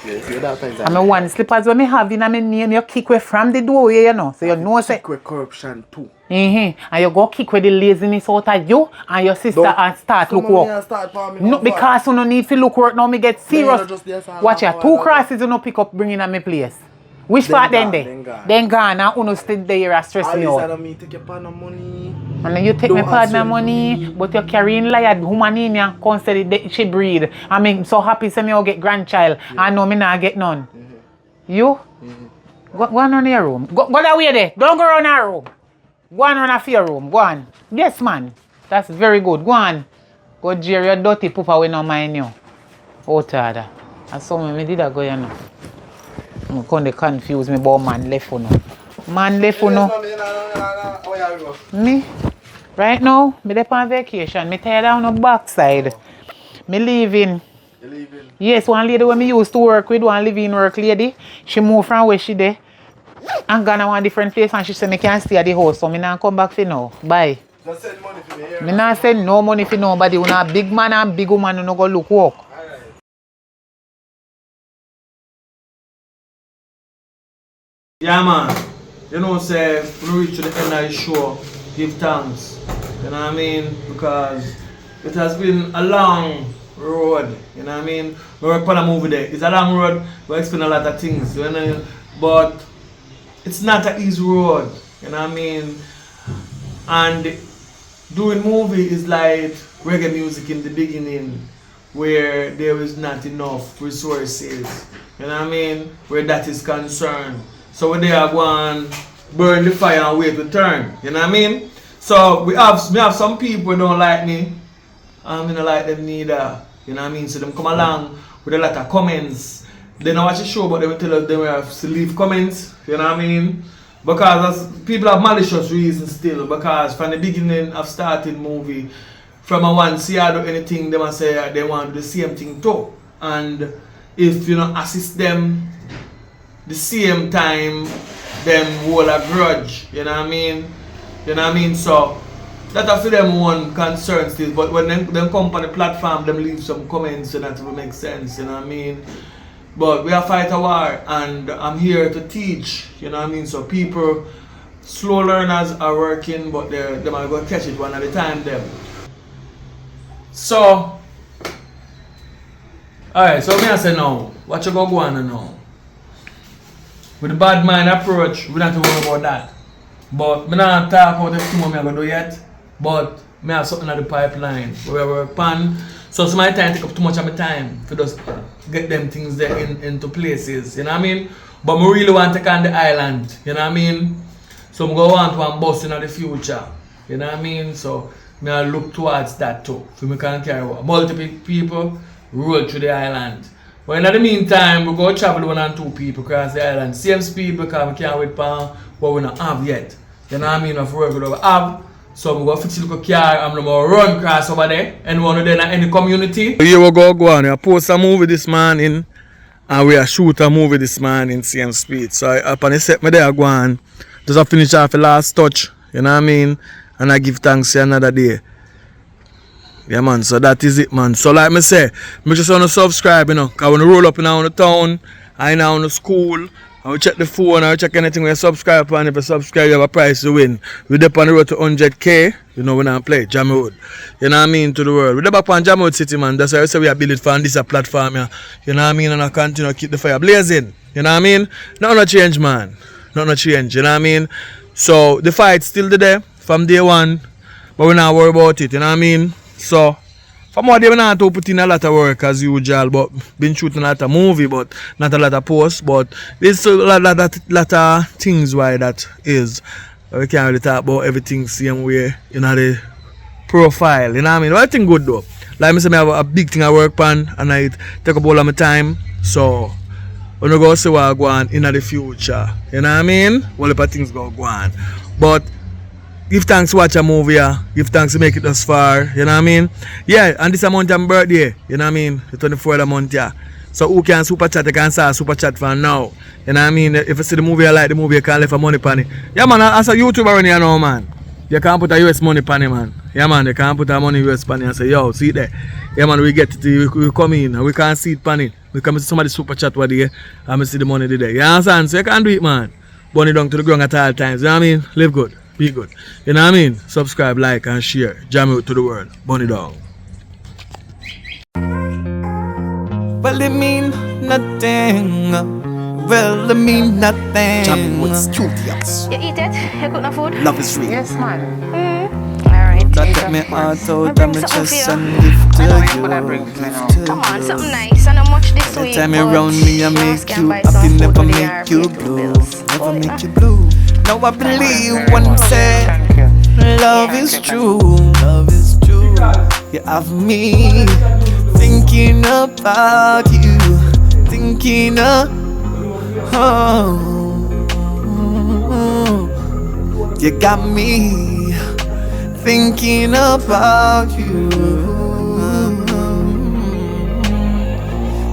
Yes, you're that time. I mean one slippers when me have in my name you kick away from the door you know. So you know say. Secret corruption too. And you go kick with the laziness out of you and your sister and start look work. No, because you no need to look work now me get serious. Watch ya, 2 crosses you no pick up bringing at my place. Which part then there? Then gone and you stay there and stress me out. I don't take your partner money. And then you take my partner money, but you're carrying liar woman in ya, constantly she breed. I mean so happy say me I'll get grandchild and no me not get none. You? Go on in your room. Go that way there. Don't go around our room. Go on a fear room. Go on. Yes, man. That's very good. Go on. Go Jerry, your dirty pooper we no mind you. Oh, tada. And some me did that go you know. I'm going to confuse me about man left for no. Man left for no. Me? Right now, me dey on vacation. Me tired on the backside. Me leaving. You leaving? Yes, one lady when me used to work with, one living work lady. She moved from where she there. And gone to one different place and she said me can't stay at the house, so me not come back for now. Bye. Just send money for me here. Me not send no money for nobody. You know a big man and big woman who no go look work. Yeah, man. You know, say, when we reach to the end of the show, give thanks. You know what I mean? Because it has been a long road. You know what I mean? we work on a movie there. It's a long road, we explain a lot of things, you know, but it's not an easy road, you know what I mean? And doing movie is like reggae music in the beginning, where there is not enough resources, you know what I mean? Where that is concerned. So when they are going burn the fire and wait to turn, you know what I mean? So we have some people who don't like me, and I don't like them neither, you know what I mean? So them come along with a lot of comments. They don't watch the show, but they will tell us they will have to leave comments, you know what I mean? Because people have malicious reasons still, because from the beginning of starting movie, from a one see I do anything, they must say they want to do the same thing too. And if you know assist them the same time, them hold a grudge, you know what I mean? You know what I mean? So that for them one concern still, but when them come on the platform, them leave some comments and that will make sense, you know what I mean? But we are fight a war, and I'm here to teach, you know what I mean? So people, slow learners are working, but they might go catch it one at a time them. So, alright, so me I say now, what you go on now? With the bad mind approach, we don't have to worry about that. But me not talk about everything what me going to do yet, but me have something at the pipeline where we work on. So my time take up too much of my time for just get them things there into places, you know what I mean? But I really want to take on the island, you know what I mean? So I'm going to want one bus in the future, you know what I mean? So I look towards that too, so we can carry multiple people roll through the island. But in the meantime, we go travel 1 and 2 people across the island, same speed, because we can't wait for what we don't have yet, you know what I mean? Of work we don't have. So I'm going to fix a little car and I'm going to run across over there. Anyone who there in any community. Here we go on. I post a movie this morning and we are shoot a movie this morning same speed. So I up on the set me there go on. Just a finish off the last touch. You know what I mean? And I give thanks to another day. Yeah man, so that is it man. So like me say, me just want to subscribe, you know. Cause when I roll up in the town, I now in the school. I will check the phone, I will check anything when you subscribe, and if you subscribe, you have a prize to win. We're up on the road to 100K, you know, when I play JAMMIWOOD. You know what I mean, to the world. We're back on JAMMIWOOD City, man. That's why I say we are building for this platform, yeah. You know what I mean, and I continue to keep the fire blazing. You know what I mean? No change, man. No change, you know what I mean? So, the fight's still there from day one, but we're not worried about it, you know what I mean? So, from what they not to put in a lot of work as usual, but been shooting a lot of movie, but not a lot of posts, but there's a lot of things why that is. We can't really talk about everything same way, you know, the profile, you know what I mean? But I think good though. Like I said, I have a big thing I work on and I take up all of my time, so we're going to see what I go on in the future, you know what I mean? All the things go on. But give thanks to watch a movie, yeah. Give thanks to make it thus far, you know what I mean? Yeah, and this a month of birthday, you know what I mean? The 24th of the month, yeah. So who can super chat, you can start super chat for now. You know what I mean? If you see the movie, you like the movie, you can leave a money on it. Yeah man, as a YouTuber around here now, man, you can put a US money on it, man. Yeah man, you can put a money US on it and say, yo, see it there. Yeah man, we get it, we come in and we can see it on it. We come see somebody super chat over there and we see the money there. You understand? So you can do it, man. Burn it down to the ground at all times, you know what I mean? Live good. Be good. You know what I mean? Subscribe, like, and share. JAMMIWOOD to the world. Burn it down. Well, it mean nothing. Well, it mean nothing. JAMMIWOOD Studios. You eat it? You cook no food? Love is real. Yes, man. Alright. That take me heart out bring of my something chest for you. and give to I know you you. could bring me now. Give to Come on, you. something nice. And how much this week? Time around me, I make you happy, never make you blue. Never make you blue. Now I believe when I say Thank you. love is true. Love is true. You have me thinking about you, thinking of. You got me thinking about you.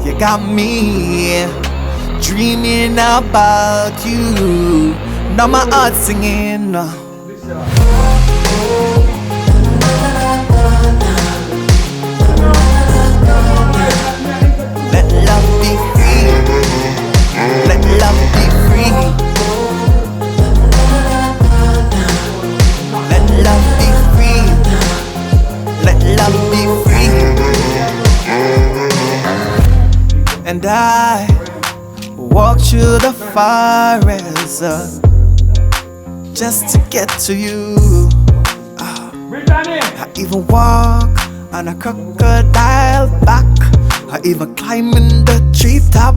You got me dreaming about you. Now my heart singing. Let love be free. Let love be free. Let love be free. Let love be free. walk through the forest just to get to you. I even walk on a crocodile back. I even climb in the treetop.